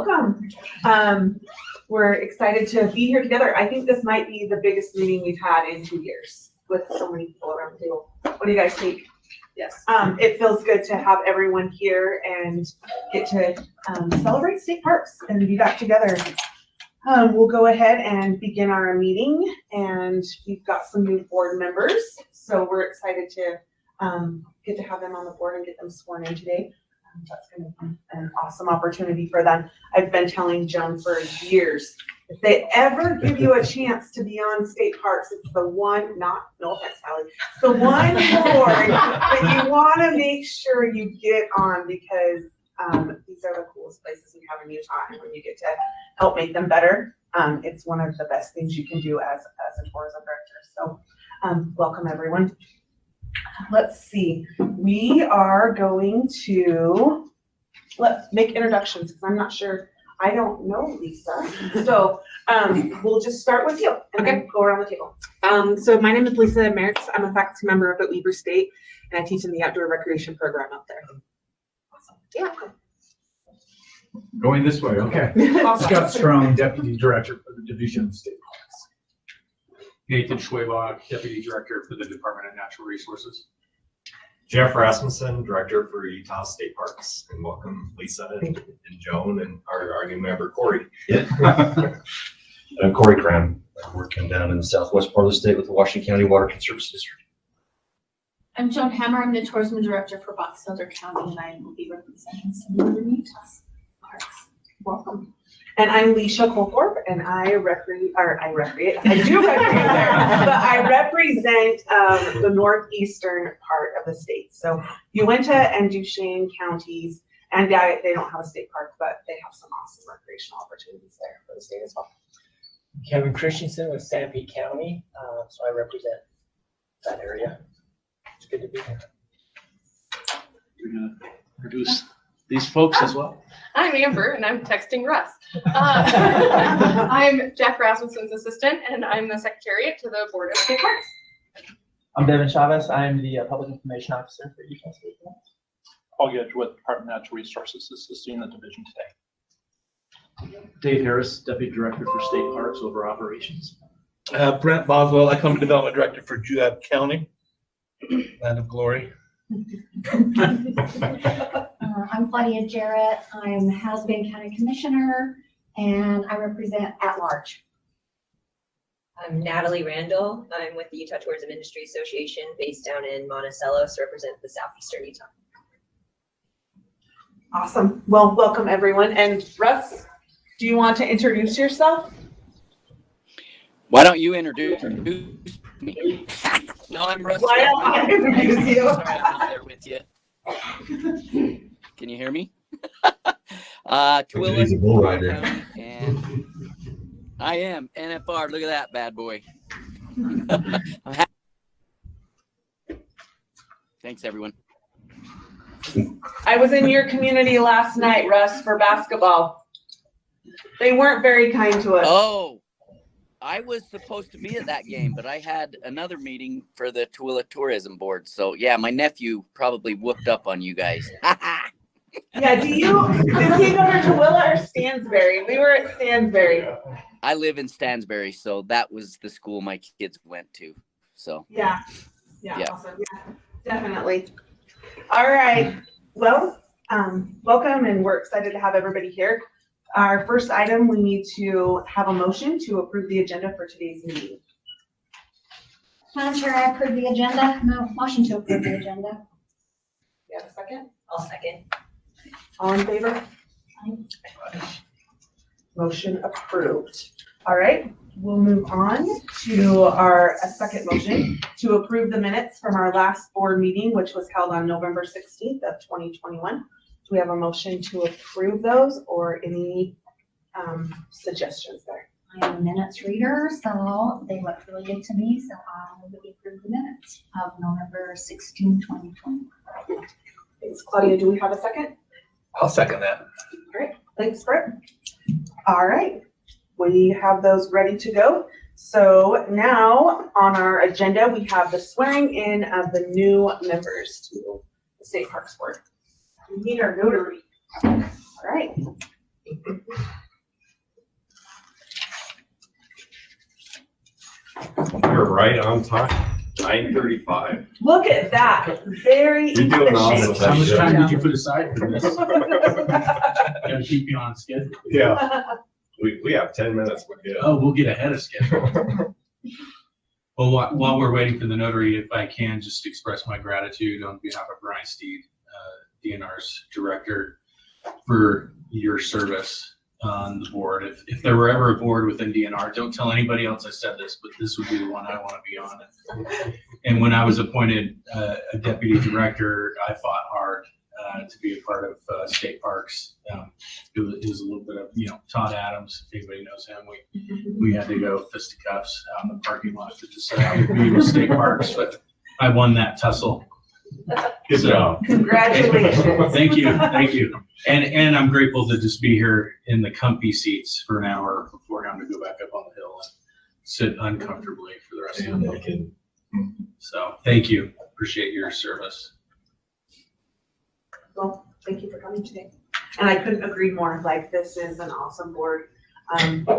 Welcome. We're excited to be here together. I think this might be the biggest meeting we've had in 2 years with so many people around the table. What do you guys think? Yes. It feels good to have everyone here and get to celebrate state parks and be back together. We'll go ahead and begin our meeting, and we've got some new board members, so we're excited to get to have them on the board and get them sworn in today. That's going to be an awesome opportunity for them. I've been telling Joan for years, if they ever give you a chance to be on state parks, it's the one, no offense, Hallie, it's the one board that you want to make sure you get on, because these are the coolest places we have in Utah, and when you get to help make them better, it's one of the best things you can do as a tourism director. So welcome everyone. Let's see, we are going to make introductions, because I'm not sure, I don't know Lisa. So we'll just start with you and then go around the table. So my name is Lisa Mertz. I'm a faculty member up at Weber State, and I teach in the outdoor recreation program up there. Awesome. Yeah. Going this way, okay. Awesome. Scott Strong, Deputy Director for the Division of State Parks. Nathan Schwabach, Deputy Director for the Department of Natural Resources. Jeff Rasmussen, Director for Utah State Parks, and welcome Lisa and Joan and our new member Corey. Yeah. I'm Corey Cram. I'm working down in the southwest part of the state with the Washington County Water Conservancy District. I'm Joan Hammer. I'm the Tourism Director for Boxelder County, and I will be representing some northern Utah parks. Welcome. And I'm Leisha Colthorpe, and I do recreate there, but I represent the northeastern part of the state. So Uinta and Duchesne counties, and they don't have a state park, but they have some awesome recreational opportunities there for the state as well. Kevin Christensen with Stampede County, so I represent that area. It's good to be here. You're going to introduce these folks as well. I'm Amber, and I'm texting Russ. I'm Jeff Rasmussen's assistant, and I'm the secretariat to the Board of State Parks. I'm Devin Chavez. I'm the Public Information Officer for Utah State Parks. Paul Gedge with Department of Natural Resources, assisting the division today. Dave Harris, Deputy Director for State Parks over Operations. Brent Boswell, Economic Development Director for Juab County, Land of Glory. I'm Claudia Jarrett. I'm Has-Been County Commissioner, and I represent at large. I'm Natalie Randall. I'm with the Utah Tourism Industry Association based down in Monticello, to represent the southeastern Utah. Awesome. Well, welcome everyone. And Russ, do you want to introduce yourself? Why don't you introduce me? No, I'm Russ. Why don't I introduce you? Sorry, I'm not there with you. Can you hear me? He's a bull rider. And I am NFR. Look at that bad boy. Thanks, everyone. I was in your community last night, Russ, for basketball. They weren't very kind to us. Oh, I was supposed to be at that game, but I had another meeting for the Tooele Tourism Board. So yeah, my nephew probably whooped up on you guys. Yeah, did he go to Tooele or Stansbury? We were at Stansbury. I live in Stansbury, so that was the school my kids went to. So yeah. Awesome. Yeah, definitely. All right. Well, welcome, and we're excited to have everybody here. Our first item, we need to have a motion to approve the agenda for today's meeting. Madam Chair, I approve the agenda. No, motion to approve the agenda. You have a second? I'll second. All in favor? Aye. Motion approved. All right, we'll move on to our second motion to approve the minutes from our last board meeting, which was held on November 16th of 2021. Do we have a motion to approve those, or any suggestions there? I am a minutes reader, so they look really good to me, so I will approve the minutes of November 16, 2020. Thanks, Claudia. Do we have a second? I'll second that. All right, thanks, Brett. All right, we have those ready to go. So now on our agenda, we have the swearing in of the new members to the State Parks Board. We need our notary. All right. You're right on time, 9:35. Look at that, very You're doing efficient. awesome. How much time did you put aside for this? Gotta keep you on schedule. Yeah, we have 10 minutes, we're good. Oh, we'll get ahead of schedule. Well, while we're waiting for the notary, if I can just express my gratitude on behalf of Brian Steed, DNR's director, for your service on the board. If there were ever a board within DNR, don't tell anybody else I said this, but this would be the one I want to be on. And when I was appointed a deputy director, I fought hard to be a part of state parks. It was a little bit of, Todd Adams, if anybody knows him, we had to go fisticuffs out in the parking lot to decide how to be with state parks, but I won that tussle. Good job. Congratulations. Thank you. And I'm grateful to just be here in the comfy seats for an hour before having to go back up on the hill and sit uncomfortably for the rest of the day. So thank you. Appreciate your service. Well, thank you for coming today. And I couldn't agree more. Like, this is an awesome board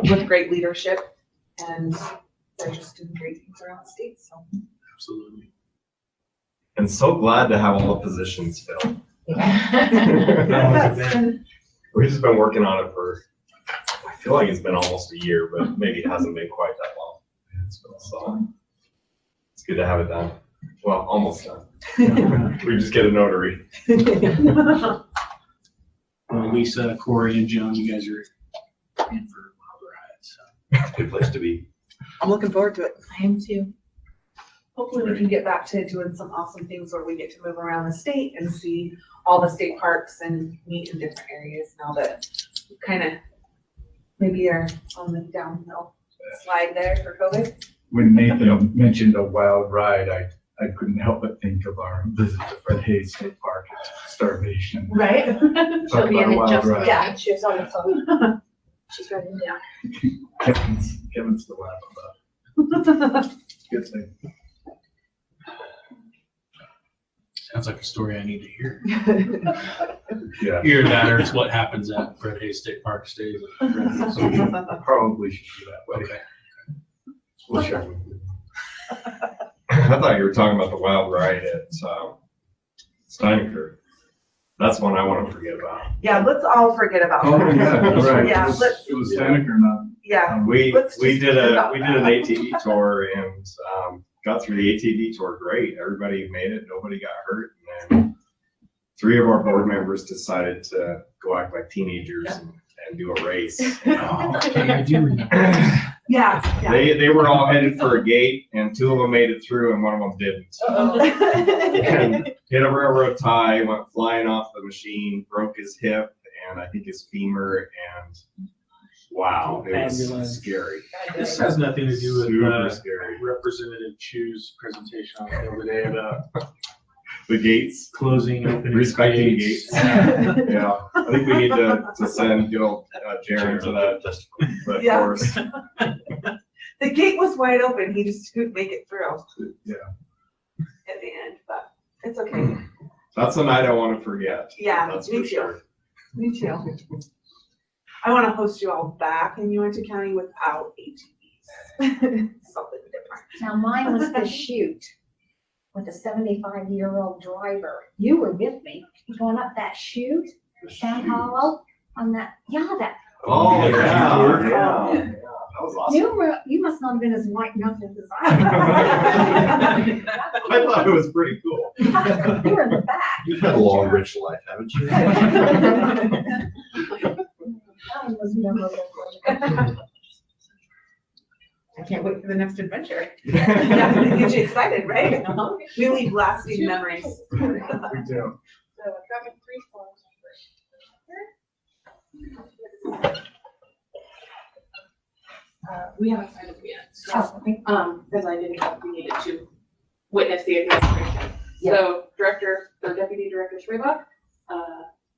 with great leadership, and they're just doing great things around the state. So Absolutely. And so glad to have all the positions filled. We've just been working on it for, I feel like it's been almost a year, but maybe it hasn't been quite that long. So it's good to have it done. Well, almost done. We just get a notary. Well, Lisa, Corey, and Joan, you guys are in for a wild ride. So. It's a good place to be. I'm looking forward to it. I am too. hopefully we can get back to doing some awesome things where we get to move around the state and see all the state parks and meet in different areas now that we kind of maybe are on the downhill slide there for COVID. When Nathan mentioned a wild ride, I couldn't help but think of our visit to Fred Hayes State Park at Starvation. Right. Talk about a wild ride. Yeah, she was on the phone. She's writing down. Kevin's the laugh about it. Good thing. Sounds like a story I need to hear. Yeah. Either that or it's what happens at Fred Hayes State Park stays. Probably should be that way. Okay. We'll share. I thought you were talking about the wild ride at Steineker. That's one I want to forget about. Yeah, let's all forget about Oh, that. yeah, that's right. Yeah, It was Steineker, not. Yeah. We Let's just did forget about an ATV tour and got through the ATV tour great. Everybody made it. Nobody got hurt. And then 3 of our board members decided to go act like teenagers and do a race. I do remember. Yeah. They were all headed for a gate, and 2 of them made it through, and one of them didn't. And hit a railroad tie, went flying off the machine, broke his hip, and I think his femur, and wow, it was Ambulance. scary. This has nothing to do with Super scary. Representative Chu's presentation on the other day about The gates, closing, opening respecting gates. gates. Yeah, I think we need to send Jaron to that Yeah. course. The gate was wide open. He just couldn't make it through Yeah. at the end, but it's okay. That's a night I want to forget. Yeah, That's me for too. sure. Me too. I want to host you all back in Monte County without ATVs. Something different. Now, mine was the chute with a 75-year-old driver. You were with me, going up that chute, Sand Hollow, on that, that. Oh, yeah. Yeah. That was awesome. You must not have been as white knuckled as I I thought it was pretty cool. was. You were in the back. You've had a long, rich life, haven't you? That one was memorable. I can't wait for the next adventure. Yeah, it gets you excited, right? We leave lasting memories. We do. We haven't signed up yet, so, because I didn't know if we needed to witness the administration. So Director, or Deputy Director Schwabach,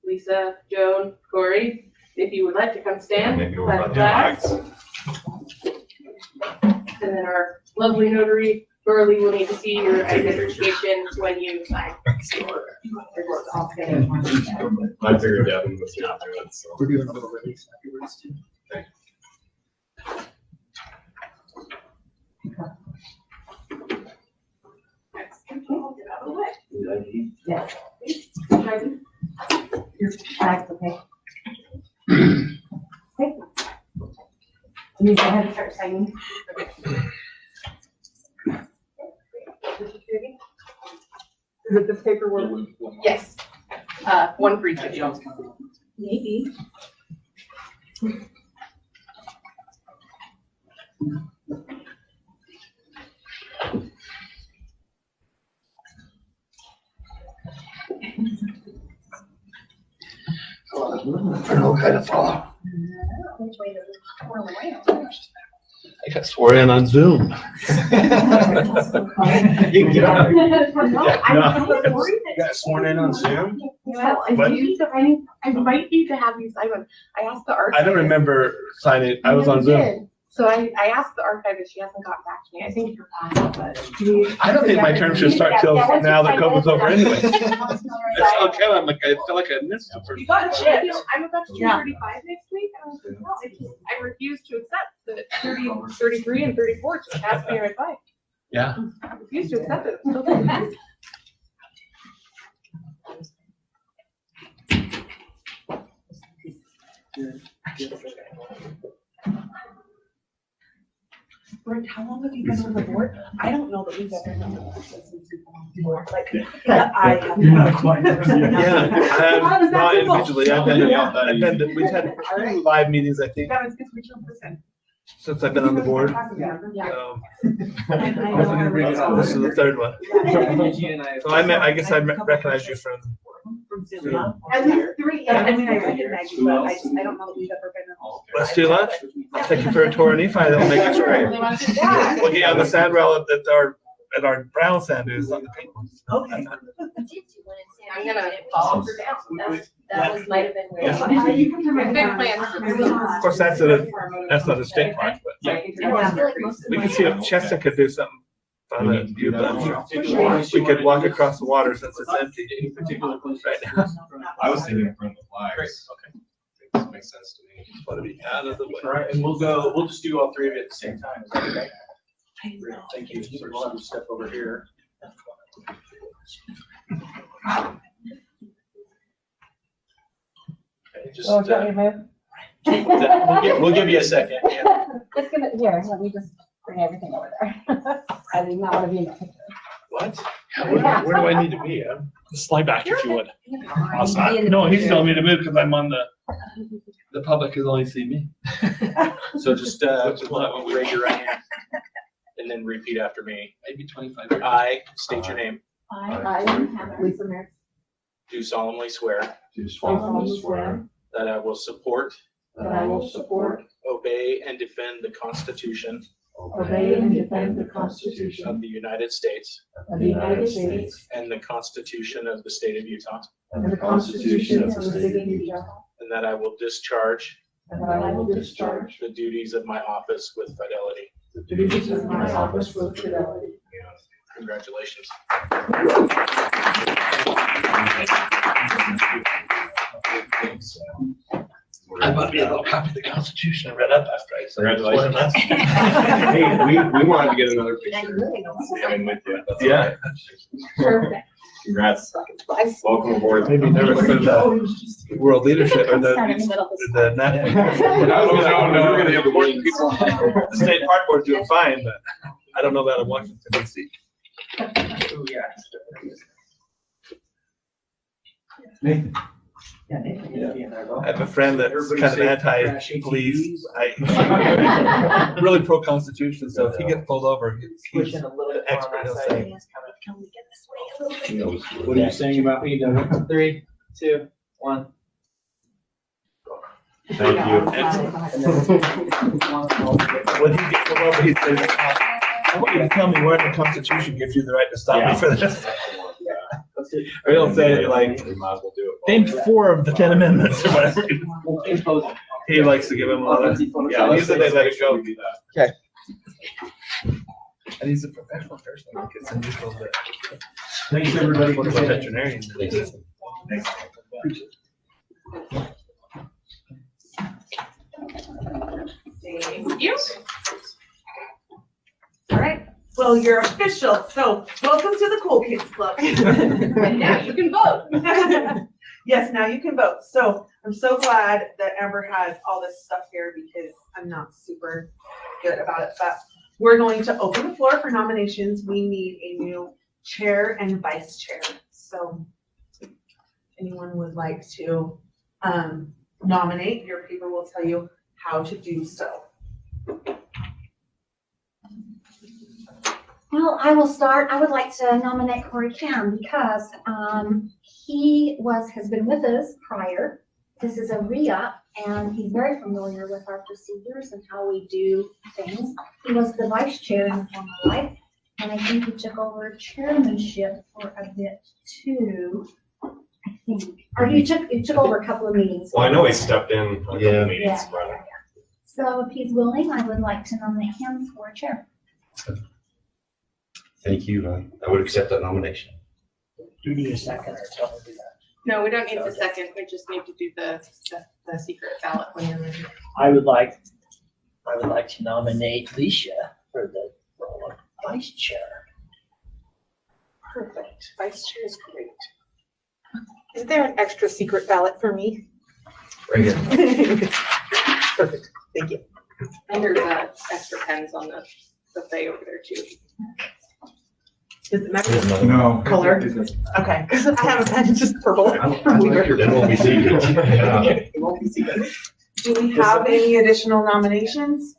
Lisa, Joan, Corey, if you would like to come stand. Maybe we'll by let the them flags. And then our lovely notary, Burley, will need to see your identification when you sign. I figured Devin was not doing it, so. We're doing a little release afterwards too. That's okay. Okay. You go ahead and start signing. Is it this paperwork? Yes. One for each of you. Maybe. Which way does it twirl around? I got sworn in on Zoom. You can get on. Got sworn in on Zoom? Well, I What? might need to have you sign one. I asked the archivist. I don't remember signing. I was on You Zoom. did. So I asked the archivist, she hasn't gotten back to me. I think you're fine, but. I don't think my term should start till now that COVID's over anyway. It's okay, I'm like, I feel like I missed it for. You got it. I'm about to turn Yeah. 35 next week. I was like, well, I refuse to accept the 30, 33 and 34 to pass me right by. Yeah. I refuse to accept it. It's still gonna pass. Brent, how long have you been on the board? I don't know that we've ever done this since we've been on the board. Like, I have. You're not quite. Yeah, not simple. individually. I've been to, we've had 2 live meetings, I think, That was because we chose this in. since I've been on the board. Yeah. This is the 3rd one. So I guess I recognize you from. From Zoom. At least 3, yeah, I mean, I recognize you, but I don't know that we've ever been on. Let's do lunch. I'll take you for a tour of Nephi, that'll make it great. We'll get you on the sand rail at our brown sand is on the pink one. Okay. I'm gonna follow her down. That was, might have been. Yeah. Big plan. Of course, that's not a state park, but yeah. We could see if Chester could do something fun. We could walk across the water since it's empty. Right now. I was thinking in front of the flags. Okay. Makes sense to me. Want to be out of the way. All right, and we'll just do all 3 of it at the same time. Is that okay? Great, thank you. So we'll have you step over here. Okay, just, we'll give you a second. Yeah. It's gonna, here, let me just bring everything over there. I do not want to be in the picture. What? Where do I need to be? Slide back if you would. No, he's telling me to move because I'm on the public can only see me. So just raise your right hand and then repeat after me. Maybe 25 years. I state your name. I, Lisa Merrick, Do solemnly swear Do solemnly swear that I will support, that I will support, obey, and defend the Constitution obey, and defend the Constitution of the United States of the United States and the Constitution of the State of Utah, and the Constitution of the State of Utah, and that I will discharge and that I will discharge the duties of my office with fidelity. the duties of my office with fidelity. Congratulations. I bought me a little copy of the Constitution and read up after I said. Congratulations. Hey, we wanted to get another picture. Devin with you. That's all Yeah. right. Perfect. Congrats. Welcome aboard. Maybe never for the world leadership or the We're gonna have the working people. The state park board's doing fine, but I don't know about in Washington DC. I have a friend that's kind of anti-police. I really pro-constitution, so if he gets pulled over, he's an expert. He'll say, What are you saying about me, Devin? 3, 2, 1. Thank you. when he gets pulled over, he says, I want you to tell me where in the Constitution gives you the right to stop me for this. Or he'll say, like, We might as well do it. name 4 of the 10 amendments or whatever. He likes to give him a lot of, yeah, usually they let it go. And he's a professional person. He gets unusual, but Thanks, everybody. What about veterinarian? Thank you. All right, well, you're official, so welcome to the Cool Kids Club. And now you can vote. Yes, now you can vote. So I'm so glad that Amber has all this stuff here because I'm not super good about it, but we're going to open the floor for nominations. We need a new chair and vice chair. So if anyone would like to nominate, your paper will tell you how to do so. Well, I will start. I would like to nominate Corey Cam because he has been with us prior. This is a re-up, and he's very familiar with our procedures and how we do things. He was the vice chair in former life, and I think he took over chairmanship for a bit too. I think, or you took over a couple of meetings. Well, I know he stepped in a couple Yeah. meetings. Yeah. So if he's willing, I would like to nominate him for chair. Thank you. I would accept that nomination. Do you need a second or someone do that? No, we don't need the second, we just need to do the secret ballot when you're ready. I would like to nominate Leisha for the role of vice chair. Perfect. Vice chair is great. Is there an extra secret ballot for me? Right here. Perfect. Thank you. And there's extra pens on the buffet over there too. Does it matter? No. Color? Okay, because I have a pen, it's just purple. I like your. Then we'll be seeing it. Yeah. It won't be secret. Do we have any additional nominations?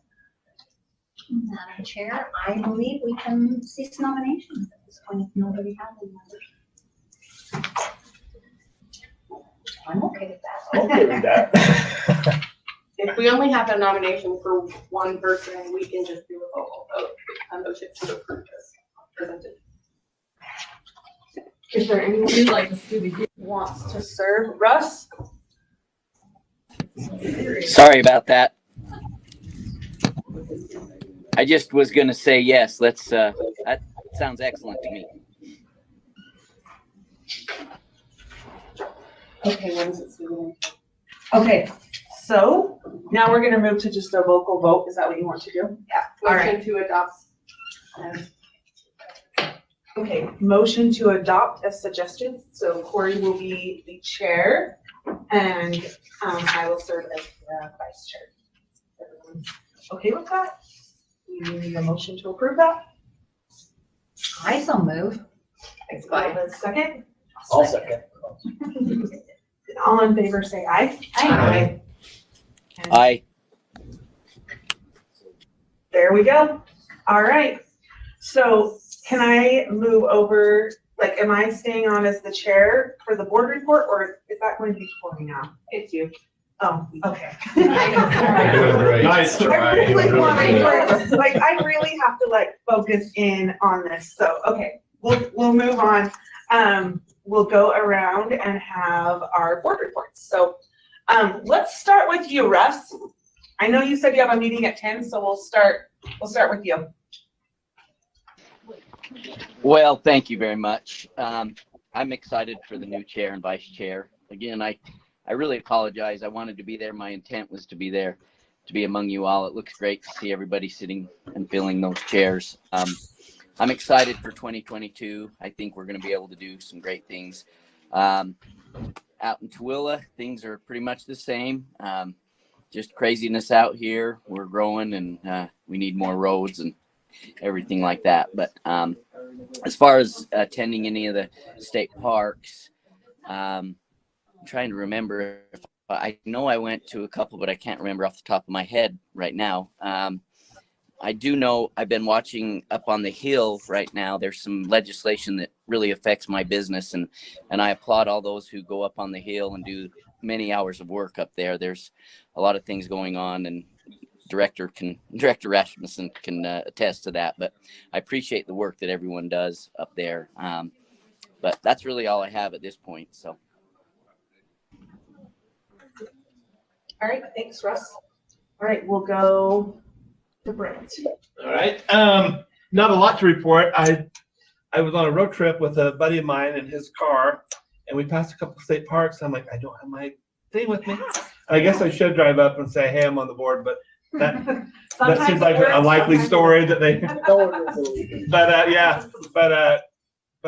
Madam Chair, I believe we can cease nominations at this point if nobody has any others. I'm okay with that. Okay with that. If we only have a nomination for one person, we can just do a vote, a motion to approve this presented. Is there anyone who wants to serve? Russ? Sorry about that. I just was gonna say yes, let's, that sounds excellent to me. Okay, what is it? Okay, so now we're gonna move to just a vocal vote. Is that what you want to do? Yeah. All right. Motion to adopt. Okay, motion to adopt as suggested. So Corey will be the chair and I will serve as the vice chair. Everyone's okay with that? You need a motion to approve that? I so move. Thanks, Bob. A second? I'll second. All in favor, say aye. Aye. And Aye. there we go. All right. So can I move over, like, am I staying on as the chair for the board report or is that going to be Corey now? It's you. Oh, okay. You're doing great. Nice I try. really want to, like, I really have to like focus in on this. So, okay, we'll move on. We'll go around and have our board reports. So, let's start with you, Russ. I know you said you have a meeting at 10, so we'll start with you. Well, thank you very much. I'm excited for the new chair and vice chair. Again, I really apologize. I wanted to be there. My intent was to be there, to be among you all. It looks great to see everybody sitting and filling those chairs. I'm excited for 2022. I think we're going to be able to do some great things. Out in Tooele, things are pretty much the same. Just craziness out here. We're growing and we need more roads and everything like that. But as far as attending any of the state parks, I'm trying to remember. If I know I went to a couple, but I can't remember off the top of my head right now. I do know I've been watching up on the Hill right now. There's some legislation that really affects my business, and I applaud all those who go up on the Hill and do many hours of work up there. There's a lot of things going on, and Director Rasmussen can attest to that. But I appreciate the work that everyone does up there. But that's really all I have at this point. So. All right, thanks, Russ. All right, we'll go to Brent. All right. Not a lot to report. I I was on a road trip with a buddy of mine in his car, and we passed a couple of state parks. I'm like, I don't have my thing with me. I guess I should drive up and say, hey, I'm on the board, but that seems like a likely story that they. But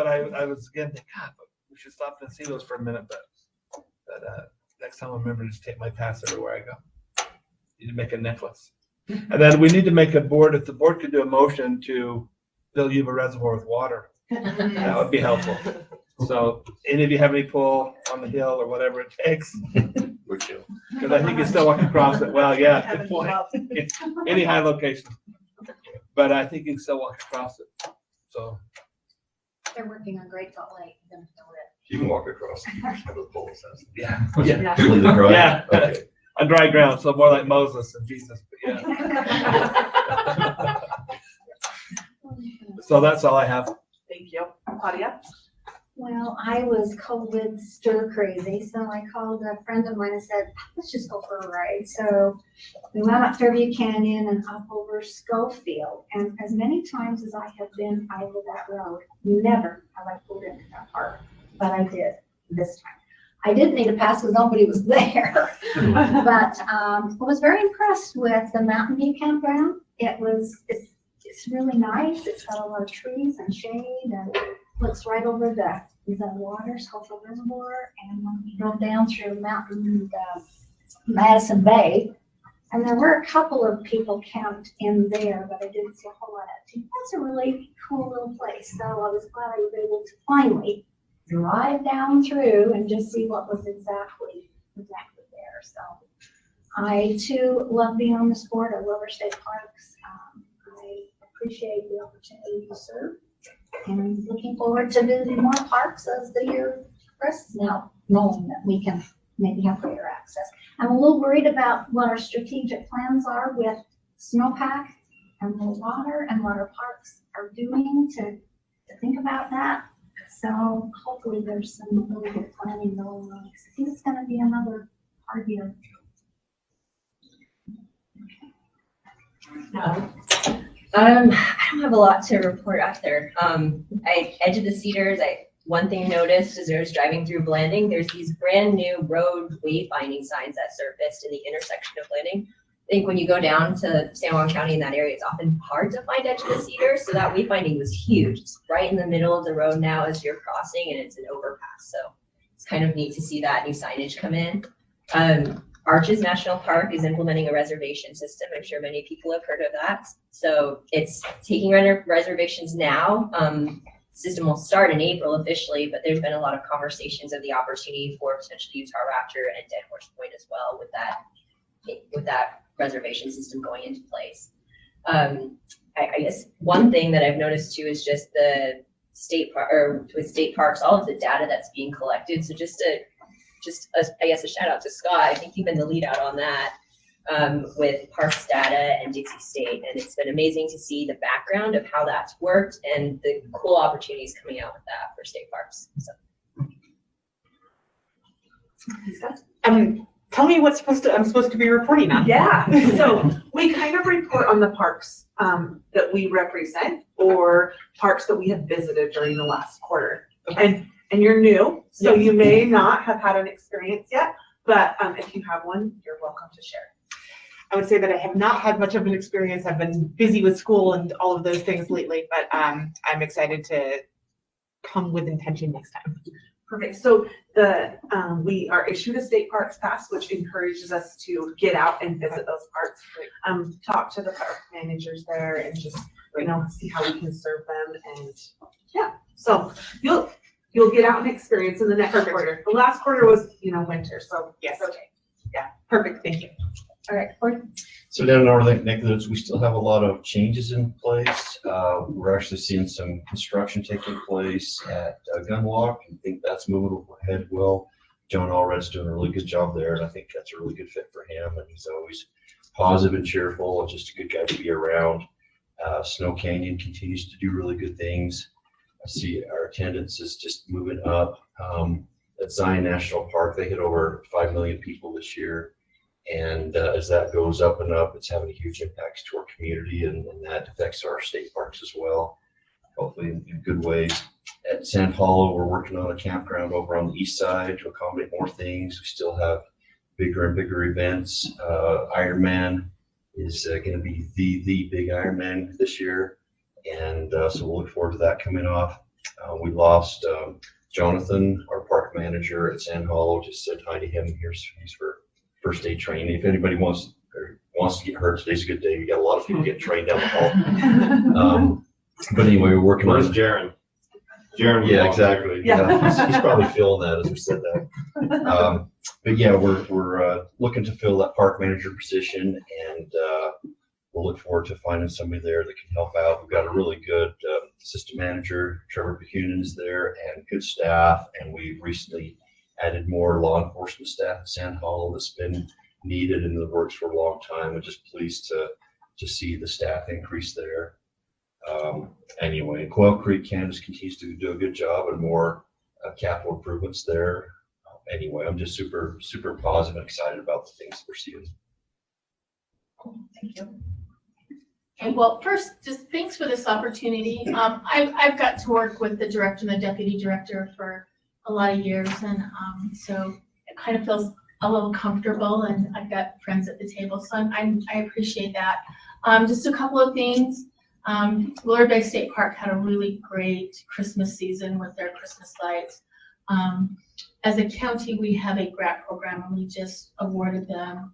I was again thinking, God, we should stop and see those for a minute. But next time I'll remember to just take my pass everywhere I go. Need to make a necklace, and then we need to make a board. If the board could do a motion to build you a reservoir with water, that would be helpful. So, any of you have any pull on the hill or whatever it takes? We're chill. Because I think you still walk across it. Well, yeah, good point. Any high location, but I think you can still walk across it. So. They're working on Great Salt Lake. They're gonna fill it. You can walk across. Yeah. Really the dry? Yeah. Okay. On dry ground, so more like Moses and Jesus, but yeah. So that's all I have. Thank you. Claudia? Well, I was COVID stir crazy, so I called a friend of mine and said, let's just go for a ride. So we went up Fairview Canyon and up over Schofield. And as many times as I have been over that road, never have I pulled into that park, but I did this time. I didn't need a pass because nobody was there. But I was very impressed with the Mountain View campground. It's really nice. It's got a lot of trees and shade and looks right over the water, Schofield Reservoir, and when we drove down through Madison Bay, and there were a couple of people camped in there, but I didn't see a whole lot of people. That's a really cool little place. So I was glad I was able to finally drive down through and just see what was exactly there. So I too love being on this board. I love our state parks. I appreciate the opportunity to serve. And looking forward to visiting more parks as the year progresses now, knowing that we can maybe have greater access. I'm a little worried about what our strategic plans are with snowpack and the water and what our parks are doing to think about that. So hopefully there's some really good planning going on. I think it's going to be another hard year. I don't have a lot to report after. Edge of the Cedars, one thing I noticed as I was driving through Blanding, there's these brand new road wayfinding signs that surfaced in the intersection of Blanding. I think when you go down to San Juan County in that area, it's often hard to find Edge of the Cedars. So that wayfinding was huge. It's right in the middle of the road now as you're crossing, and it's an overpass. So it's kind of neat to see that new signage come in. Arches National Park is implementing a reservation system. I'm sure many people have heard of that. So it's taking reservations now. System will start in April officially, but there's been a lot of conversations of the opportunity for potentially Utah Raptor and Dead Horse Point as well with that reservation system going into place. I guess one thing that I've noticed too is just the with state parks, all of the data that's being collected. So I guess a shout out to Scott. I think you've been the lead out on that with parks data and Dixie State. And it's been amazing to see the background of how that's worked and the cool opportunities coming out with that for state parks. So. Tell me what I'm supposed to be reporting on. Yeah, so we kind of report on the parks that we represent or parks that we have visited during the last quarter. Okay. And you're new, so you may not have had an experience yet, but if you have one, you're welcome to share. I would say that I have not had much of an experience. I've been busy with school and all of those things lately, but I'm excited to come with intention next time. Perfect. So we are issued a state parks pass, which encourages us to get out and visit those parks, talk to the park managers there, and just see how we can serve them. And yeah, so you'll get out and experience in the next quarter. The last quarter was winter, so yes, okay, yeah, perfect. Thank you. All right, Gordon. So down in our neck of the woods, we still have a lot of changes in place. We're actually seeing some construction taking place at Gunwalk, and think that's moving ahead well. John Allred's doing a really good job there, and I think that's a really good fit for him. And he's always positive and cheerful, and just a good guy to be around. Snow Canyon continues to do really good things. I see our attendance is just moving up. At Zion National Park, they hit over 5 million people this year. And as that goes up and up, it's having a huge impact to our community, and that affects our state parks as well. hopefully in good ways. At Sand Hollow, we're working on a campground over on the east side to accommodate more things. We still have bigger and bigger events. Ironman is going to be the big Ironman this year. And so we'll look forward to that coming off. We lost Jonathan, our park manager at Sand Hollow. Just said hi to him. He's for first aid training. If anybody wants to get hurt, today's a good day. We got a lot of people getting trained down the hall. But anyway, we're working Where's on Jaron? Jaron. Yeah, exactly. Yeah. He's probably feeling that as we said that. But yeah, we're looking to fill that park manager position, and we'll look forward to finding somebody there that can help out. We've got a really good assistant manager, Trevor Buchanan is there, and good staff. And we recently added more law enforcement staff at Sand Hollow that's been needed in the works for a long time. I'm just pleased to see the staff increase there. Anyway, Quail Creek, Kansas continues to do a good job and more capital improvements there. Anyway, I'm just super, super positive and excited about the things we're seeing. Thank you. Okay, well, first, just thanks for this opportunity. I've got to work with the director and the deputy director for a lot of years, and so it kind of feels a little comfortable, and I've got friends at the table, so I appreciate that. Just a couple of things. Willard Bay State Park had a really great Christmas season with their Christmas lights. As a county, we have a grant program, and we just awarded them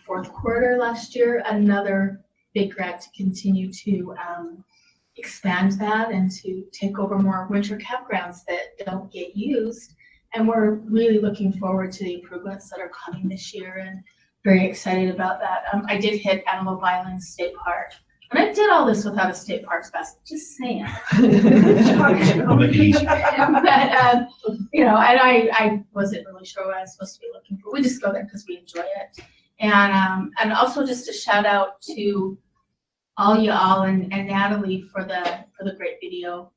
fourth quarter last year another big grant to continue to expand that and to take over more winter campgrounds that don't get used. And we're really looking forward to the improvements that are coming this year, and very excited about that. I did hit Antelope Island State Park, and I did all this without a state parks pass, just saying. I'll make it easy. But, you know, and I wasn't really sure what I was supposed to be looking for. We just go there because we enjoy it. And also just a shout out to all y'all and Natalie for the great video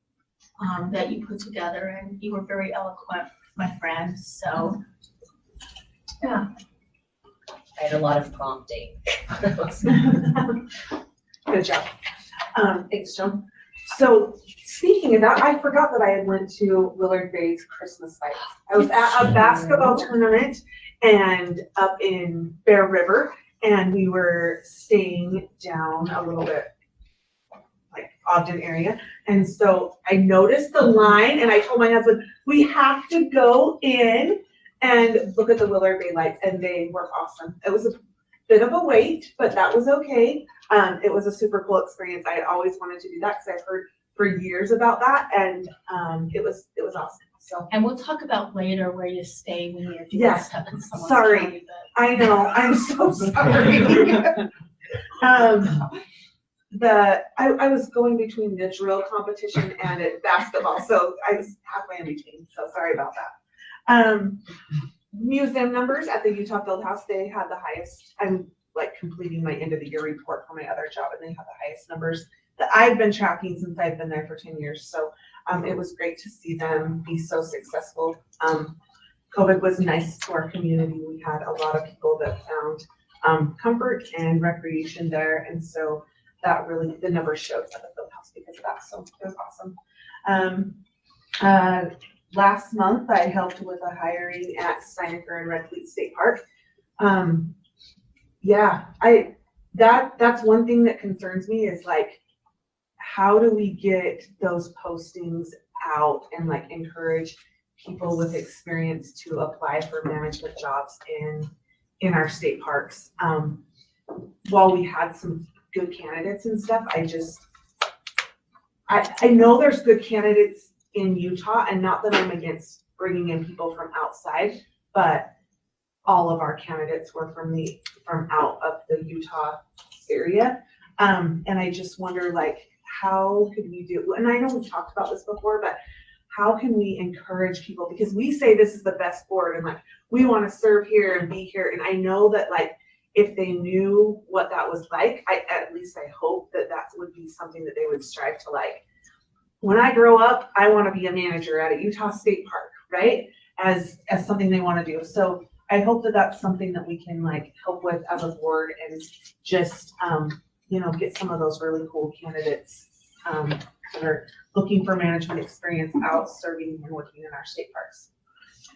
that you put together, and you were very eloquent, my friend. So yeah. I had a lot of prompting. Good job. Thanks, Joan. So speaking of that, I forgot that I had went to Willard Bay's Christmas lights. I was at a basketball tournament and up in Bear River, and we were staying down a little bit like Ogden area. And so I noticed the line, and I told my husband, we have to go in and look at the Willard Bay lights, and they were awesome. It was a bit of a wait, but that was okay. It was a super cool experience. I always wanted to do that because I've heard for years about that, and it was awesome. So, and we'll talk about later where you stay when you're doing stuff in someone's sorry, county, I know. I'm so sorry. I was going between the drill competition and basketball, so I was halfway in between. So sorry about that. Museum numbers at the Utah Fieldhouse, they had the highest. I'm like completing my end of the year report for my other job, and they have the highest numbers that I've been tracking since I've been there for 10 years. So it was great to see them be so successful. COVID was nice to our community. We had a lot of people that found comfort and recreation there, and so that really, the numbers showed at the Fieldhouse because of that. So it was awesome. Last month, I helped with a hiring at Steineker and Redfleet State Park. Yeah, that's one thing that concerns me is like, how do we get those postings out and like encourage people with experience to apply for management jobs in our state parks? While we had some good candidates and stuff, I know there's good candidates in Utah, and not that I'm against bringing in people from outside, but all of our candidates were from out of the Utah area. And I just wonder, like, how could we do, and I know we've talked about this before, but how can we encourage people? Because we say this is the best board, and like, we want to serve here and be here. And I know that like, if they knew what that was like, at least I hope that would be something that they would strive to like, when I grow up, I want to be a manager at a Utah State Park, right? As something they want to do. So I hope that that's something that we can like help with as a board, and just, you know, get some of those really cool candidates that are looking for management experience out serving and working in our state parks.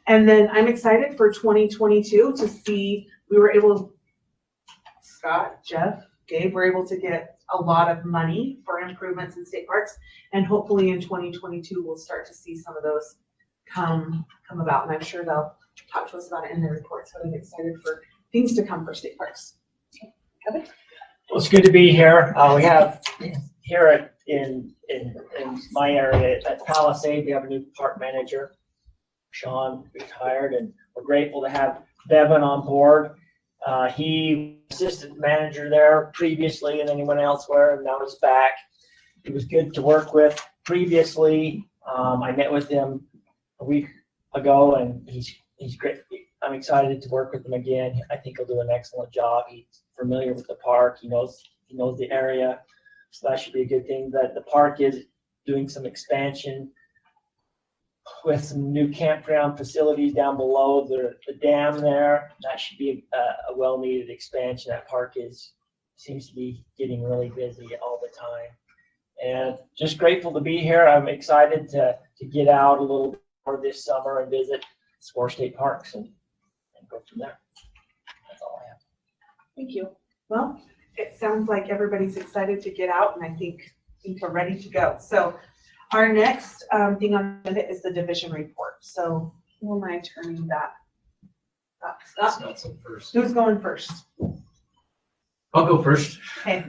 And then I'm excited for 2022 to see, Scott, Jeff, Gabe, were able to get a lot of money for improvements in state parks. And hopefully in 2022, we'll start to see some of those come about. And I'm sure they'll talk to us about it in their reports. So I'm excited for things to come for state parks. Kevin? Well, it's good to be here. We have here in my area at Palisade, we have a new park manager. Sean retired, and we're grateful to have Bevan on board. He was assistant manager there previously, and then he went elsewhere, and now he's back. He was good to work with previously. I met with him a week ago, and he's great. I'm excited to work with him again. I think he'll do an excellent job. He's familiar with the park. He knows the area, so that should be a good thing. That the park is doing some expansion with some new campground facilities down below the dam there. That should be a well-needed expansion. That park seems to be getting really busy all the time. And just grateful to be here. I'm excited to get out a little bit more this summer and visit 4 state parks and go from there. That's all I have. Thank you. Well, it sounds like everybody's excited to get out, and I think we're ready to go. So our next thing on the agenda is the division report. So who am I turning that? Scott's up first. Who's going first? I'll go first. Okay.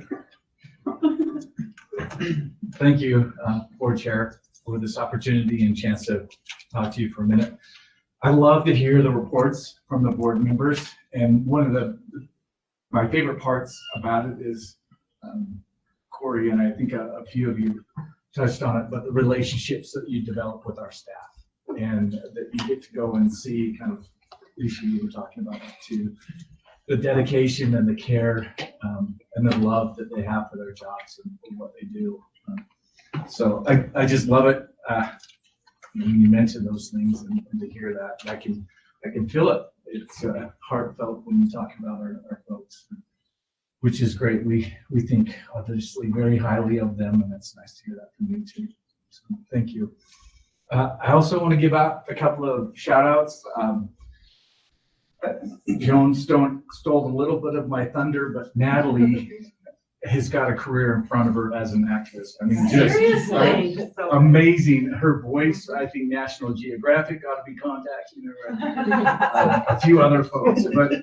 Thank you, Board Chair, for this opportunity and chance to talk to you for a minute. I love to hear the reports from the board members, and one of my favorite parts about it is Corey, and I think a few of you touched on it, but the relationships that you develop with our staff, and that you get to go and see kind of, Lisa, you were talking about that too, the dedication and the care and the love that they have for their jobs and what they do. So I just love it. When you mention those things and to hear that, I can feel it. It's heartfelt when you talk about our folks, which is great. We think obviously very highly of them, and it's nice to hear that from you too. So thank you. I also want to give out a couple of shout outs. Joan stole a little bit of my thunder, but Natalie has got a career in front of her as an actress. I mean, just amazing. Her voice, I think National Geographic ought to be contacting her. A few other folks, but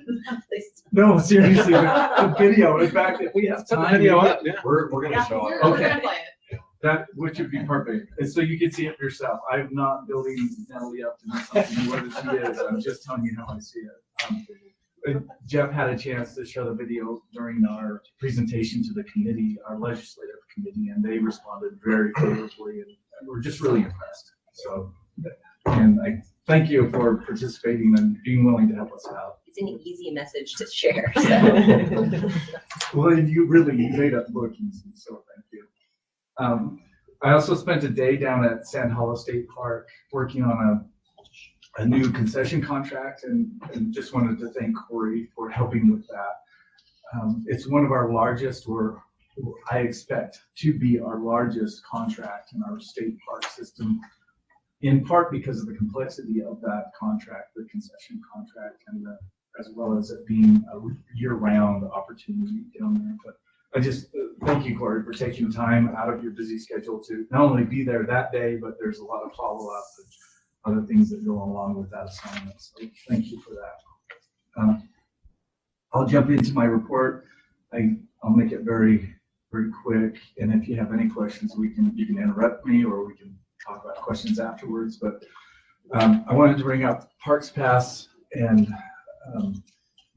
no, seriously, the video. In fact, if we have time, we're going to show it. Okay. That which would be perfect. And so you can see it for yourself. I'm not building Natalie up to do something more than she is. I'm just telling you how I see it. Jeff had a chance to show the video during our presentation to the committee, our legislative committee, and they responded very favorably, and we're just really impressed. So, and I thank you for participating and being willing to help us out. It's an easy message to share. So. Well, you made up bookings, so thank you. I also spent a day down at Sand Hollow State Park working on a new concession contract, and just wanted to thank Corey for helping with that. It's one of our largest, or I expect to be our largest contract in our state park system, in part because of the complexity of that contract, the concession contract, and as well as it being a year-round opportunity down there. But I just thank you, Corey, for taking time out of your busy schedule to not only be there that day, but there's a lot of follow-up and other things that go along with that assignment. So thank you for that. I'll jump into my report. I'll make it very, very quick. And if you have any questions, you can interrupt me, or we can talk about questions afterwards. But I wanted to bring up Parks Pass, and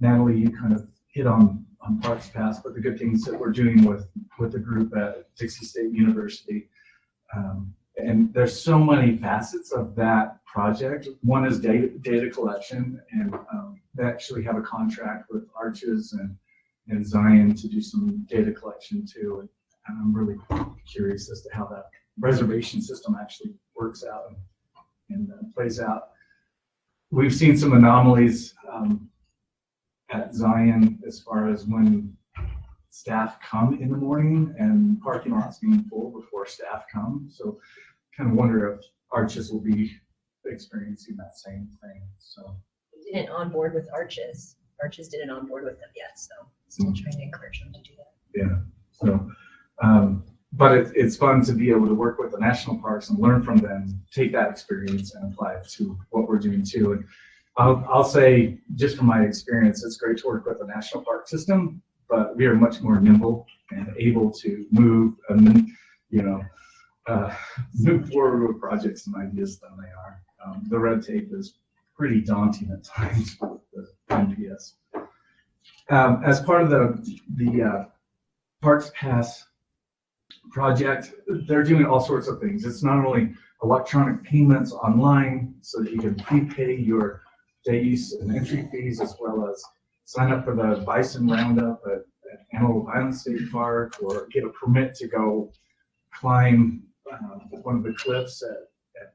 Natalie, you kind of hit on Parks Pass, but the good things that we're doing with the group at Dixie State University. And there's so many facets of that project. One is data collection, and they actually have a contract with Arches and Zion to do some data collection too. And I'm really curious as to how that reservation system actually works out and plays out. We've seen some anomalies at Zion as far as when staff come in the morning and parking lots being full before staff come. So kind of wonder if Arches will be experiencing that same thing, so. We didn't onboard with Arches. Arches didn't onboard with them yet, so still trying to encourage them to do that. Yeah, so, but it's fun to be able to work with the national parks and learn from them, take that experience and apply it to what we're doing too. And I'll say, just from my experience, it's great to work with the national park system, but we are much more nimble and able to move and, move forward with projects and ideas than they are. The red tape is pretty daunting at times with the NPS. As part of the Parks Pass project, they're doing all sorts of things. It's not only electronic payments online so that you can prepay your day use and entry fees, as well as sign up for the bison roundup at Antelope Island State Park, or get a permit to go climb one of the cliffs at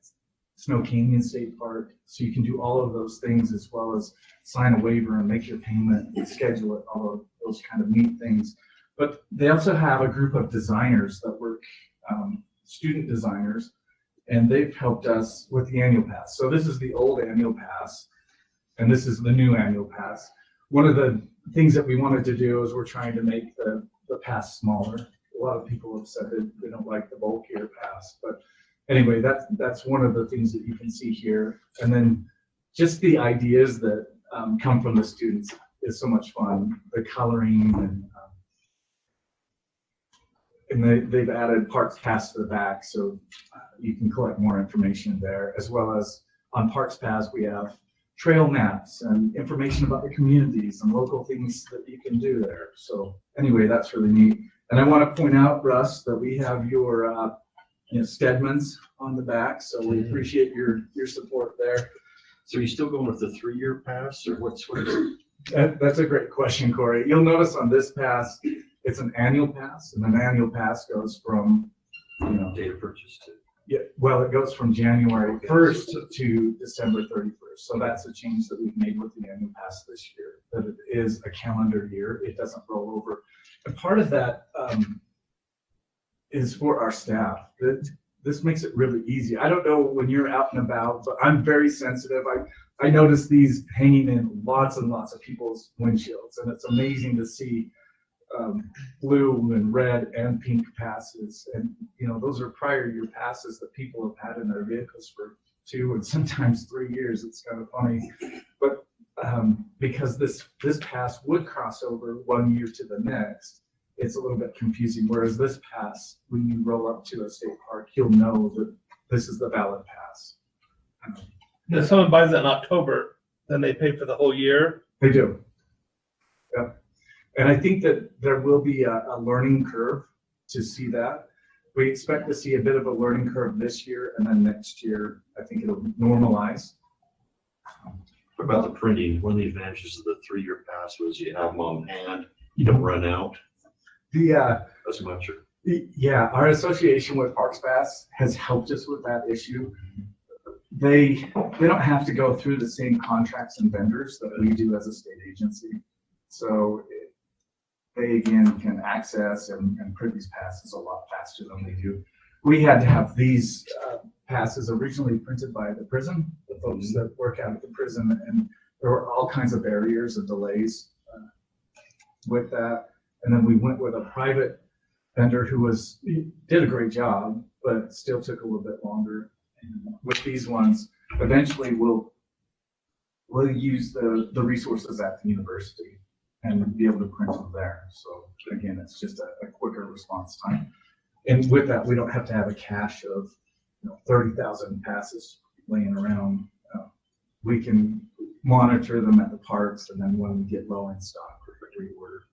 Snow Canyon State Park. So you can do all of those things, as well as sign a waiver and make your payment and schedule it, all of those kind of neat things. But they also have a group of designers that work, student designers, and they've helped us with the annual pass. So this is the old annual pass, and this is the new annual pass. One of the things that we wanted to do is we're trying to make the pass smaller. A lot of people have said that they don't like the bulkier pass, but anyway, that's one of the things that you can see here. And then just the ideas that come from the students is so much fun. The coloring and they've added Parks Pass to the back, so you can collect more information there, as well as on Parks Pass we have trail maps and information about the communities and local things that you can do there. So anyway, that's really neat. And I want to point out, Russ, that we have your Stedmans on the back, so we appreciate your support there. So are you still going with the 3-year pass, or what is it? That's a great question, Corey. You'll notice on this pass, it's an annual pass, and an annual pass goes from, Date of purchase to. Yeah, well, it goes from January 1st to December 31st. So that's a change that we've made with the annual pass this year, that it is a calendar year. It doesn't roll over. And part of that is for our staff. This makes it really easy. I don't know when you're out and about, but I'm very sensitive. I notice these hanging in lots and lots of people's windshields, and it's amazing to see blue and red and pink passes. And, those are prior year passes that people have had in their vehicles for 2 and sometimes 3 years. It's kind of funny, but because this pass would cross over 1 year to the next, it's a little bit confusing. Whereas this pass, when you roll up to a state park, you'll know that this is the valid pass. If someone buys it in October, then they pay for the whole year? They do. Yep. And I think that there will be a learning curve to see that. We expect to see a bit of a learning curve this year, and then next year, I think it'll normalize. What about the printing? One of the advantages of the 3-year pass was you have them on hand, you don't run out as much. Yeah, our association with Parks Pass has helped us with that issue. They don't have to go through the same contracts and vendors that we do as a state agency. So they again can access and print these passes a lot faster than we do. We had to have these passes originally printed by the prison, the folks that work out at the prison, and there were all kinds of barriers and delays with that. And then we went with a private vendor who did a great job, but still took a little bit longer. And with these ones, eventually we'll use the resources at the university and be able to print them there. So again, it's just a quicker response time. And with that, we don't have to have a cache of 30,000 passes laying around. We can monitor them at the parks, and then when we get low in stock, we reorder.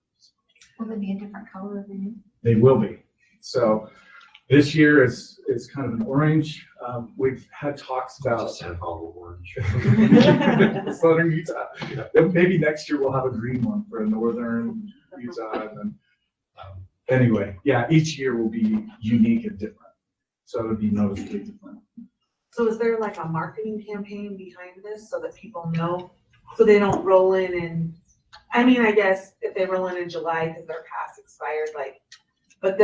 Will they be a different color every year? They will be. So this year is kind of an orange. We've had talks about San Paulo orange. Southern Utah. Maybe next year we'll have a green one for northern Utah. And then, anyway, yeah, each year will be unique and different. So it'll be noticeably different. So is there like a marketing campaign behind this so that people know, so they don't roll in and I mean, I guess if they roll in July because their pass expired, like, but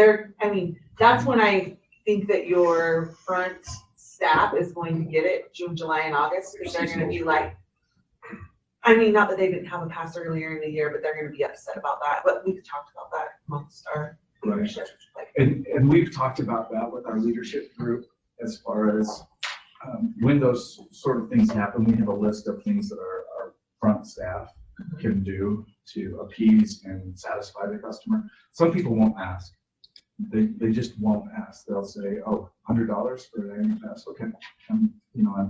that's when I think that your front staff is going to get it, June, July, and August, because they're gonna be like, I mean, not that they didn't have a pass earlier in the year, but they're gonna be upset about that, but we've talked about that amongst our leadership. Like, And we've talked about that with our leadership group as far as when those sort of things happen, we have a list of things that our front staff can do to appease and satisfy the customer. Some people won't ask. They just won't ask. They'll say, oh, $100 for an annual pass. Okay, I'm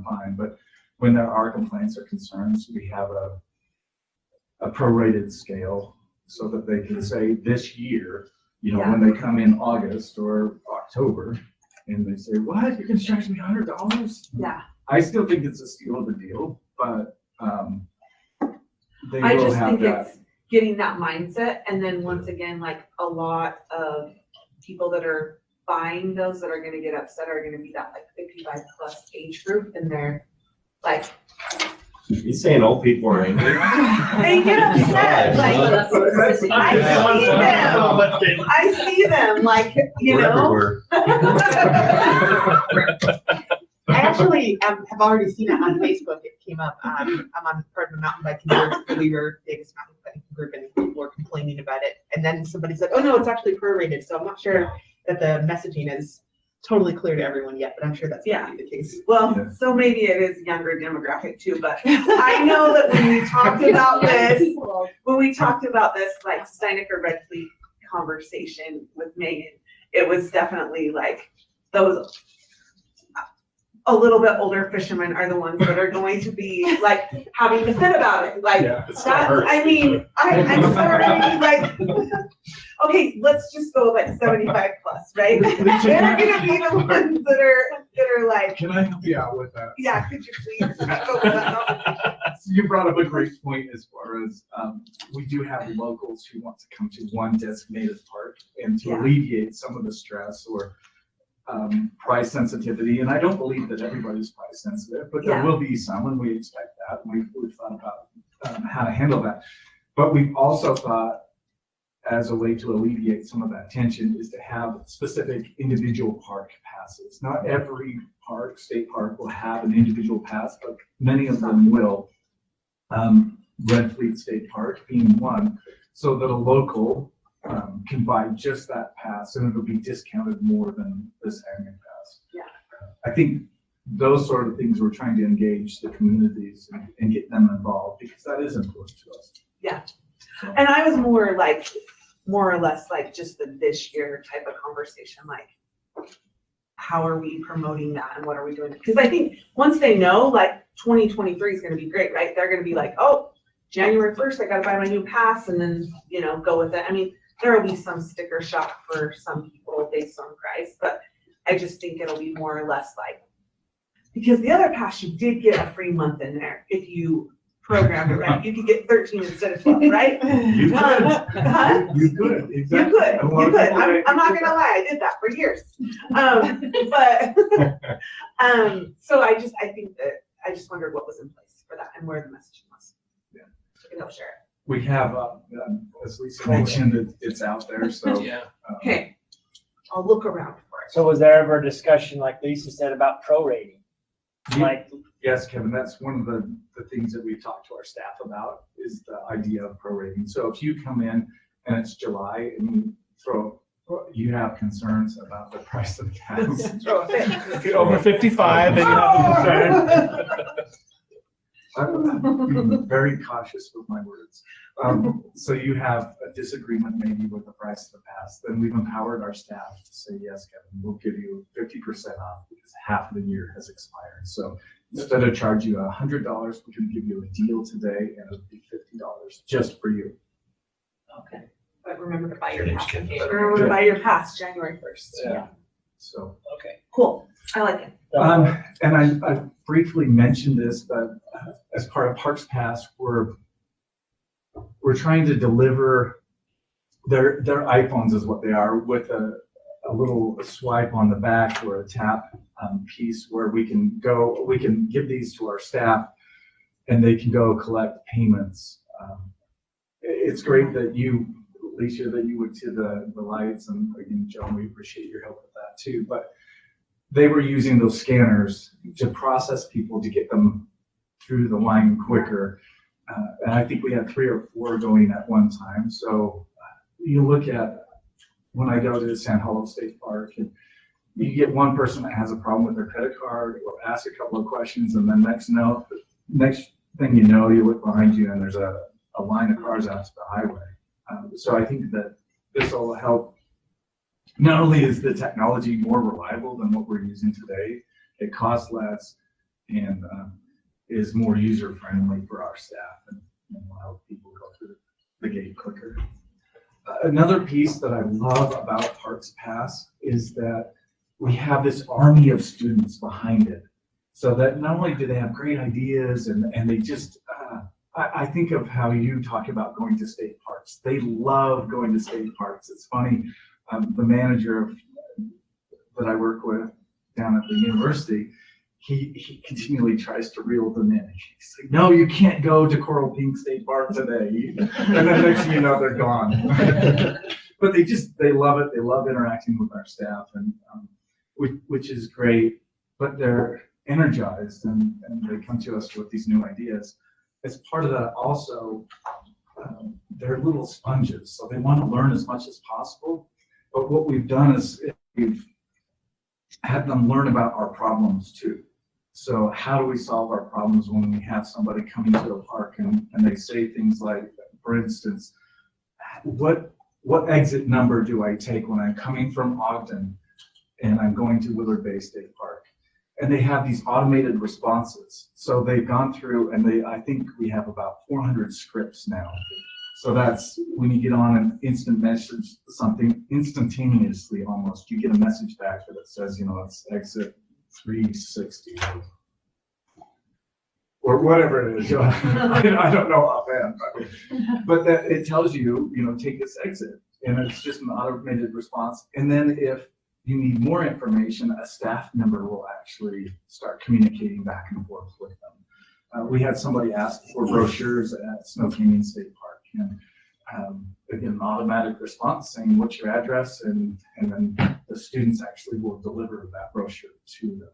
fine. But when there are complaints or concerns, we have a prorated scale so that they can say this year, when they come in August or October and they say, what, you can charge me $100? Yeah. I still think it's a steal of the deal, but they I will just have think that. it's getting that mindset, and then once again, like a lot of people that are buying those that are gonna get upset are gonna be that like 55 plus age group, and they're like, You saying old people are angry? they get upset, like, I see them, like, We're everywhere. I actually have already seen it on Facebook. It came up. I'm on part of a mountain biking group, we were biggest mountain biking group, and people were complaining about it. And then somebody said, "Oh no, it's actually prorated." So I'm not sure that the messaging is totally clear to everyone yet, but I'm sure that's gonna be the case. well, so maybe it is younger demographic too, but I know that when we talked about this, like Steineker Redfleet conversation with Megan, it was definitely like those a little bit older fishermen are the ones that are going to be like having to fit about it. Like that's, I mean, I'm sorry, like, okay, let's just go like 75 plus, right? They're gonna be the ones that are like, Can I help you out with that? yeah, could you please go with that? You brought up a great point as far as we do have locals who want to come to one designated park, and to alleviate some of the stress or price sensitivity. And I don't believe that everybody's price sensitive, but there will be some, and we expect that. And we've thought about how to handle that. But we've also thought, as a way to alleviate some of that tension, is to have specific individual park passes. Not every park, state park, will have an individual pass, but many of them will. Redfleet State Park being one, so that a local can buy just that pass, and it'll be discounted more than this annual pass. Yeah. I think those sort of things, we're trying to engage the communities and get them involved, because that is important to us. Yeah. And I was more or less like just the this year type of conversation, like how are we promoting that and what are we doing? Because I think once they know, like 2023 is gonna be great, right? They're gonna be like, oh, January 1st, I gotta buy my new pass, and then, go with it. I mean, there will be some sticker shock for some people based on price, but I just think it'll be more or less like, because the other pass, you did get a free month in there if you programmed it right. You could get 13 instead of 12, right? You could. Huh? You could, exactly. You could. I'm not gonna lie, I did that for years. So I just wondered what was in place for that and where the messaging was. Yeah. So I can help share it. We have, as Lisa mentioned, it's out there, so. Yeah. Okay, I'll look around for it. So was there ever a discussion, like Lisa said, about prorating? Like, Yes, Kevin, that's one of the things that we've talked to our staff about, is the idea of prorating. So if you come in and it's July and you have concerns about the price of gas. If you're over 55 and you have a concern. I'm being very cautious with my words. So you have a disagreement maybe with the price of the pass, then we've empowered our staff to say, yes, Kevin, we'll give you 50% off because half of the year has expired. So instead of charging you $100, we can give you a deal today, and it'll be $50 just for you. Okay, but remember to buy your pass. Remember to buy your pass January 1st. Yeah. So. Okay. Cool, I like it. And I briefly mentioned this, but as part of Parks Pass, we're trying to deliver their iPhones is what they are, with a little swipe on the back or a tap piece where we can give these to our staff, and they can go collect payments it's great that you, Alicia, that you went to the lights, and again, Joan, we appreciate your help with that too. But they were using those scanners to process people to get them through the line quicker. And I think we had 3 or 4 going at one time. So you look at when I go to San Hollow State Park, and you get one person that has a problem with their credit card or ask a couple of questions, and then next thing you know, you look behind you and there's a line of cars out to the highway. So I think that this will help. Not only is the technology more reliable than what we're using today, it costs less and is more user-friendly for our staff and will help people go through the gate quicker. Another piece that I love about Parks Pass is that we have this army of students behind it. So that not only do they have great ideas and they just, I think of how you talk about going to state parks. They love going to state parks. It's funny, the manager that I work with down at the university, he continually tries to reel them in. He's like, no, you can't go to Coral Pink State Park today. And then next thing you know, they're gone. But they love it. They love interacting with our staff, and which is great. But they're energized and they come to us with these new ideas. As part of that also, they're little sponges, so they want to learn as much as possible. But what we've done is we've had them learn about our problems too. So how do we solve our problems when we have somebody coming to a park and they say things like, for instance, what exit number do I take when I'm coming from Ogden and I'm going to Willard Bay State Park? And they have these automated responses. So they've gone through and I think we have about 400 scripts now. So that's when you get on an instant message, something instantaneously almost, you get a message back that it says, it's exit 360 or whatever it is. I don't know offhand, but that it tells you, take this exit, and it's just an automated response. And then if you need more information, a staff member will actually start communicating back and forth with them. We had somebody ask for brochures at Snow Canyon State Park, and again, an automatic response saying, what's your address? And then the students actually will deliver that brochure to them.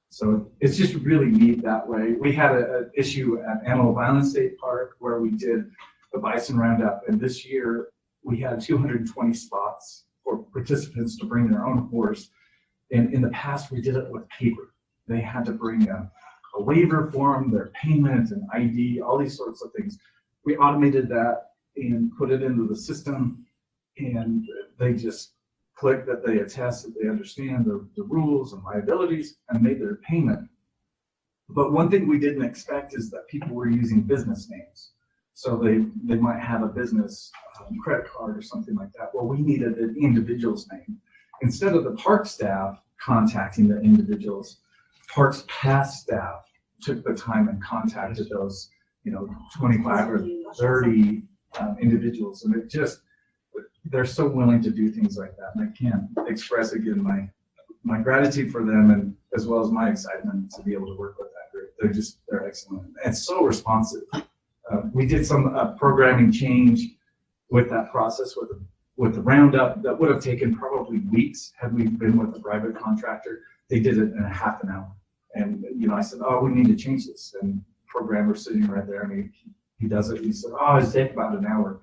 So it's just really neat that way. We had an issue at Antelope Island State Park where we did the bison roundup, and this year we had 220 spots for participants to bring their own horse. And in the past, we did it with paper. They had to bring a waiver form, their payment and ID, all these sorts of things. We automated that and put it into the system, and they just click that they attest that they understand the rules and liabilities and made their payment. But one thing we didn't expect is that people were using business names. So they might have a business credit card or something like that. Well, we needed an individual's name. Instead of the park staff contacting the individuals, Parks Pass staff took the time and contacted those, 25 or 30 individuals. And they're so willing to do things like that. And I can't express again my gratitude for them, and as well as my excitement to be able to work with that group. They're excellent and so responsive. We did some programming change with that process with the roundup that would have taken probably weeks had we been with a private contractor. They did it in a half an hour. And, I said, oh, we need to change this. And programmer sitting right there, and he does it. He said, oh, it'll take about an hour.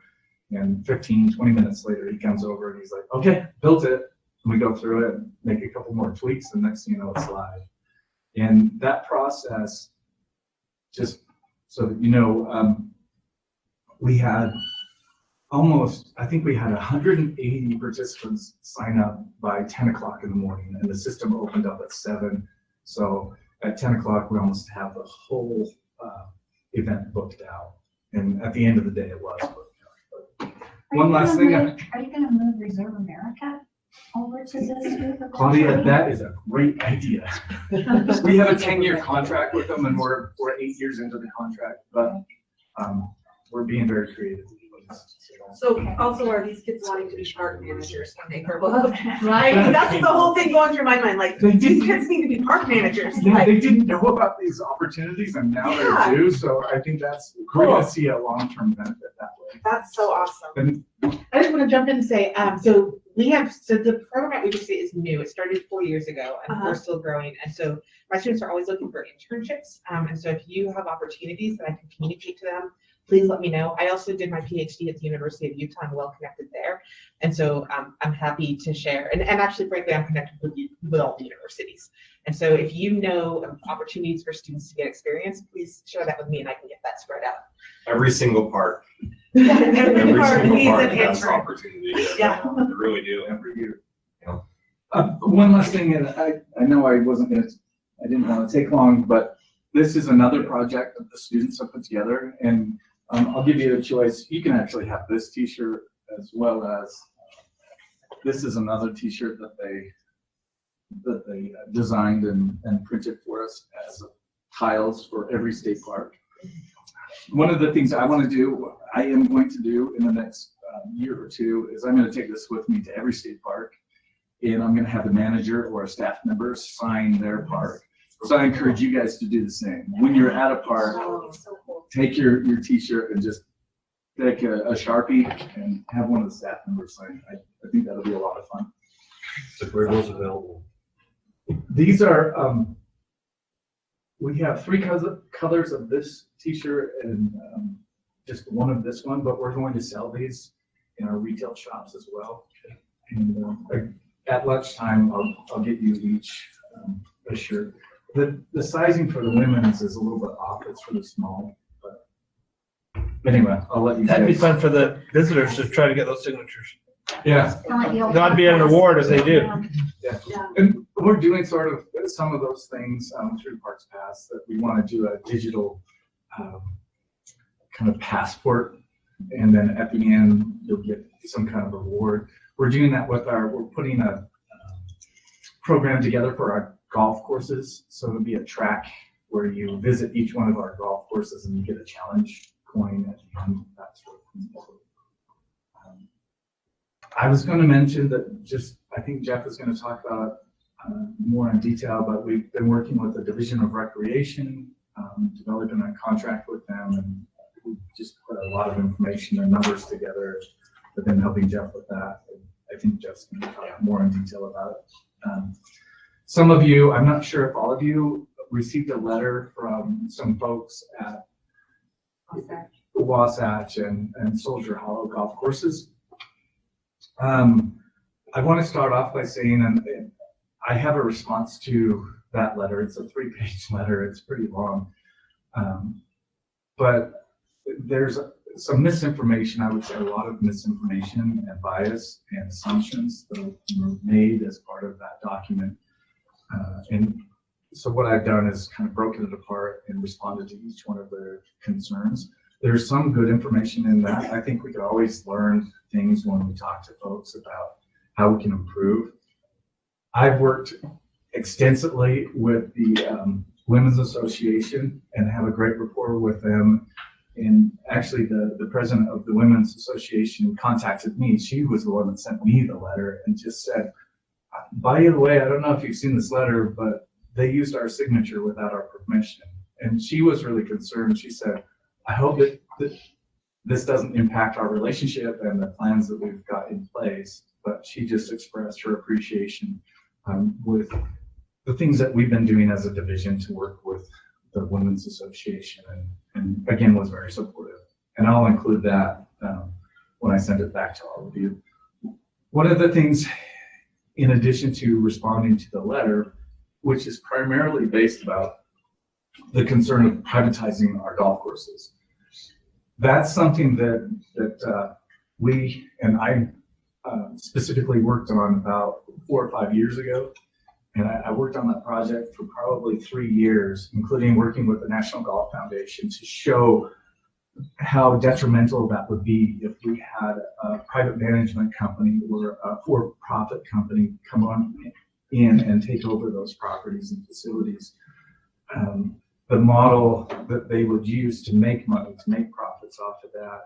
And 15, 20 minutes later, he comes over and he's like, okay, built it. And we go through it, make a couple more tweaks, and next thing you know, it's live. And that process, just so that we had I think we had 180 participants sign up by 10 o'clock in the morning, and the system opened up at 7. So at 10 o'clock, we almost have the whole event booked out. And at the end of the day, it was booked out. But one last thing. Are you going to move Reserve America over to this group? Claudia, that is a great idea. We have a 10-year contract with them, and we're 8 years into the contract, but we're being very creative. So also are these kids wanting to be park managers when they grow up? Right. That's the whole thing going through my mind, like, these kids need to be park managers. They didn't know about these opportunities and now Yeah. they do, so I think we're gonna see a long-term benefit that way. That's so awesome. And I just want to jump in and say, so the program at Weaver State is new. It started 4 years ago and we're still growing. And so my students are always looking for internships. And so if you have opportunities that I can communicate to them, please let me know. I also did my PhD at the University of Utah. I'm well connected there. And so I'm happy to share. And actually, frankly, I'm connected with all the universities. And so if you know of opportunities for students to get experience, please share that with me and I can get that spread out. Every single park. Every park single needs park an has intern. opportunities. Yeah. They really do. every year. One last thing, and I know I didn't want to take long, but this is another project that the students have put together, and I'll give you a choice. You can actually have this T-shirt as well as this is another T-shirt that they designed and printed for us as tiles for every state park. One of the things I am going to do in the next year or two is I'm going to take this with me to every state park, and I'm going to have the manager or a staff member sign their park. So I encourage you guys to do the same. When you're at a park, take your T-shirt and just take a Sharpie and have one of the staff members sign. I think that'll be a lot of fun. So where are those available? These are, we have 3 colors of this T-shirt and just one of this one, but we're going to sell these in our retail shops as well. And at lunchtime, I'll get you each a shirt. The sizing for the women's is a little bit off. It's really small, but anyway, I'll let you guys. That'd be fun for the visitors to try to get those signatures. Yeah. That'd be an award if they do. Yeah. And we're doing sort of some of those things through Parks Pass that we want to do a digital kind of passport. And then at the end, you'll get some kind of reward. We're doing that we're putting a program together for our golf courses. So it'll be a track where you visit each one of our golf courses and you get a challenge coin at the end. That's what I was going to mention that I think Jeff is going to talk about more in detail, but we've been working with the Division of Recreation, developing a contract with them, and we just put a lot of information and numbers together. I've been helping Jeff with that. And I think Jeff's going to talk more in detail about it. Some of you, I'm not sure if all of you received a letter from some folks at Wasatch and Soldier Hollow golf courses. I want to start off by saying, and I have a response to that letter. It's a 3-page letter. It's pretty long. But there's some misinformation, I would say a lot of misinformation and bias and assumptions that were made as part of that document. And so what I've done is kind of broken it apart and responded to each one of their concerns. There's some good information in that. I think we could always learn things when we talk to folks about how we can improve. I've worked extensively with the Women's Association and have a great rapport with them. And actually the president of the Women's Association contacted me. She was the one that sent me the letter and just said, by the way, I don't know if you've seen this letter, but they used our signature without our permission. And she was really concerned. She said, I hope that this doesn't impact our relationship and the plans that we've got in place. But she just expressed her appreciation with the things that we've been doing as a division to work with the Women's Association, and again, was very supportive. And I'll include that when I send it back to all of you. One of the things, in addition to responding to the letter, which is primarily based about the concern of privatizing our golf courses, that's something that we and I specifically worked on about 4 or 5 years ago. And I worked on that project for probably 3 years, including working with the National Golf Foundation to show how detrimental that would be if we had a private management company or a for-profit company come on in and take over those properties and facilities. The model that they would use to make money, to make profits off of that,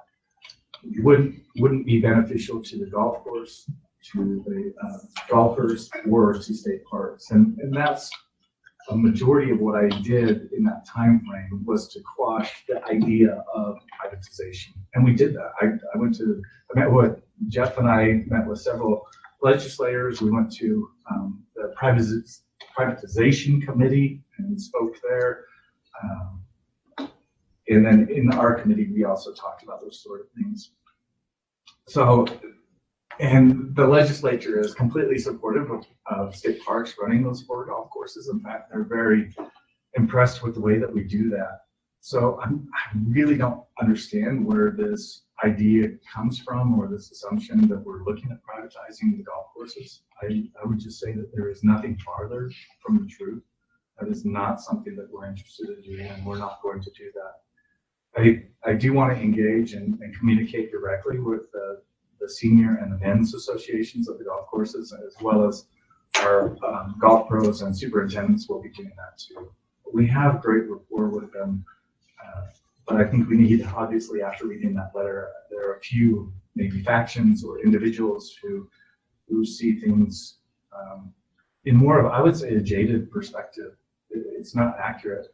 wouldn't be beneficial to the golf course, to the golfers, or to state parks. And that's a majority of what I did in that time frame, was to quash the idea of privatization. And we did that. I met with Jeff, and I met with several legislators. We went to the privatization committee and spoke there. And then in our committee, we also talked about those sort of things. So, and the legislature is completely supportive of state parks running those 4 golf courses. In fact, they're very impressed with the way that we do that. So I really don't understand where this idea comes from, or this assumption that we're looking at privatizing the golf courses. I would just say that there is nothing farther from the truth. That is not something that we're interested in doing, and we're not going to do that. I do want to engage and communicate directly with the senior and the men's associations of the golf courses, as well as our golf pros and superintendents will be doing that too. We have great rapport with them, but I think we need, obviously, after reading that letter, there are a few maybe factions or individuals who see things in more of, I would say, a jaded perspective. It's not accurate,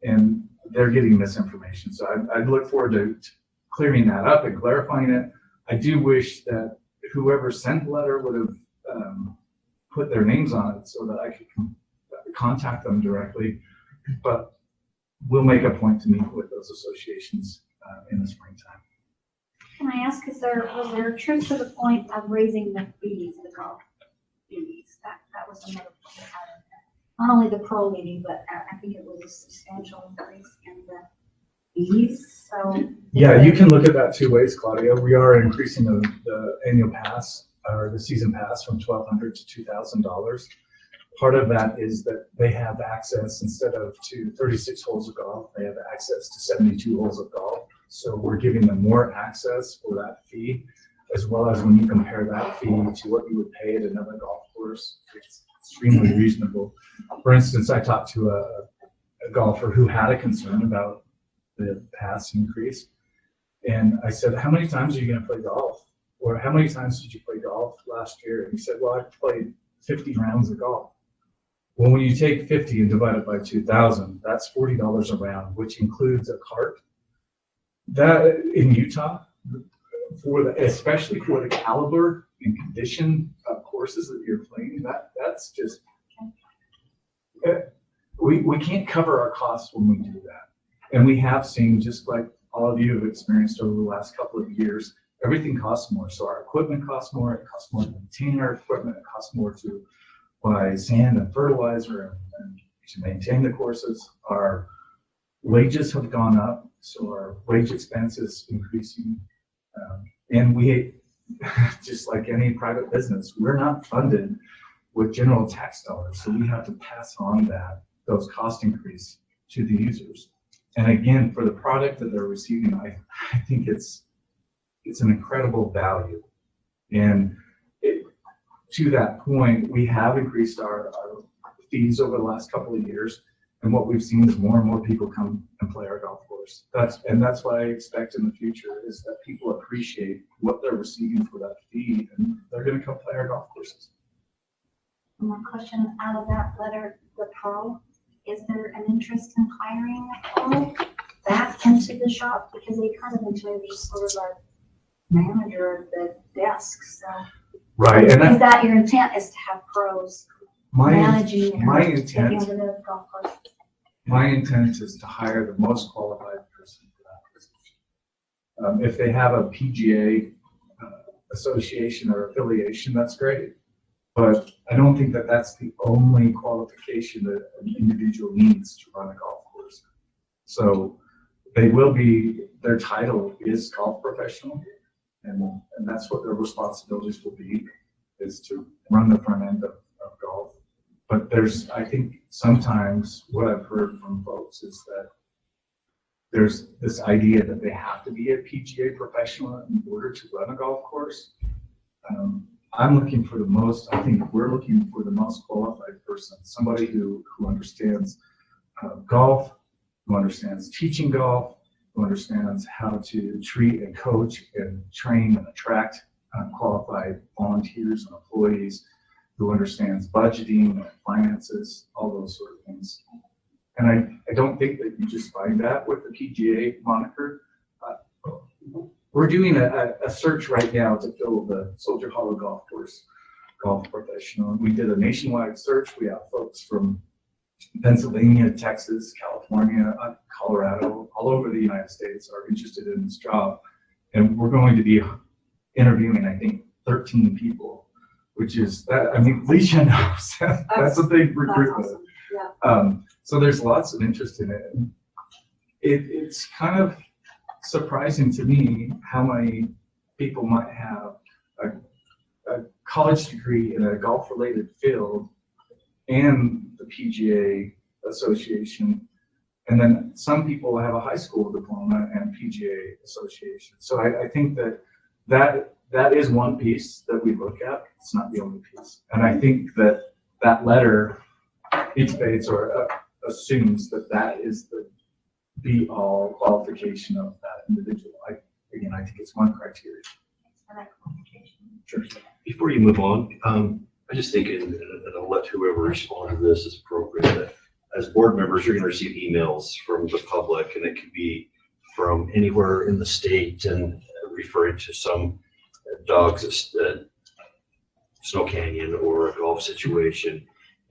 and they're getting misinformation. So I look forward to clearing that up and clarifying it. I do wish that whoever sent the letter would have put their names on it so that I could contact them directly. But we'll make a point to meet with those associations in the springtime. Can I ask, was there truth to the point of raising the fees, the golf fees? That was another point I had in there. Not only the pro lady, but I think it was a substantial increase in the fees, so. Yeah, you can look at that 2 ways, Claudia. We are increasing the annual pass, or the season pass, from $1,200 to $2,000. Part of that is that they have access, instead of to 36 holes of golf, they have access to 72 holes of golf. So we're giving them more access for that fee, as well as when you compare that fee to what you would pay at another golf course, it's extremely reasonable. For instance, I talked to a golfer who had a concern about the pass increase. And I said, how many times are you going to play golf? Or how many times did you play golf last year? And he said, well, I played 50 rounds of golf. Well, when you take 50 and divide it by 2,000, that's $40 a round, which includes a cart. That in Utah, especially for the caliber and condition of courses that you're playing, that's just, we can't cover our costs when we do that. And we have seen, just like all of you have experienced over the last couple of years, everything costs more. So our equipment costs more, it costs more to maintain our equipment, it costs more to buy sand and fertilizer and to maintain the courses. Our wages have gone up, so our wage expense is increasing. And we, just like any private business, we're not funded with general tax dollars. So we have to pass on those cost increase to the users. And again, for the product that they're receiving, I think it's an incredible value. And to that point, we have increased our fees over the last couple of years. And what we've seen is more and more people come and play our golf course. That's what I expect in the future, is that people appreciate what they're receiving for that fee, and they're going to come play our golf courses. One more question out of that letter, the pro, is there an interest in hiring a pro back into the shop? Because they kind of enjoy just sort of our manager of the desk, so. Right. And is that your intent, is to have pros managing and taking over the golf course? My intent is to hire the most qualified person for that position. If they have a PGA association or affiliation, that's great. But I don't think that that's the only qualification that an individual needs to run a golf course. So their title is golf professional, and that's what their responsibilities will be, is to run the front end of golf. But I think sometimes what I've heard from folks is that there's this idea that they have to be a PGA professional in order to run a golf course. I'm looking for I think we're looking for the most qualified person, somebody who understands golf, who understands teaching golf, who understands how to treat and coach and train and attract qualified volunteers and employees, who understands budgeting and finances, all those sort of things. And I don't think that you just find that with the PGA moniker. We're doing a search right now to fill the Soldier Hollow Golf Course golf professional. We did a nationwide search. We have folks from Pennsylvania, Texas, California, Colorado, all over the United States are interested in this job. And we're going to be interviewing, I think, 13 people, which is, that. I mean, Leisha knows, that's a big recruitment. Awesome. Yeah. So there's lots of interest in it. It's kind of surprising to me how many people might have a college degree in a golf-related field and the PGA Association, and then some people have a high school diploma and PGA Association. So I think that is one piece that we look at. It's not the only piece. And I think that letter indicates or assumes that is the be-all qualification of that individual. I think it's one criteria. Sure. Before you move on, I just think, and I'll let whoever respond to this is appropriate, that as board members, you're going to receive emails from the public, and it could be from anywhere in the state and referring to some dogs at Snow Canyon or a golf situation.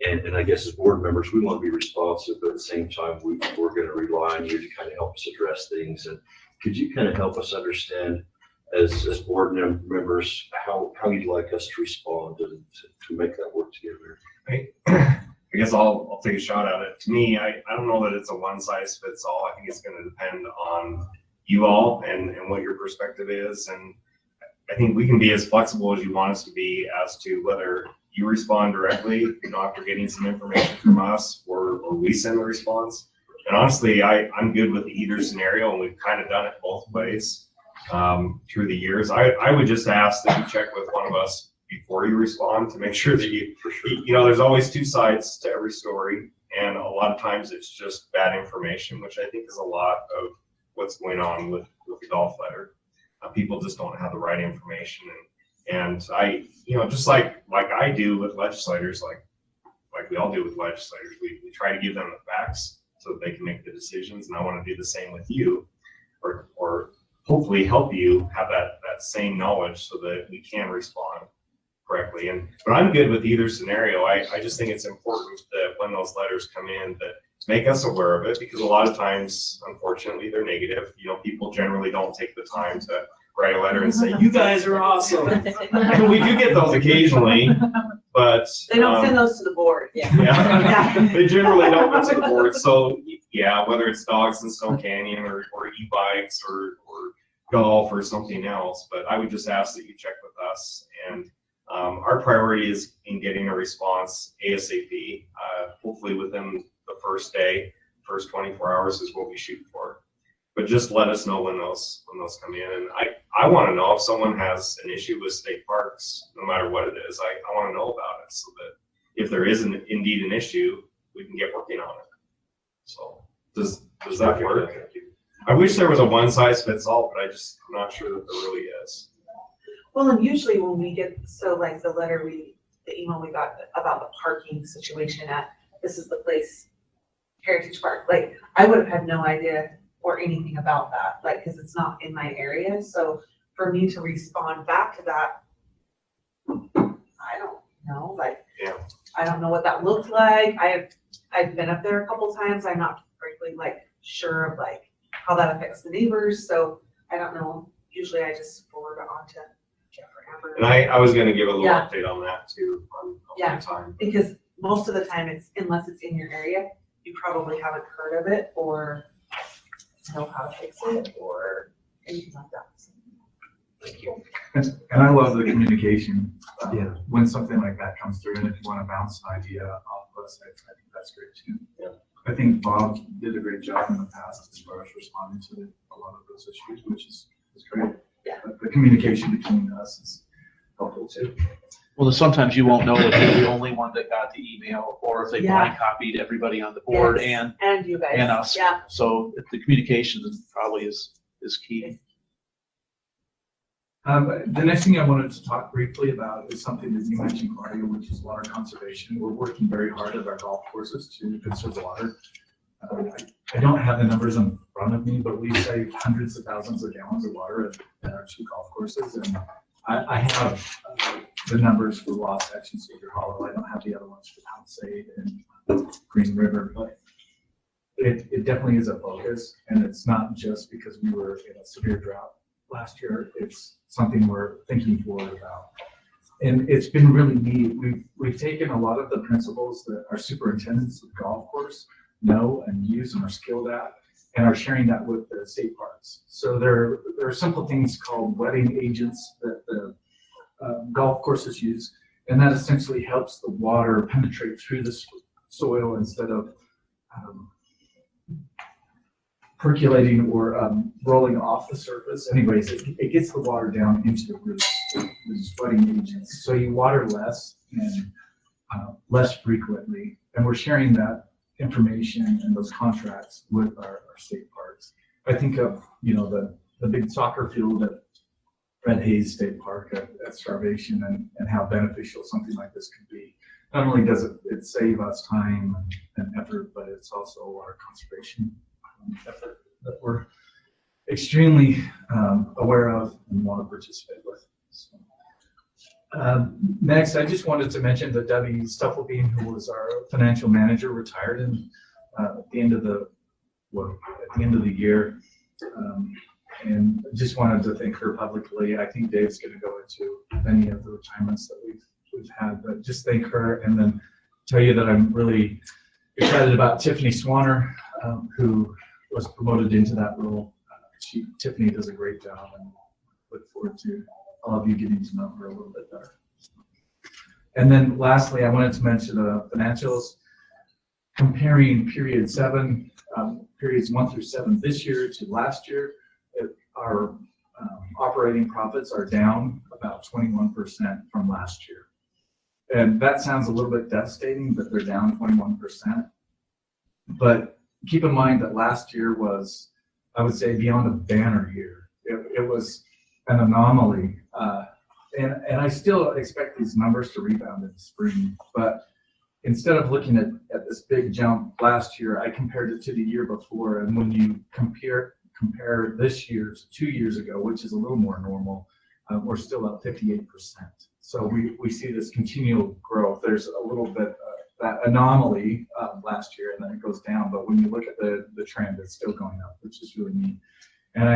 And I guess as board members, we want to be responsive, but at the same time, we're going to rely on you to kind of help us address things. And could you kind of help us understand as board members, how you'd like us to respond and to make that work together? I guess I'll take a shot at it. To me, I don't know that it's a one size fits all. I think it's going to depend on you all and what your perspective is. And I think we can be as flexible as you want us to be as to whether you respond directly, after getting some information from us, or we send the response. And honestly, I'm good with either scenario, and we've kind of done it both ways through the years. I would just ask that you check with one of us before you respond to make sure that you there's always two sides to every story, and a lot of times it's just bad information, which I think is a lot of what's going on with the golf letter. People just don't have the right information, and I, just like I do with legislators, like we all do with legislators, we try to give them the facts so that they can make the decisions, and I want to do the same with you, or hopefully help you have that same knowledge so that we can respond correctly. But I'm good with either scenario. I just think it's important that when those letters come in, that make us aware of it, because a lot of times, unfortunately, they're negative. People generally don't take the time to write a letter and say, "You guys are awesome." And we do get those occasionally, but they don't send those to the board. Yeah. They generally don't go to the board. So yeah, whether it's dogs in Snow Canyon or e-bikes or golf or something else, but I would just ask that you check with us. And our priority is in getting a response ASAP. Hopefully within the first day, first 24 hours is what we shoot for. But just let us know when those come in. And I want to know if someone has an issue with state parks, no matter what it is. I want to know about it, so that if there is indeed an issue, we can get working on it. So does that work? I wish there was a one size fits all, but I'm not sure that there really is. Well, and usually when we get, like the email we got about the parking situation at, this is the place, Heritage Park, I would have had no idea or anything about that, because it's not in my area. So for me to respond back to that, I don't know, I don't know what that looked like. I've been up there a couple times. I'm not frankly sure of how that affects the neighbors. So I don't know. Usually I just forward it on to Jeff or Amber. And I was going to give a little update on that too on my time. Because most of the time unless it's in your area, you probably haven't heard of it or know how to fix it or anything like that. Thank you. And I love the communication. When something like that comes through, and if you want to bounce an idea off of us, I think that's great too. Yeah. I think Bob did a great job in the past as far as responding to a lot of those issues, which is great. Yeah. But the communication between us is helpful too. Well, sometimes you won't know if you're the only one that got the email or if they Yeah. blind copied everybody on the board Yes, and you guys. and us. Yeah. So the communication probably is key. The next thing I wanted to talk briefly about is something that you mentioned, Claudia, which is water conservation. We're working very hard at our golf courses to conserve water. I don't have the numbers in front of me, but we saved hundreds of thousands of gallons of water at our 2 golf courses. And I have the numbers for Lost Action, Cedar Hollow. I don't have the other ones for Palisade and Green River, but it definitely is a focus. And it's not just because we were in a severe drought last year. It's something we're thinking forward about. And it's been really neat. We've taken a lot of the principles that our superintendents of golf course know and use and are skilled at, and are sharing that with the state parks. So there are simple things called wetting agents that the golf courses use, and that essentially helps the water penetrate through the soil instead of percolating or rolling off the surface. Anyways, it gets the water down into the roots, these wetting agents. So you water less and less frequently, and we're sharing that information and those contracts with our state parks. I think of, the big soccer field at Red Hayes State Park at Starvation and how beneficial something like this could be. Not only does it save us time and effort, but it's also our conservation effort that we're extremely aware of and want to participate with. So, next, I just wanted to mention that Debbie Stuffelbein, who was our financial manager, retired at the end of the year. And just wanted to thank her publicly. I think Dave's going to go into many of the retirements that we've had, but just thank her and then tell you that I'm really excited about Tiffany Swanner, who was promoted into that role. Tiffany does a great job, and look forward to all of you getting to know her a little bit better. And then lastly, I wanted to mention the financials. Comparing periods 1 through 7 this year to last year, our operating profits are down about 21% from last year. And that sounds a little bit devastating, but they're down 21%. But keep in mind that last year was, I would say, beyond a banner year. It was an anomaly. And I still expect these numbers to rebound in the spring. But instead of looking at this big jump last year, I compared it to the year before. And when you compare this year to 2 years ago, which is a little more normal, we're still at 58%. So we see this continual growth. There's a little bit that anomaly last year, and then it goes down. But when you look at the trend, it's still going up, which is really neat. And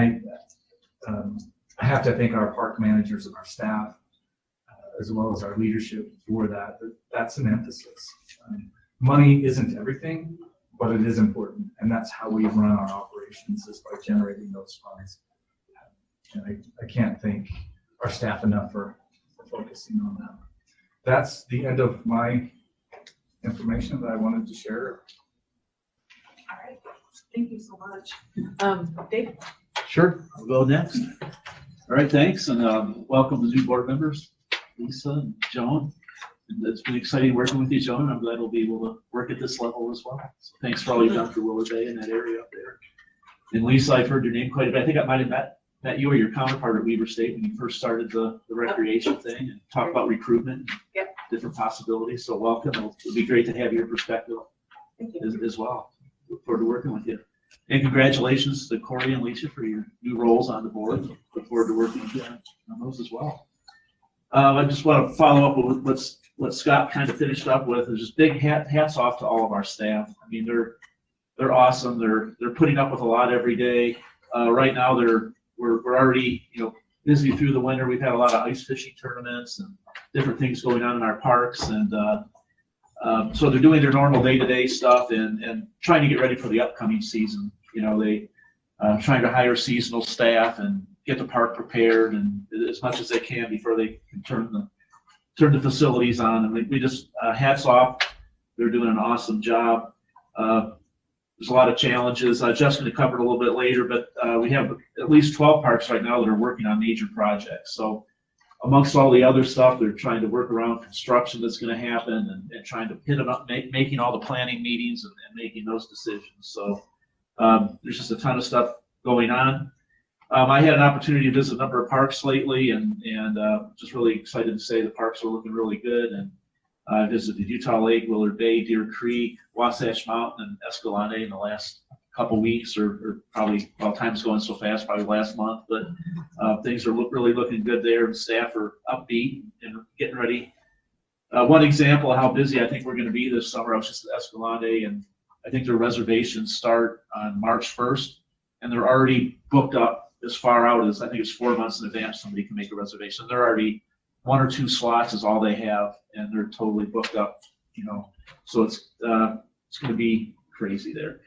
I have to thank our park managers and our staff, as well as our leadership for that. That's an emphasis. Money isn't everything, but it is important. And that's how we run our operations, is by generating those funds. And I can't thank our staff enough for focusing on that. That's the end of my information that I wanted to share. All right. Thank you so much. Dave? Sure, I'll go next. All right, thanks, and welcome the new board members, Lisa and Joan. And it's been exciting working with you, Joan. I'm glad we'll be able to work at this level as well. So thanks for all you've done for Willow Bay and that area up there. And Lisa, I've heard your name quite a bit. I think I might have met you or your counterpart at Weaver State when you first started the recreation thing and talked about recruitment, different possibilities. So welcome. It'll be great to have your perspective as well. Look forward to working with you. And congratulations to Corey and Lisa for your new roles on the board. Look forward to working with you on those as well. I just want to follow up with what Scott kind of finished up with. Is just big hats off to all of our staff. I mean, they're awesome. They're putting up with a lot every day. Right now, we're already busy through the winter. We've had a lot of ice fishing tournaments and different things going on in our parks, and so they're doing their normal day-to-day stuff and trying to get ready for the upcoming season. They trying to hire seasonal staff and get the park prepared and as much as they can before they can turn the facilities on. And we just hats off. They're doing an awesome job. There's a lot of challenges. Jeff's going to cover it a little bit later, but we have at least 12 parks right now that are working on major projects. So amongst all the other stuff, they're trying to work around construction that's gonna happen and trying to pin it up, making all the planning meetings and making those decisions. So there's just a ton of stuff going on. I had an opportunity to visit a number of parks lately and just really excited to say the parks are looking really good. And I visited Utah Lake, Willard Bay, Deer Creek, Wasatch Mountain, and Escalante in the last couple weeks, or probably, well, time's going so fast, probably last month, but things are really looking good there, and staff are upbeat and getting ready. One example of how busy I think we're gonna be this summer, I was just at Escalante, and I think their reservations start on March 1st, and they're already booked up as far out as, I think it's 4 months in advance, somebody can make a reservation. They're already 1 or 2 slots is all they have, and they're totally booked up, you know, so it's gonna be crazy there.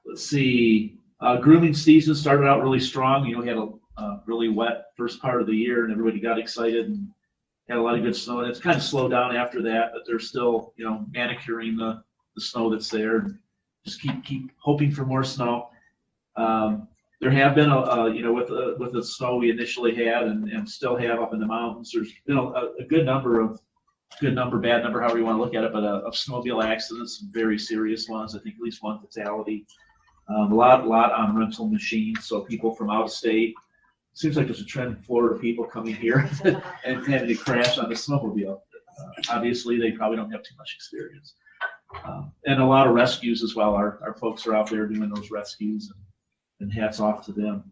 Let's see, grooming season started out really strong. You know, we had a really wet first part of the year and everybody got excited and had a lot of good snow. And it's kind of slowed down after that, but they're still, you know, manicuring the snow that's there and just keep hoping for more snow. There have been, you know, with the snow we initially had and still have up in the mountains, there's been a good number, bad number, however you want to look at it, but of snowmobile accidents, some very serious ones. I think at least 1 fatality. A lot on rental machines, so people from out of state. It seems like there's a trend in Florida, people coming here and having to crash on a snowmobile. Obviously, they probably don't have too much experience. And a lot of rescues as well. Our folks are out there doing those rescues, and hats off to them.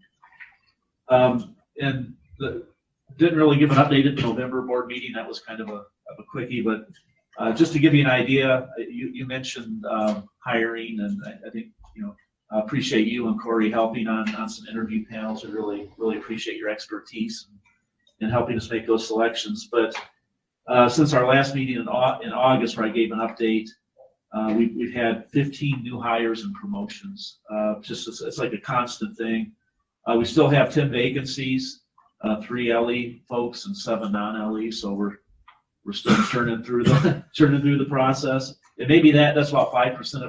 Didn't really give an update at the November board meeting. That was kind of a quickie, but just to give you an idea, you mentioned hiring, and I think, you know, I appreciate you and Corey helping on some interview panels. I really appreciate your expertise in helping us make those selections. But since our last meeting in August, where I gave an update, we've had 15 new hires and promotions. It's like a constant thing. We still have 10 vacancies, 3 LE folks and 7 non-LE. So we're still churning through the process. And maybe that's about 5%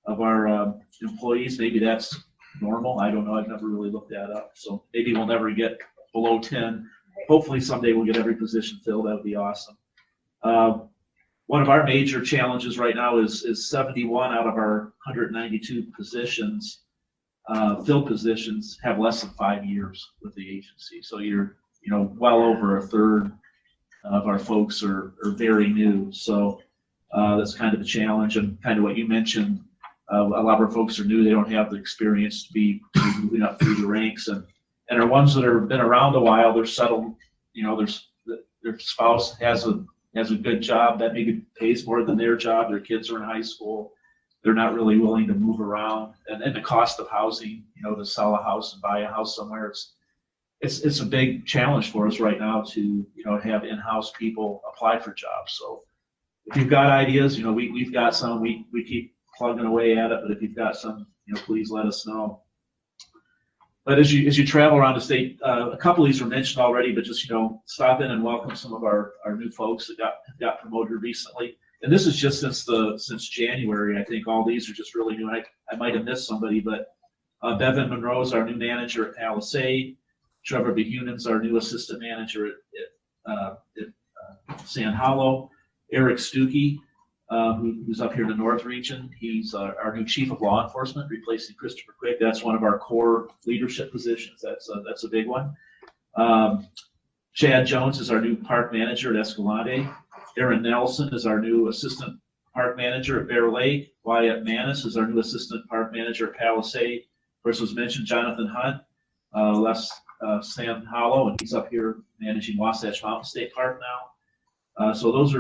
of our employees. Maybe that's normal. I don't know. I've never really looked that up. So maybe we'll never get below 10. Hopefully someday we'll get every position filled. That would be awesome. One of our major challenges right now is 71 out of our 192 positions, filled positions, have less than 5 years with the agency. So you're, you know, well over a third of our folks are very new. So that's kind of a challenge, and kind of what you mentioned. A lot of our folks are new. They don't have the experience to be moving up through the ranks, and our ones that have been around a while, they're settled. You know, their spouse has a good job that maybe pays more than their job. Their kids are in high school. They're not really willing to move around, and the cost of housing, you know, to sell a house and buy a house somewhere, it's a big challenge for us right now to, you know, have in-house people apply for jobs. So if you've got ideas, you know, we've got some. We keep plugging away at it, but if you've got some, you know, please let us know. But as you travel around the state, a couple of these were mentioned already, but just, you know, stop in and welcome some of our new folks that got promoted recently. And this is just since January. I think all these are just really new. I might have missed somebody, but Bevan Monroe is our new manager at Palisade. Trevor Behunen's our new assistant manager at Sand Hollow. Eric Stuckey, who's up here in the North region. He's our new chief of law enforcement, replacing Christopher Quick. That's one of our core leadership positions. That's a big one. Chad Jones is our new park manager at Escalante. Aaron Nelson is our new assistant park manager at Bear Lake. Wyatt Manis is our new assistant park manager at Palisade. First was mentioned Jonathan Hunt, left Sand Hollow, and he's up here managing Wasatch Mountain State Park now. So those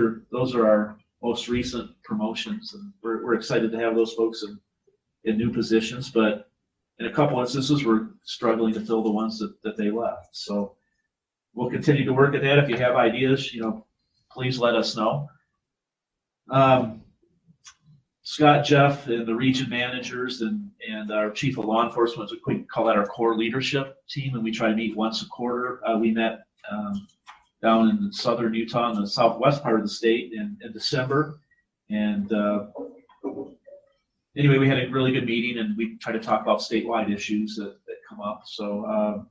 are our most recent promotions, and we're excited to have those folks in new positions. But in a couple instances, we're struggling to fill the ones that they left. So we'll continue to work at that. If you have ideas, you know, please let us know. Scott, Jeff, and the region managers and our chief of law enforcement, we call that our core leadership team, and we try to meet once a quarter. We met down in southern Utah, in the southwest part of the state, in December. And anyway, we had a really good meeting, and we try to talk about statewide issues that come up. So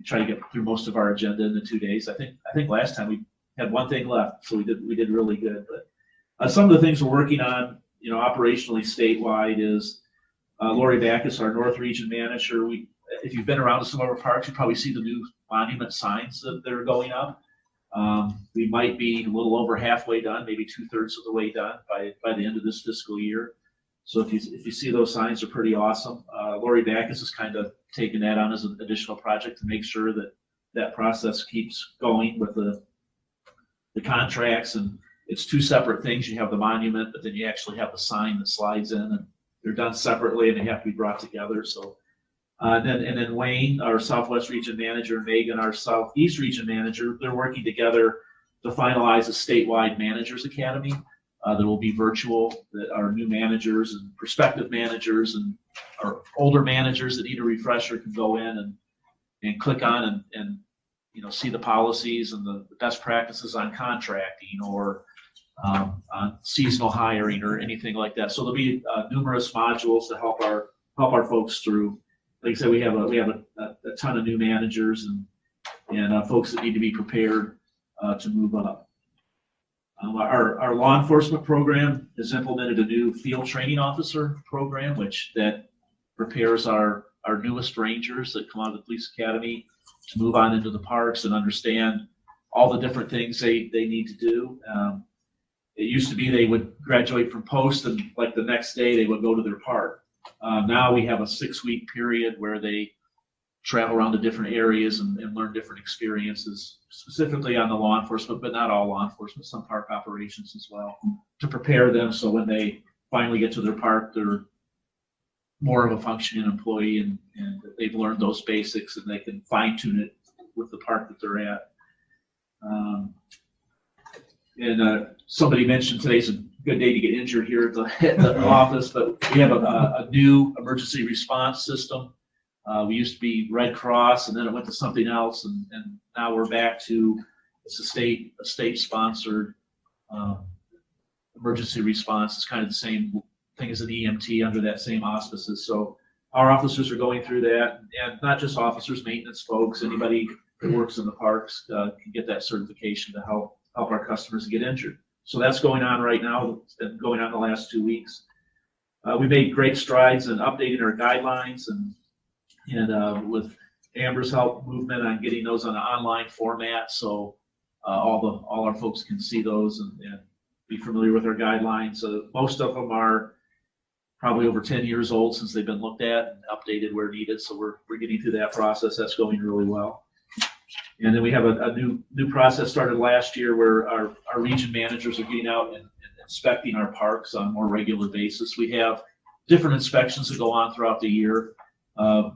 try to get through most of our agenda in the 2 days. I think last time we had one thing left, so we did really good. But some of the things we're working on, operationally statewide is Lori Backus, our North Region Manager. If you've been around to some of our parks, you probably see the new monument signs that are going up. We might be a little over halfway done, maybe 2/3 of the way done by the end of this fiscal year. So if you see those signs, they're pretty awesome. Lori Backus has kind of taken that on as an additional project to make sure that process keeps going with the contracts, and it's two separate things. You have the monument, but then you actually have the sign that slides in, and they're done separately and they have to be brought together. So and then Wayne, our Southwest Region Manager, and Megan, our Southeast Region Manager, they're working together to finalize a statewide managers academy that will be virtual, that our new managers and prospective managers and our older managers that need a refresher can go in and click on and see the policies and the best practices on contracting or on seasonal hiring or anything like that. So there'll be numerous modules to help our folks through. Like I said, we have a ton of new managers and folks that need to be prepared to move up. Our law enforcement program has implemented a new field training officer program, that prepares our newest rangers that come out of the police academy to move on into the parks and understand all the different things they need to do. It used to be they would graduate from post and like the next day they would go to their park. Now we have a 6-week period where they travel around to different areas and learn different experiences, specifically on the law enforcement, but not all law enforcement, some park operations as well, to prepare them so when they finally get to their park, they're more of a functioning employee and they've learned those basics and they can fine tune it with the park that they're at. Somebody mentioned today's a good day to get injured here at the office, but we have a new emergency response system. We used to be Red Cross, and then it went to something else, and now we're back to it's a state sponsored emergency response. It's kind of the same thing as an EMT under that same auspices. So our officers are going through that, and not just officers, maintenance folks, anybody that works in the parks can get that certification to help our customers get injured. So that's going on right now. It's been going on the last 2 weeks. We made great strides in updating our guidelines and with Amber's help movement on getting those on an online format, so all our folks can see those and be familiar with our guidelines. Most of them are probably over 10 years old since they've been looked at and updated where needed. So we're getting through that process. That's going really well. And then we have a new process started last year where our region managers are getting out and inspecting our parks on a more regular basis. We have different inspections that go on throughout the year. Our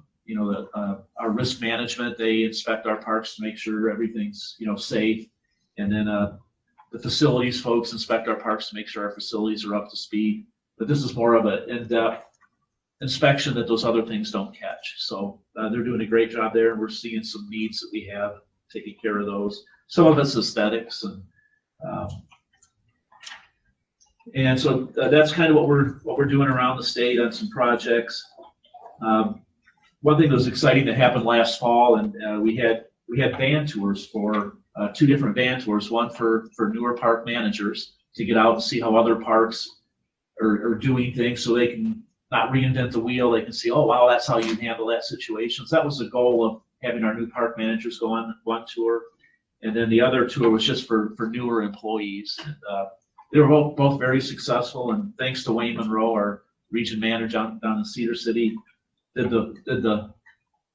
risk management, they inspect our parks to make sure everything's, safe. And then the facilities folks inspect our parks to make sure our facilities are up to speed. But this is more of an in-depth inspection that those other things don't catch. So they're doing a great job there, and we're seeing some needs that we have, taking care of those. Some of it's aesthetics, and so that's kind of what we're doing around the state on some projects. One thing that was exciting that happened last fall, and we had van tours for 2 different van tours. One for newer park managers to get out and see how other parks are doing things, so they can not reinvent the wheel. They can see, oh wow, that's how you handle that situation. So that was the goal of having our new park managers go on one tour, and then the other tour was just for newer employees. And, they were both very successful, and thanks to Wayne Monroe, our region manager down in Cedar City, did the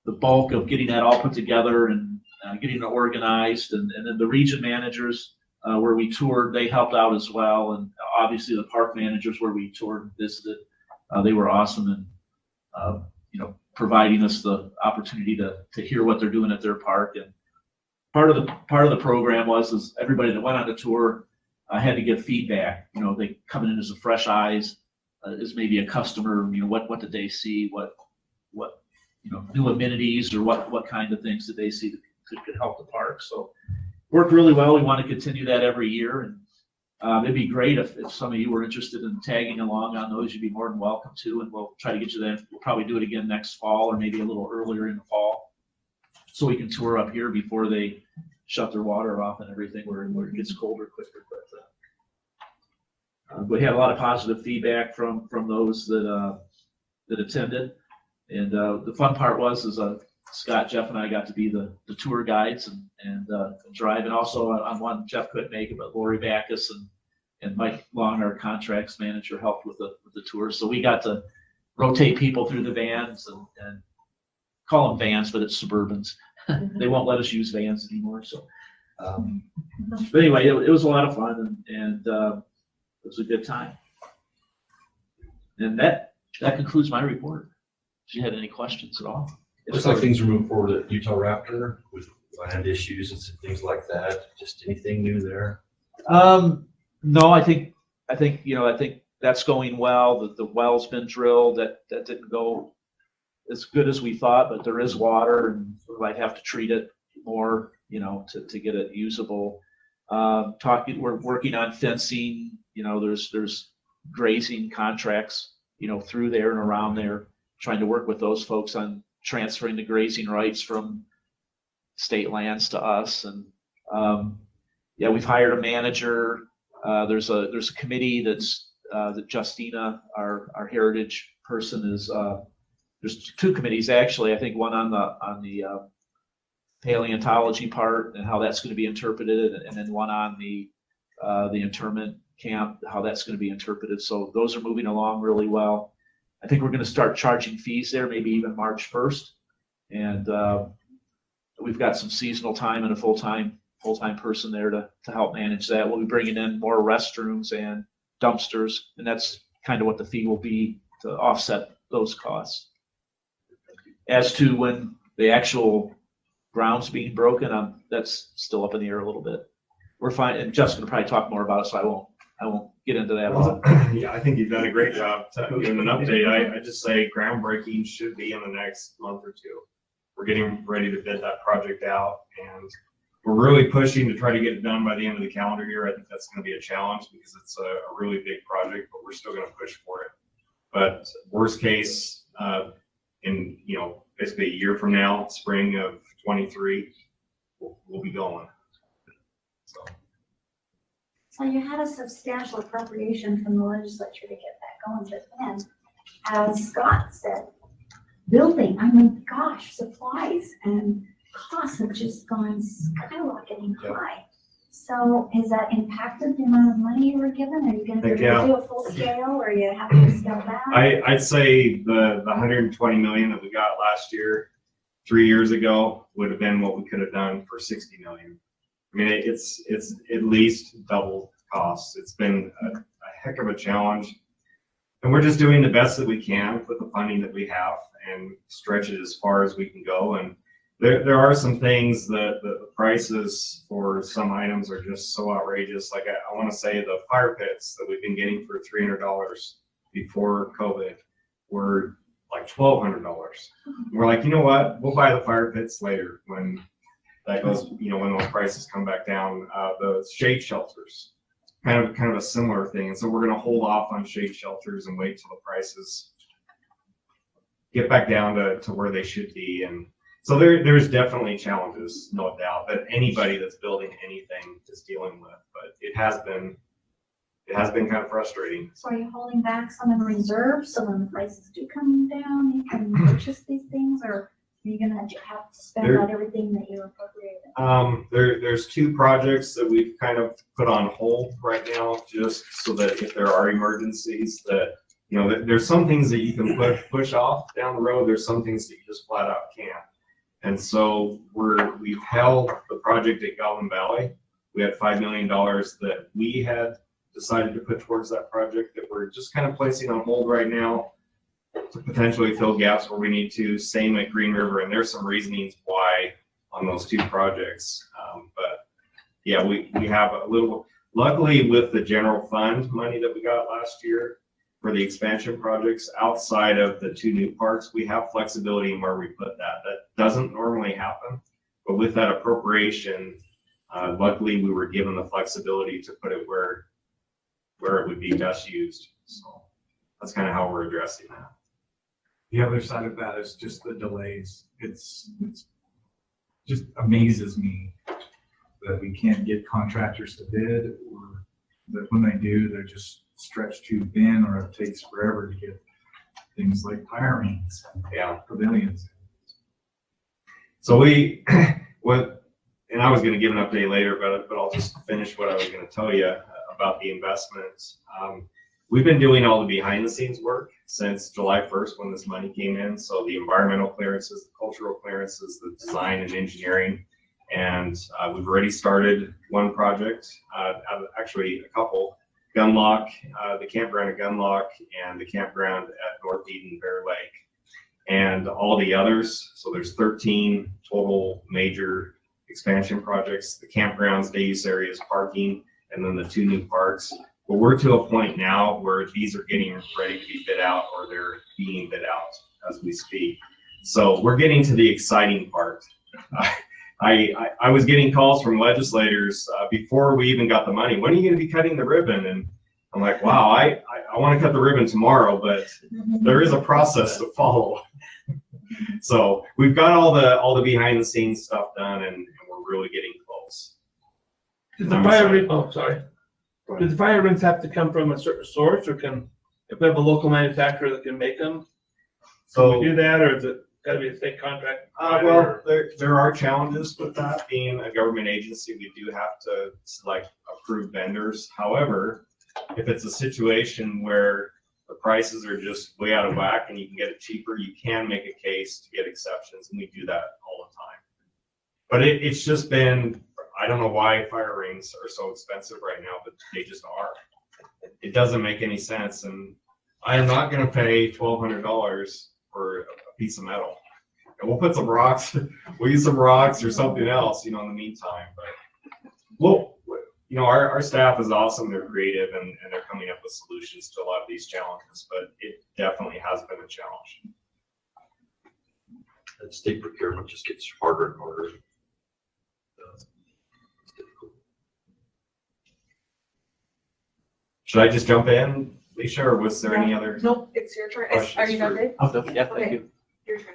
bulk of getting that all put together and getting it organized, and then the region managers where we toured, they helped out as well, and obviously the park managers where we toured and visited, they were awesome and providing us the opportunity to hear what they're doing at their park. And part of the program was everybody that went on the tour had to give feedback. They come in as a fresh eyes, as maybe a customer. What did they see? What new amenities or what kind of things did they see that could help the park? So worked really well. We want to continue that every year, and it'd be great if some of you were interested in tagging along on those. You'd be more than welcome to, and we'll try to get you there. We'll probably do it again next fall or maybe a little earlier in the fall. so we can tour up here before they shut their water off and everything where it gets colder quicker. But we had a lot of positive feedback from those that attended. And the fun part was Scott, Jeff, and I got to be the tour guides and drive. And also on one, Jeff couldn't make it, but Lori Backus and Mike Long, our contracts manager, helped with the tour. So we got to rotate people through the vans and call them vans, but it's Suburbans. They won't let us use vans anymore. So, but anyway, it was a lot of fun and it was a good time. And that concludes my report. If you had any questions at all? Looks like things are moving forward at Utah Raptor with land issues and some things like that. Just anything new there? No, I think that's going well. The well's been drilled. That didn't go as good as we thought, but there is water, and we might have to treat it more, to get it usable. We're working on fencing. There's grazing contracts, through there and around there, trying to work with those folks on transferring the grazing rights from state lands to us. And we've hired a manager. There's a committee that Justina, our heritage person, is. There's two committees actually. I think one on the paleontology part and how that's going to be interpreted, and then one on the internment camp, how that's going to be interpreted. So those are moving along really well. I think we're going to start charging fees there, maybe even March 1st. And we've got some seasonal time and a full-time person there to help manage that. We'll be bringing in more restrooms and dumpsters, and that's kind of what the fee will be to offset those costs. As to when the actual ground's being broken, that's still up in the air a little bit. We're fine, and Jeff's going to probably talk more about it, so I won't get into that. Yeah, I think you've done a great job giving an update. I just say groundbreaking should be in the next month or two. We're getting ready to bid that project out, and we're really pushing to try to get it done by the end of the calendar year. I think that's going to be a challenge because it's a really big project, but we're still going to push for it. But worst case, in basically a year from now, spring of 23, we'll be going. So you had a substantial appropriation from the legislature to get that going, but then, as Scott said, building, gosh, supplies and costs have just gone skyrocketing high. So has that impacted the amount of money you were given? Are you going to do a full scale, or are you having to scale back? I'd say the 120 million that we got last year, 3 years ago, would have been what we could have done for 60 million. I mean, it's at least double costs. It's been a heck of a challenge, and we're just doing the best that we can with the funding that we have and stretch it as far as we can go. And there are some things that the prices for some items are just so outrageous. Like I want to say the fire pits that we've been getting for $300 before COVID were like $1,200. We're like, you know what? We'll buy the fire pits later when that goes, when those prices come back down. The shade shelters, kind of a similar thing. And so we're going to hold off on shade shelters and wait till the prices get back down to where they should be. And so there's definitely challenges, no doubt, that anybody that's building anything is dealing with. But it has been kind of frustrating. So are you holding back some in reserve so when the prices do come down, you can purchase these things, or are you gonna have to spend out everything that you appropriated? There's two projects that we've kind of put on hold right now, just so that if there are emergencies that, there's some things that you can push off down the road. There's some things that you just flat out can't. And so we've held the project at Galvin Valley. We had $5 million that we had decided to put towards that project that we're just kind of placing on hold right now to potentially fill gaps where we need to. Same at Green River, and there's some reasonings why on those two projects. But yeah, we have a little, luckily with the general fund money that we got last year for the expansion projects outside of the two new parks, we have flexibility in where we put that. That doesn't normally happen, but with that appropriation, luckily we were given the flexibility to put it where it would be best used. So that's kind of how we're addressing that. The other side of that is just the delays. It's just amazes me that we can't get contractors to bid, or that when they do, they're just stretched too thin, or it takes forever to get things like fire rings and pavilions. So and I was gonna give an update later, but I'll just finish what I was gonna tell you about the investments. We've been doing all the behind the scenes work since July 1st when this money came in. So the environmental clearances, the cultural clearances, the design and engineering. And we've already started one project, actually a couple, Gunlock, the campground at Gunlock and the campground at North Eden Bear Lake. And all the others, so there's 13 total major expansion projects, the campgrounds, day use areas, parking, and then the 2 new parks. But we're to a point now where these are getting ready to be bid out, or they're being bid out as we speak. So we're getting to the exciting part. I was getting calls from legislators before we even got the money. When are you going to be cutting the ribbon? And I'm like, wow, I want to cut the ribbon tomorrow, but there is a process to follow. So we've got all the behind the scenes stuff done, and we're really getting close. Does the fire rings have to come from a certain source, or if we have a local manufacturer that can make them, can we do that, or is it got to be a state contract? Well, there are challenges with that. Being a government agency, we do have to select approved vendors. However, if it's a situation where the prices are just way out of whack and you can get it cheaper, you can make a case to get exceptions, and we do that all the time. But it's just been, I don't know why fire rings are so expensive right now, but they just are. It doesn't make any sense, and I am not going to pay $1,200 for a piece of metal. And we'll put some rocks, we'll use some rocks or something else, in the meantime. But our staff is awesome. They're creative, and they're coming up with solutions to a lot of these challenges, but it definitely has been a challenge. And state procurement just gets harder and harder. Should I just jump in, Alicia, or was there any other? Nope, it's your turn. questions Are you done, for- Dave? I'm done. Yeah, thank Okay. you. Your turn.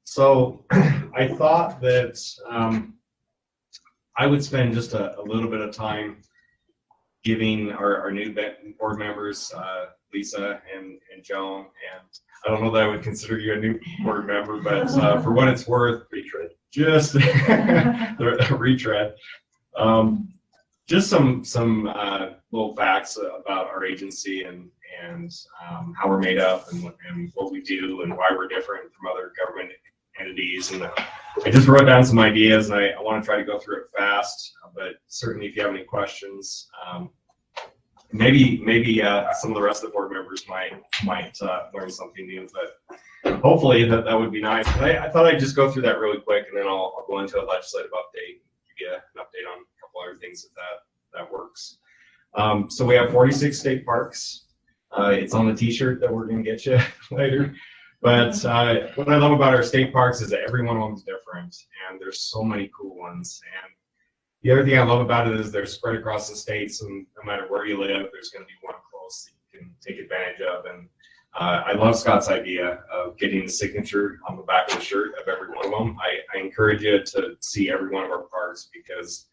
So I thought that I would spend just a little bit of time giving our new board members, Lisa and Joan, and I don't know that I would consider you a new board member, but for what it's worth, just a retread. Just some little facts about our agency and how we're made up and what we do and why we're different from other government entities. And I just wrote down some ideas, and I want to try to go through it fast, but certainly if you have any questions, maybe some of the rest of the board members might learn something new, but hopefully that would be nice. But I thought I'd just go through that really quick, and then I'll go into a legislative update, give you an update on a couple other things that works. So we have 46 state parks. It's on the t-shirt that we're going to get you later. But what I love about our state parks is that every one of them is different, and there's so many cool ones. And the other thing I love about it is they're spread across the states, and no matter where you live, there's going to be one close that you can take advantage of. And I love Scott's idea of getting the signature on the back of the shirt of every one of them. I encourage you to see every one of our parks, because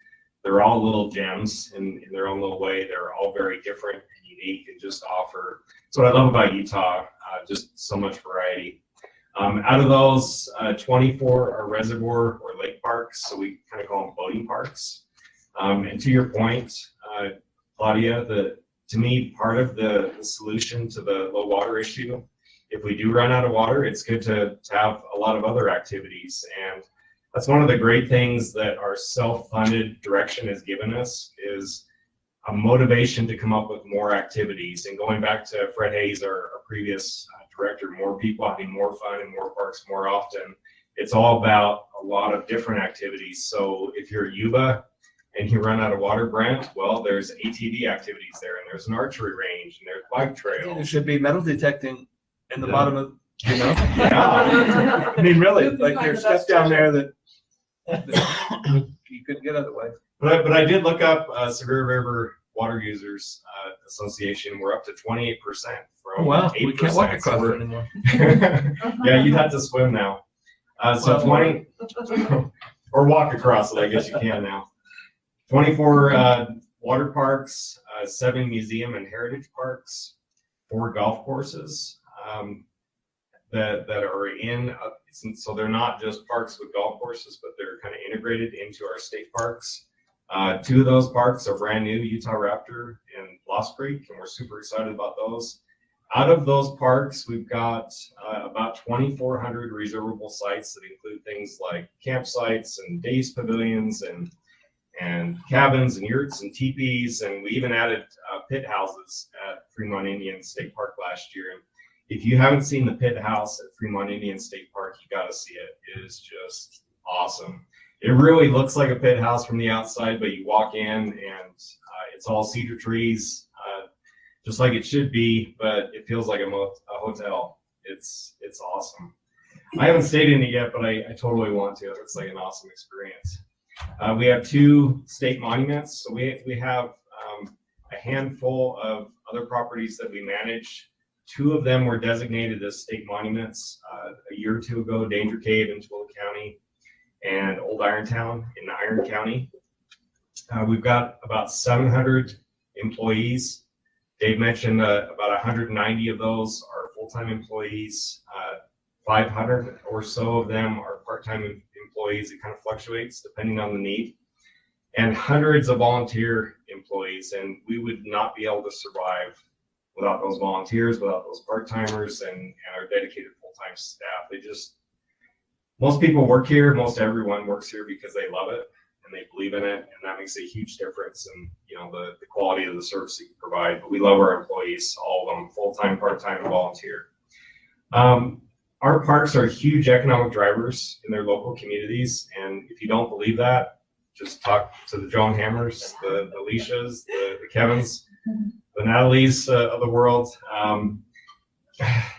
they're all little gems in their own little way. They're all very different and unique, and just offer. That's what I love about Utah, just so much variety. Out of those, 24 are reservoir or lake parks, so we kind of call them boating parks. And to your point, Claudia, to me, part of the solution to the low water issue, if we do run out of water, it's good to have a lot of other activities. And that's one of the great things that our self-funded direction has given us, is a motivation to come up with more activities. And going back to Fred Hayes, our previous director, more people having more fun and more parks more often. It's all about a lot of different activities. So if you're at Yuba and you run out of water, Brent, well, there's ATV activities there, and there's an archery range, and there's bike trails. There should be metal detecting in the Yeah. bottom of, Yeah. I mean, really, like there's stuff down there that you couldn't get otherwise. But I did look up Severe River Water Users Association. We're up to 28% from Oh, wow. 8%. We can't walk across So it anymore. yeah, you'd have to swim now. So Well, or walk across it, I guess you can now. 24 water parks, 7 museum and heritage parks, 4 golf courses that are in. So they're not just parks with golf courses, but they're kind of integrated into our state parks. 2 of those parks are brand new, Utah Raptor and Lost Creek, and we're super excited about those. Out of those parks, we've got about 2,400 reservable sites that include things like campsites and days pavilions and cabins and yurts and teepees, and we even added pit houses at Fremont Indian State Park last year. And if you haven't seen the pit house at Fremont Indian State Park, you got to see it. It is just awesome. It really looks like a pit house from the outside, but you walk in and it's all cedar trees, just like it should be, but it feels like a hotel. It's awesome. I haven't stayed in it yet, but I totally want to. It looks like an awesome experience. We have 2 state monuments. So we have a handful of other properties that we manage. 2 of them were designated as state monuments a year or 2 ago, Danger Cave in Tooele County and Old Irontown in Iron County. We've got about 700 employees. Dave mentioned about 190 of those are full-time employees. 500 or so of them are part-time employees. It kind of fluctuates depending on the need. And hundreds of volunteer employees. And we would not be able to survive without those volunteers, without those part-timers and our dedicated full-time staff. Most people work here, most everyone works here because they love it and they believe in it, and that makes a huge difference in the quality of the service that you provide. But we love our employees, all of them, full-time, part-time, and volunteer. Our parks are huge economic drivers in their local communities, and if you don't believe that, just talk to the Joan Hammers, the Alicias, the Kevins, the Natalies of the world.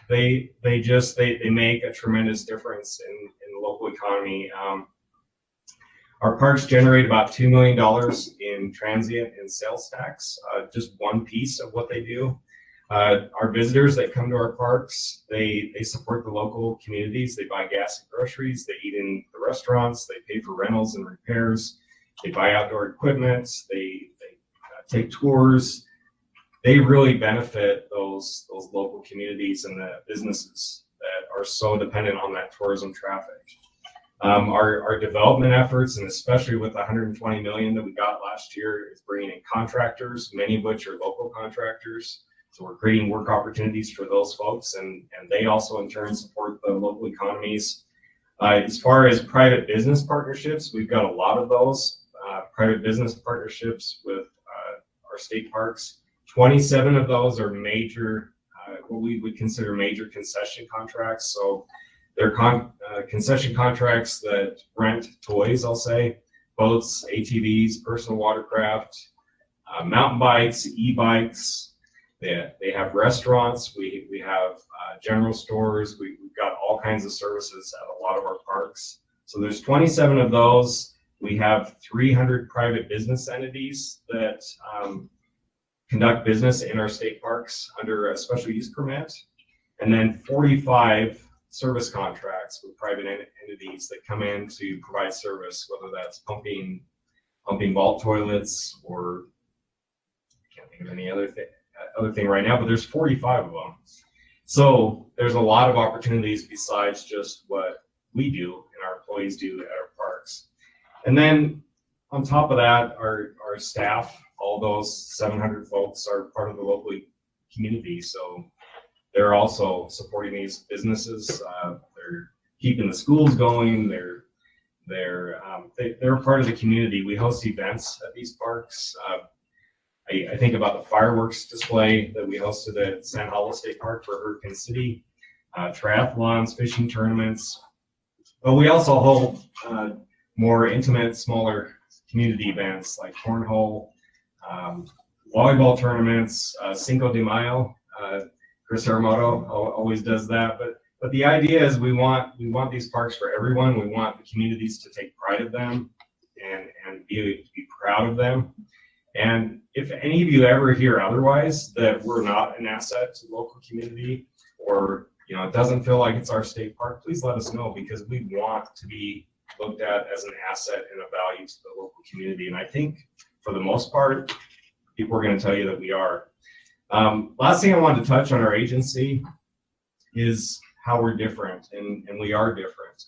They make a tremendous difference in the local economy. Our parks generate about $2 million in transient and sales tax, just one piece of what they do. Our visitors that come to our parks, they support the local communities. They buy gas and groceries. They eat in the restaurants. They pay for rentals and repairs. They buy outdoor equipment. They take tours. They really benefit those local communities and the businesses that are so dependent on that tourism traffic. Our development efforts, and especially with the $120 million that we got last year, is bringing in contractors, many of which are local contractors. So we're creating work opportunities for those folks, and they also in turn support the local economies. As far as private business partnerships, we've got a lot of those private business partnerships with our state parks. 27 of those are major, what we would consider major concession contracts. So they're concession contracts that rent toys, I'll say, boats, ATVs, personal watercraft, mountain bikes, e-bikes. They have restaurants. We have general stores. We've got all kinds of services at a lot of our parks. So there's 27 of those. We have 300 private business entities that conduct business in our state parks under a special use permit, and then 45 service contracts with private entities that come in to provide service, whether that's pumping vault toilets, or I can't think of any other thing right now, but there's 45 of them. So there's a lot of opportunities besides just what we do and our employees do at our parks. And then on top of that, our staff, all those 700 folks are part of the local community. So they're also supporting these businesses. They're keeping the schools going. They're part of the community. We host events at these parks. I think about the fireworks display that we hosted at San Hollow State Park for Hurricane City, triathlons, fishing tournaments. But we also hold more intimate, smaller community events like cornhole, volleyball tournaments, Cinco de Mayo. Chris Armato always does that. But the idea is we want these parks for everyone. We want the communities to take pride of them and be proud of them. And if any of you ever hear otherwise, that we're not an asset to the local community, or it doesn't feel like it's our state park, please let us know, because we want to be looked at as an asset and a value to the local community. And I think for the most part, people are going to tell you that we are. Last thing I wanted to touch on our agency is how we're different, and we are different.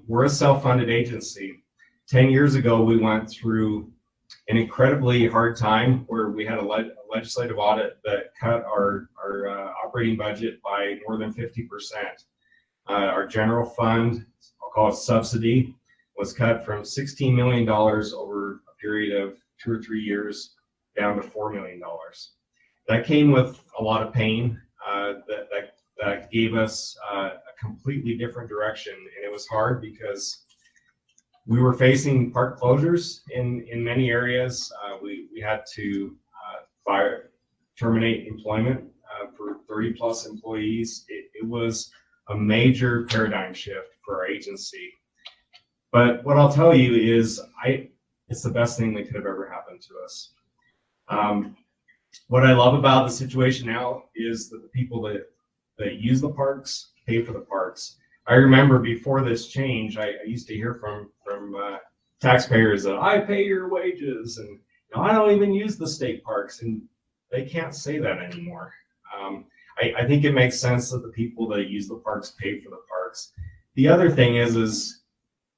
We're a self-funded agency. 10 years ago, we went through an incredibly hard time where we had a legislative audit that cut our operating budget by more than 50%. Our general fund, I'll call it subsidy, was cut from $16 million over a period of 2 or 3 years down to $4 million. That came with a lot of pain. That gave us a completely different direction, and it was hard because we were facing park closures in many areas. We had to terminate employment for 30 plus employees. It was a major paradigm shift for our agency. But what I'll tell you is it's the best thing that could have ever happened to us. What I love about the situation now is that the people that use the parks pay for the parks. I remember before this change, I used to hear from taxpayers that I pay your wages and I don't even use the state parks, and they can't say that anymore. I think it makes sense that the people that use the parks pay for the parks. The other thing is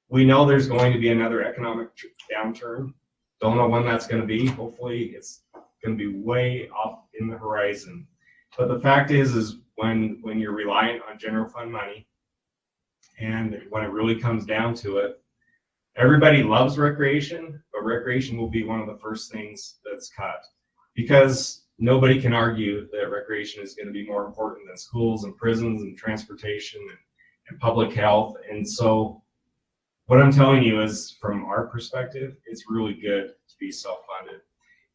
we know there's going to be another economic downturn. Don't know when that's going to be. Hopefully it's going to be way up in the horizon. But the fact is when you're reliant on general fund money, and when it really comes down to it, everybody loves recreation, but recreation will be one of the first things that's cut, because nobody can argue that recreation is going to be more important than schools and prisons and transportation and public health. And so what I'm telling you is, from our perspective, it's really good to be self-funded,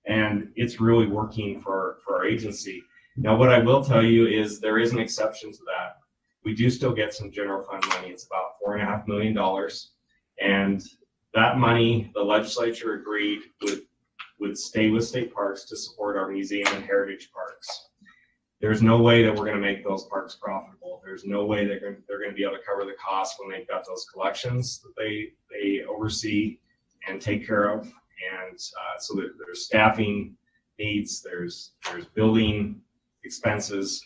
and it's really working for our agency. Now, what I will tell you is there is an exception to that. We do still get some general fund money. It's about $4.5 million. And that money, the legislature agreed would stay with state parks to support our museum and heritage parks. There's no way that we're going to make those parks profitable. There's no way they're going to be able to cover the costs when they've got those collections that they oversee and take care of. And so there's staffing needs, there's building expenses.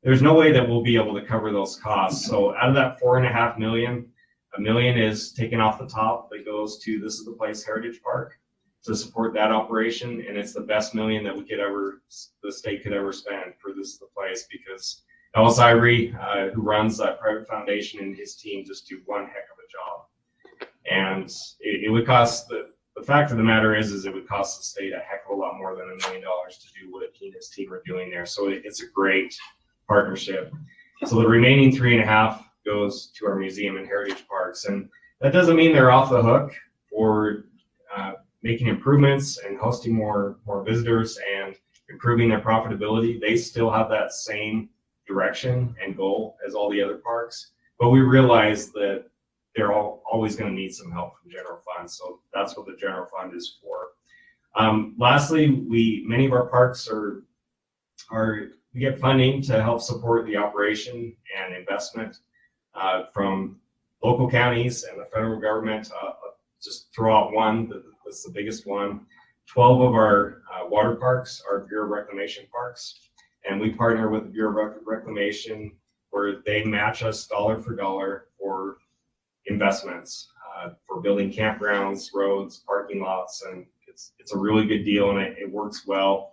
There's no way that we'll be able to cover those costs. So out of that $4.5 million, $1 million is taken off the top that goes to This Is the Place Heritage Park to support that operation. And it's the best $1 million that the state could ever spend for This Is the Place, because Ellis Ivory, who runs that private foundation, and his team just do one heck of a job. And it would cost, the fact of the matter is it would cost the state a heck of a lot more than $1 million to do what he and his team are doing there. So it's a great partnership. So the remaining 3.5 goes to our museum and heritage parks. And that doesn't mean they're off the hook for making improvements and hosting more visitors and improving their profitability. They still have that same direction and goal as all the other parks. But we realize that they're always going to need some help from general fund. So that's what the general fund is for. Lastly, many of our parks we get funding to help support the operation and investment from local counties and the federal government. Just throw out one that's the biggest one. 12 of our water parks are Bureau of Reclamation parks, and we partner with the Bureau of Reclamation where they match us dollar for dollar for investments for building campgrounds, roads, parking lots, and it's a really good deal, and it works well.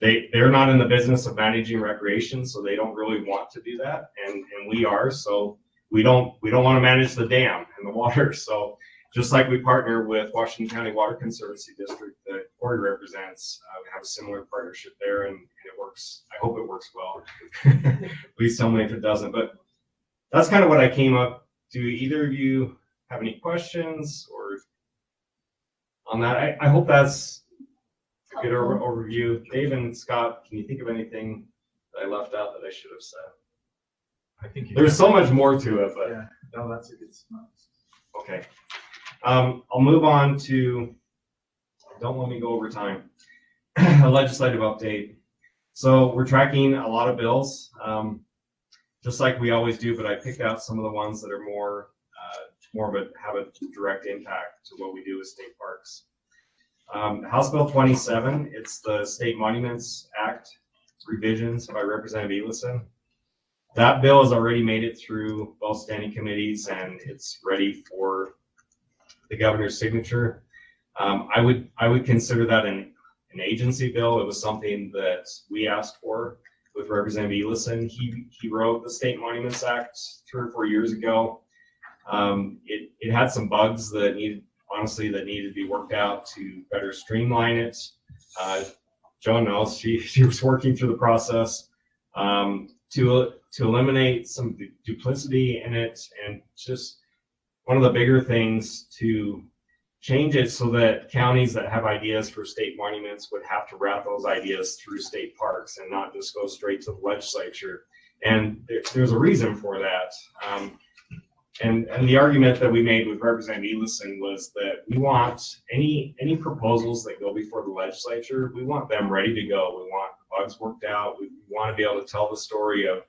They're not in the business of managing recreation, so they don't really want to do that, and we are. So we don't want to manage the dam and the water. So just like we partner with Washington County Water Conservancy District that Corey represents, we have a similar partnership there, and it works. I hope it works well. Please tell me if it doesn't. But that's kind of what I came up. Do either of you have any questions or on that? I hope that's a good overview. Dave and Scott, can you think of anything that I left out that I should have said? I think there's so much more to it, but yeah, no, that's a good spot. Okay. I'll move on to, don't let me go over time, a legislative update. So we're tracking a lot of bills, just like we always do, but I picked out some of the ones that are more have a direct impact to what we do with state parks. House Bill 27, it's the State Monuments Act revisions by Representative Elison. That bill has already made it through both standing committees and it's ready for the governor's signature. I would consider that an agency bill. It was something that we asked for with Representative Elison. He wrote the State Monuments Act 3 or 4 years ago. It had some bugs that needed to be worked out to better streamline it. Joan knows she was working through the process to eliminate some duplicity in it, and just one of the bigger things to change it so that counties that have ideas for state monuments would have to route those ideas through state parks and not just go straight to the legislature. And there's a reason for that. And the argument that we made with Representative Elison was that we want any proposals that go before the legislature, we want them ready to go. We want the bugs worked out. We want to be able to tell the story of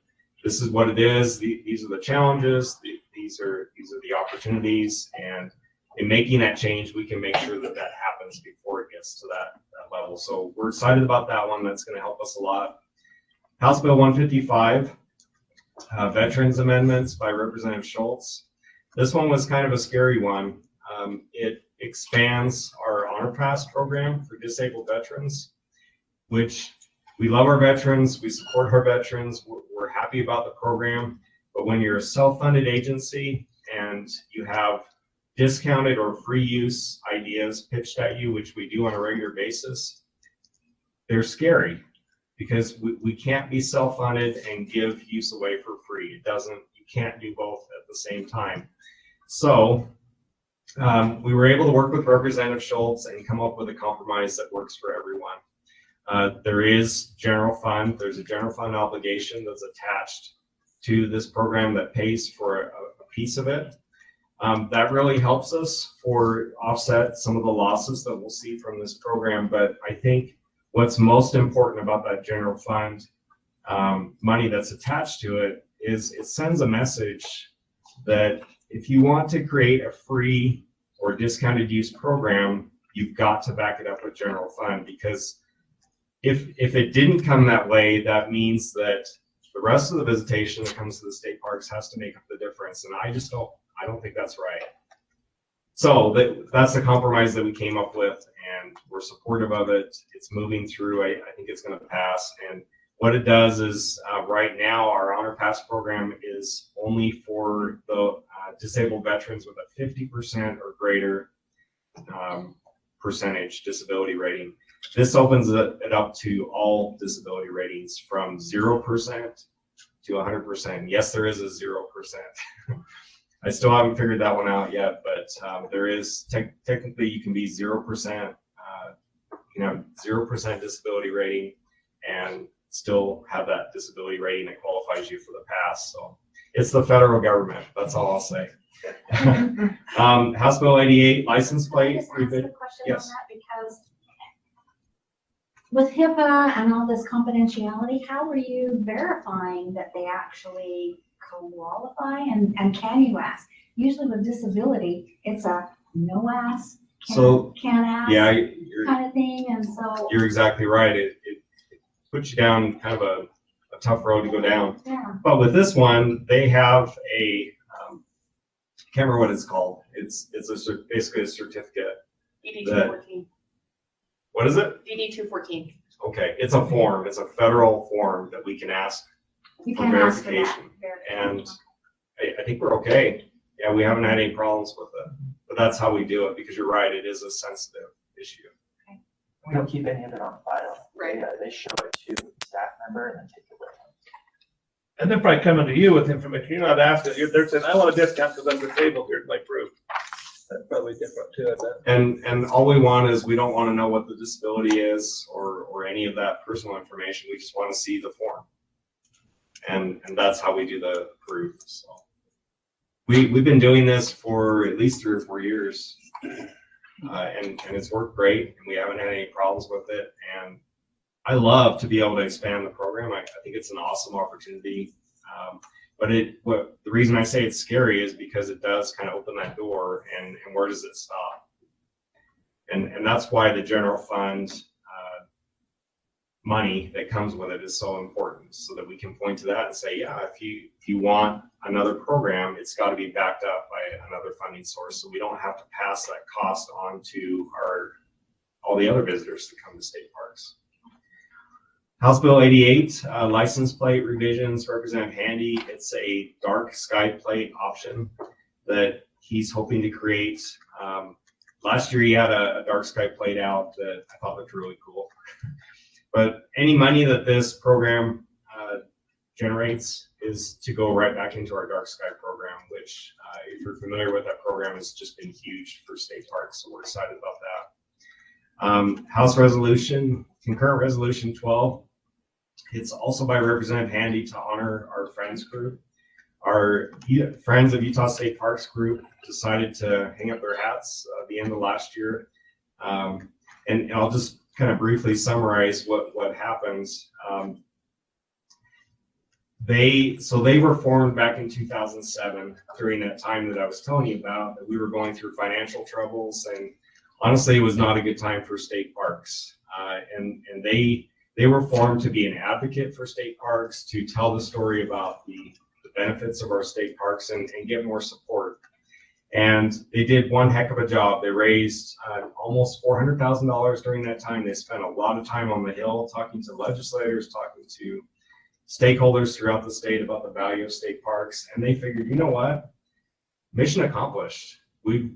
this is what it is. These are the challenges. These are the opportunities. And in making that change, we can make sure that happens before it gets to that level. So we're excited about that one. That's going to help us a lot. House Bill 155. Veterans Amendments by Representative Schultz. This one was kind of a scary one. It expands our Honor Pass program for disabled veterans, which we love our veterans, we support our veterans, we're happy about the program, but when you're a self-funded agency and you have discounted or free use ideas pitched at you, which we do on a regular basis, they're scary. Because we can't be self-funded and give use away for free. You can't do both at the same time. So we were able to work with Representative Schultz and come up with a compromise that works for everyone. There is general fund. There's a general fund obligation that's attached to this program that pays for a piece of it. That really helps us offset some of the losses that we'll see from this program. But I think what's most important about that general fund money that's attached to it is it sends a message that if you want to create a free or discounted use program, you've got to back it up with general fund, because if it didn't come that way, that means that the rest of the visitation that comes to the state parks has to make up the difference. And I don't think that's right. So that's the compromise that we came up with, and we're supportive of it. It's moving through. I think it's going to pass. And what it does is right now our Honor Pass program is only for the disabled veterans with a 50% or greater percentage disability rating. This opens it up to all disability ratings from 0% to 100%. Yes, there is a 0%. I still haven't figured that one out yet, but there is technically you can be 0%, 0% disability rating and still have that disability rating that qualifies you for the pass. So it's the federal government. That's all I'll say. House Bill 88 license plate. Can I just ask a question Yes. on that? Because with HIPAA and all this confidentiality, how are you verifying that they actually qualify, and can you ask? Usually with disability, it's a no ask, can't ask kind of thing, and so. You're exactly right. It puts you down kind of a tough road to go down. Yeah. But with this one, they have can't remember what it's called. It's basically a certificate. DD 214. What is it? DD 214. Okay, it's a form. It's a federal form that we can ask You for can ask for that. verification. And I think we're okay. Yeah, we haven't had any problems with it. But that's how we do it, because you're right, it is a sensitive issue. We don't keep any of it on file. Right. They show it to the staff member and then take it with them. And they're probably coming to you with information. You're not asking, they're saying, I want a discount because I'm disabled, here's my proof. That's probably different too, I bet. And all we want is, we don't want to know what the disability is or any of that personal information. We just want to see the form. And that's how we do the proof. So we've been doing this for at least 3 or 4 years. And it's worked great, and we haven't had any problems with it. And I love to be able to expand the program. I think it's an awesome opportunity. But the reason I say it's scary is because it does kind of open that door, and where does it stop? And that's why the general fund money that comes with it is so important, so that we can point to that and say, yeah, if you want another program, it's got to be backed up by another funding source, so we don't have to pass that cost on to all the other visitors that come to state parks. House Bill 88, license plate revisions, Representative Handy. It's a dark sky plate option that he's hoping to create. Last year he had a dark sky plate out that I thought looked really cool. But any money that this program generates is to go right back into our dark sky program, which if you're familiar with that program, has just been huge for state parks. So we're excited about that. House Resolution, Concurrent Resolution 12. It's also by Representative Handy to honor our Friends group. Our Friends of Utah State Parks group decided to hang up their hats at the end of last year. And I'll just kind of briefly summarize what happens. They were formed back in 2007 during that time that I was telling you about, that we were going through financial troubles, and honestly, it was not a good time for state parks. And they were formed to be an advocate for state parks, to tell the story about the benefits of our state parks and get more support. And they did one heck of a job. They raised almost $400,000 during that time. They spent a lot of time on the Hill talking to legislators, talking to stakeholders throughout the state about the value of state parks. And they figured, you know what? Mission accomplished. We've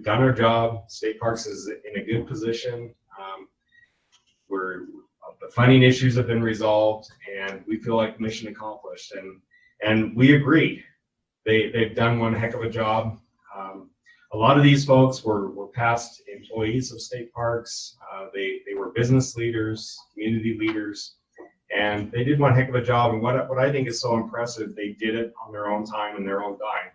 done our job. State parks is in a good position. The funding issues have been resolved, and we feel like mission accomplished. And we agree. They've done one heck of a job. A lot of these folks were past employees of state parks. They were business leaders, community leaders, and they did one heck of a job. And what I think is so impressive, they did it on their own time and their own dime,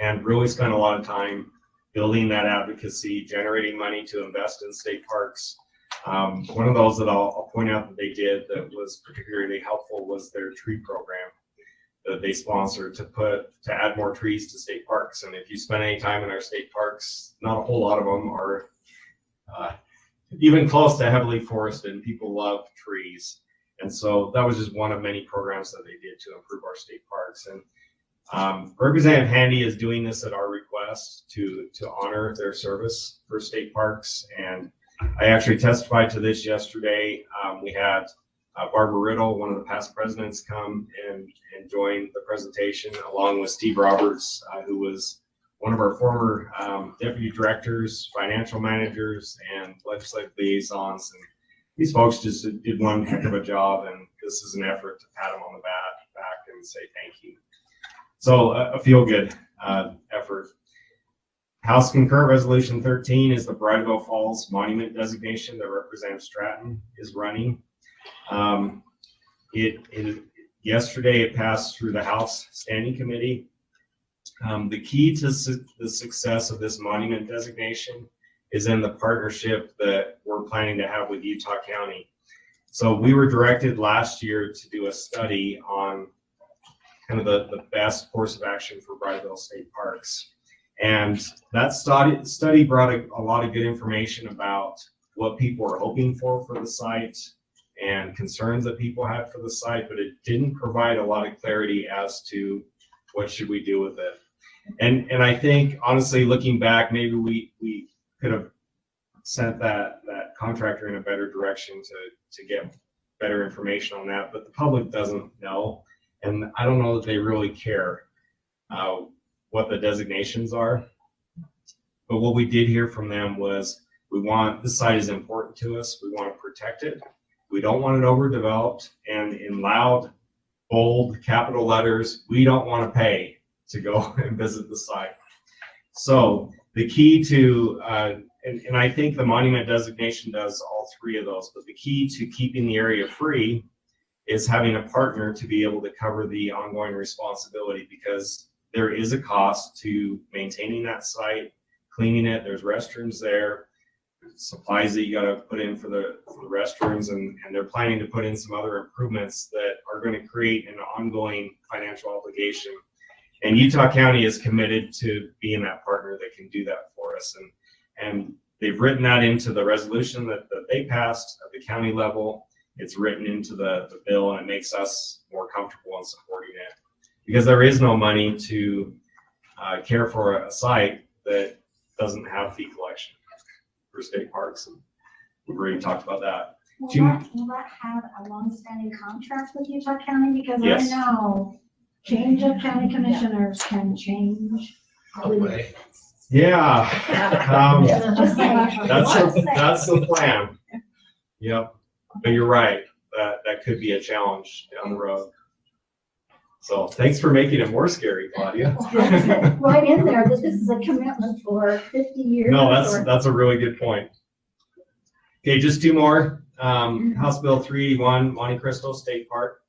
and really spent a lot of time building that advocacy, generating money to invest in state parks. One of those that I'll point out that they did that was particularly helpful was their tree program that they sponsored to add more trees to state parks. And if you spend any time in our state parks, not a whole lot of them are even close to heavily forested, and people love trees. And so that was just one of many programs that they did to improve our state parks. And Representative Handy is doing this at our request to honor their service for state parks. And I actually testified to this yesterday. We had Barbara Riddle, one of the past presidents, come and join the presentation, along with Steve Roberts, who was one of our former deputy directors, financial managers, and legislative liaisons. And these folks just did one heck of a job, and this is an effort to pat them on the back and say thank you. So a feel-good effort. House Concurrent Resolution 13 is the Bridal Falls Monument designation that Representative Stratton is running. Yesterday it passed through the House Standing Committee. The key to the success of this monument designation is in the partnership that we're planning to have with Utah County. So we were directed last year to do a study on kind of the best course of action for Bridal State Parks. And that study brought a lot of good information about what people were hoping for the site and concerns that people had for the site, but it didn't provide a lot of clarity as to what should we do with it. And I think, honestly, looking back, maybe we could have sent that contractor in a better direction to get better information on that, but the public doesn't know. And I don't know that they really care what the designations are. But what we did hear from them was, this site is important to us. We want to protect it. We don't want it overdeveloped. And in loud, bold, capital letters, we don't want to pay to go and visit the site. So the key to, and I think the monument designation does all three of those, but the key to keeping the area free is having a partner to be able to cover the ongoing responsibility, because there is a cost to maintaining that site, cleaning it. There's restrooms there. supplies that you gotta put in for the restrooms, and they're planning to put in some other improvements that are gonna create an ongoing financial obligation. And Utah County is committed to being that partner that can do that for us. And they've written that into the resolution that they passed at the county level. It's written into the bill, and it makes us more comfortable in supporting it. Because there is no money to care for a site that doesn't have fee collection for state parks. And we've already talked about that. Will that have a long-standing contract with Utah County? Because I Yes. know change of county commissioners can change. Yeah. Just saying. That's the plan. Yep. But you're right. That could be a challenge down the road. So thanks for making it more scary, Claudia. Right in there, that this is a commitment for 50 years. No, or- that's a really good point. Okay, just two more. House Bill 381, Monte Cristo State Park.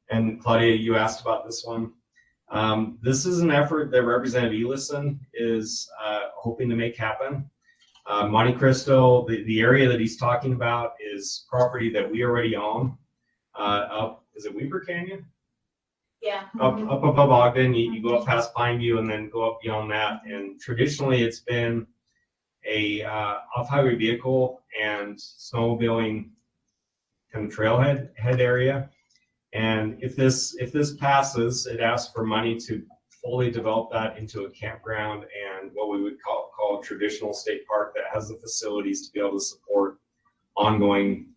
And Claudia, you asked about this one. This is an effort that Representative Elison is hoping to make happen. Monte Cristo, the area that he's talking about is property that we already own. Is it Weaver Canyon? Yeah. Up above Ogden, you go up past Pineview and then go up beyond that. And traditionally, it's been a off-highway vehicle and snowmobiling kind of trailhead area. And if this passes, it asks for money to fully develop that into a campground and what we would call a traditional state park that has the facilities to be able to support ongoing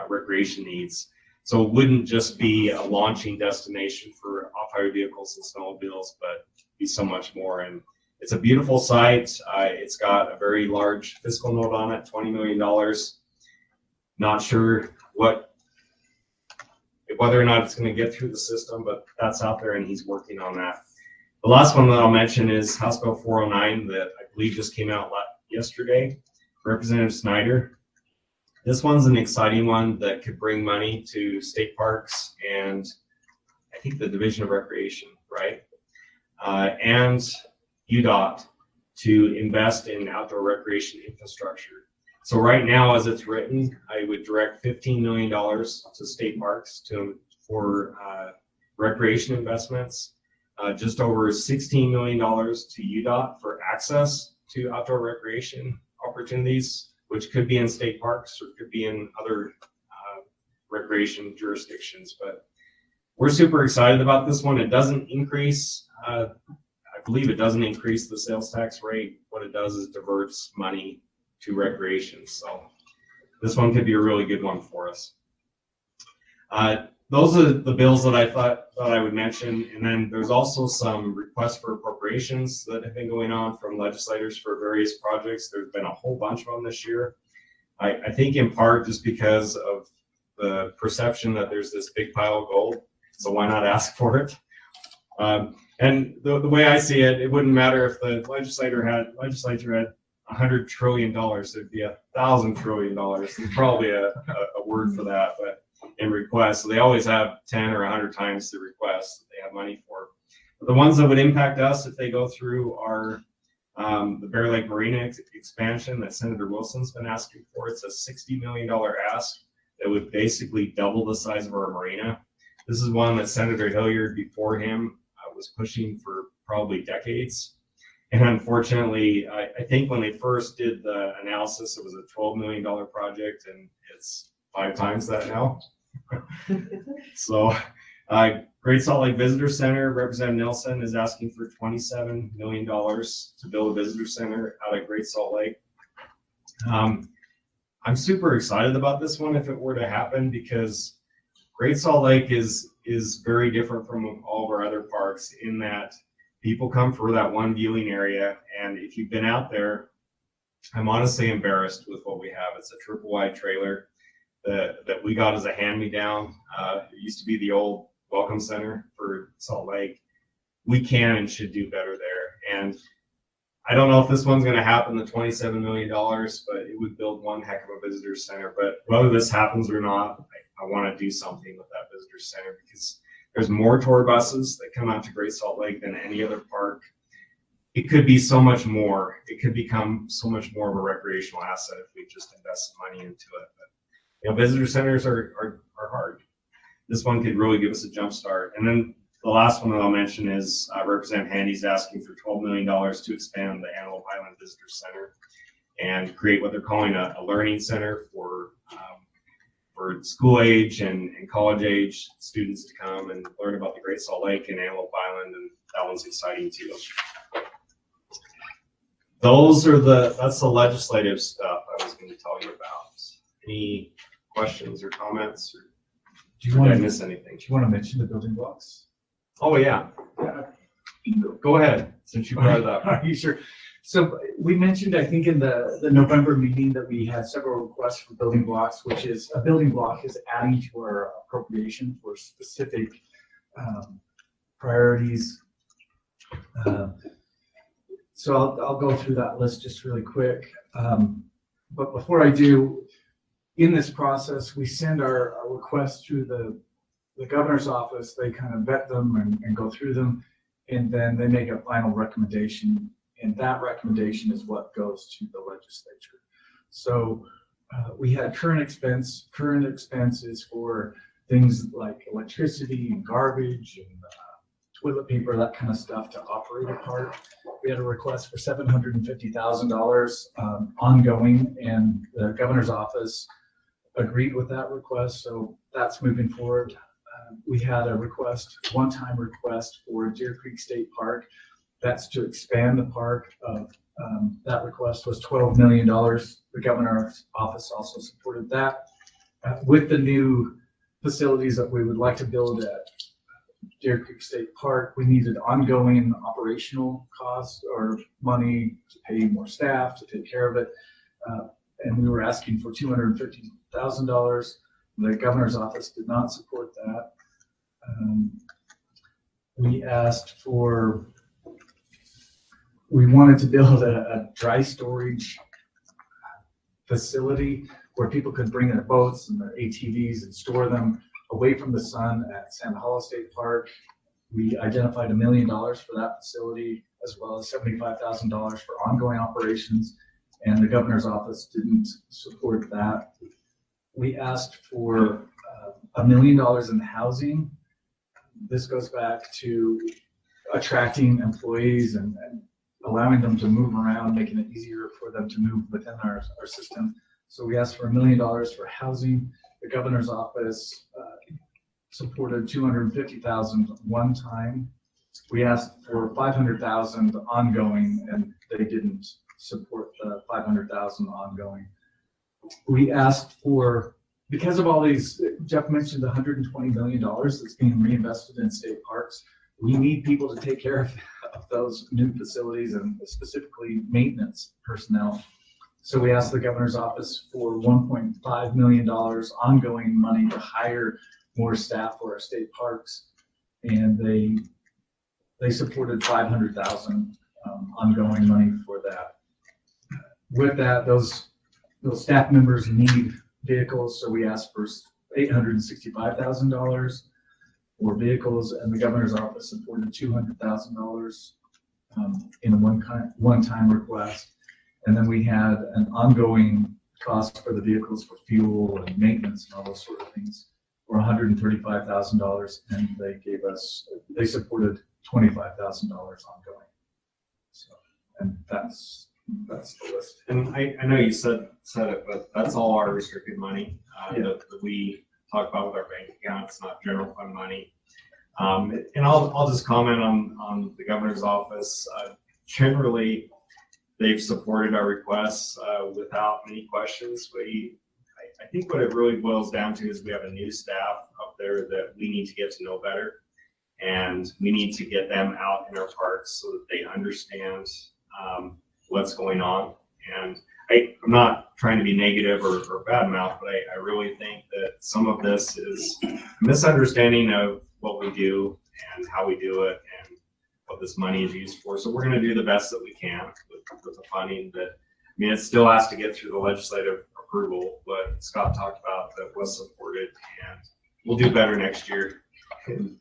recreation needs. So it wouldn't just be a launching destination for off-highway vehicles and snowmobiles, but be so much more. And it's a beautiful site. It's got a very large fiscal note on it, $20 million. Not sure whether or not it's going to get through the system, but that's out there and he's working on that. The last one that I'll mention is House Bill 409 that I believe just came out yesterday. Representative Snyder. This one's an exciting one that could bring money to state parks and I think the Division of Recreation, right? And UDOT to invest in outdoor recreation infrastructure. So right now, as it's written, I would direct $15 million to state parks for recreation investments, just over $16 million to UDOT for access to outdoor recreation opportunities, which could be in state parks or could be in other recreation jurisdictions. But we're super excited about this one. It doesn't increase, I believe it doesn't increase the sales tax rate. What it does is diverts money to recreation. So this one could be a really good one for us. Those are the bills that I thought I would mention. And then there's also some requests for appropriations that have been going on from legislators for various projects. There's been a whole bunch of them this year. I think in part just because of the perception that there's this big pile of gold. So why not ask for it? And the way I see it, it wouldn't matter if the legislature had $100 trillion, there'd be 1,000 trillion dollars. There's probably a word for that, but in requests, so they always have 10 or 100 times the request that they have money for. But the ones that would impact us if they go through are the Bear Lake Marina expansion that Senator Wilson's been asking for. It's a $60 million ask that would basically double the size of our marina. This is one that Senator Hilliard before him was pushing for probably decades. And unfortunately, I think when they first did the analysis, it was a $12 million project, and it's 5 times that now. So Great Salt Lake Visitor Center, Representative Nelson is asking for $27 million to build a visitor center out at Great Salt Lake. I'm super excited about this one if it were to happen, because Great Salt Lake is very different from all of our other parks in that people come for that one viewing area. And if you've been out there, I'm honestly embarrassed with what we have. It's a triple wide trailer that we got as a hand-me-down. It used to be the old Welcome Center for Salt Lake. We can and should do better there. And I don't know if this one's going to happen, the $27 million, but it would build one heck of a visitor center. But whether this happens or not, I want to do something with that visitor center, because there's more tour buses that come out to Great Salt Lake than any other park. it could be so much more. It could become so much more of a recreational asset if we just invest some money into it. But, visitor centers are hard. This one could really give us a jump start. And then the last one that I'll mention is Representative Handy's asking for $12 million to expand the Antelope Island Visitor Center and create what they're calling a learning center for school age and college age students to come and learn about the Great Salt Lake and Antelope Island, and that one's exciting too. That's the legislative stuff I was going to tell you about. Any questions or comments? Or did I miss anything? Do you want to mention the building blocks? Oh, yeah. Go ahead, since you brought it up. Are you sure? So we mentioned, I think in the November meeting, that we had several requests for building blocks, which is a building block is adding to our appropriation for specific priorities. So I'll go through that list just really quick. But before I do, in this process, we send our requests through the governor's office. They kind of vet them and go through them, and then they make a final recommendation. And that recommendation is what goes to the legislature. So we had current expenses for things like electricity and garbage and toilet paper, that kind of stuff to operate a park. We had a request for $750,000 ongoing, and the governor's office agreed with that request. So that's moving forward. We had a one-time request for Deer Creek State Park. That's to expand the park. That request was $12 million. The governor's office also supported that. With the new facilities that we would like to build at Deer Creek State Park, we needed ongoing operational costs or money to pay more staff to take care of it. And we were asking for $250,000. The governor's office did not support that. We wanted to build a dry storage facility where people could bring their boats and their ATVs and store them away from the sun at Sand Hollow State Park. We identified $1 million for that facility, as well as $75,000 for ongoing operations, and the governor's office didn't support that. We asked for $1 million in housing. This goes back to attracting employees and allowing them to move around, making it easier for them to move within our system. So we asked for $1 million for housing. The governor's office supported $250,000 one time. We asked for $500,000 ongoing, and they didn't support the $500,000 ongoing. We asked for, because of all these, Jeff mentioned $120 million that's being reinvested in state parks. We need people to take care of those new facilities, and specifically maintenance personnel. So we asked the governor's office for $1.5 million ongoing money to hire more staff for our state parks. And they supported $500,000 ongoing money for that. With that, those staff members need vehicles. So we asked for $865,000 for vehicles, and the governor's office supported $200,000 in a one-time request. And then we had an ongoing cost for the vehicles for fuel and maintenance and all those sort of things for $135,000, and they supported $25,000 ongoing. So, and that's the list. And I know you said it, but that's all our restricted money that we talk about with our bank account. It's not general fund money. And I'll just comment on the governor's office. Generally, they've supported our requests without many questions. I think what it really boils down to is we have a new staff up there that we need to get to know better, and we need to get them out in our parks so that they understand what's going on. And I'm not trying to be negative or badmouth, but I really think that some of this is a misunderstanding of what we do and how we do it and what this money is used for. So we're going to do the best that we can with the funding. But I mean, it still has to get through the legislative approval, what Scott talked about that was supported, and we'll do better next year in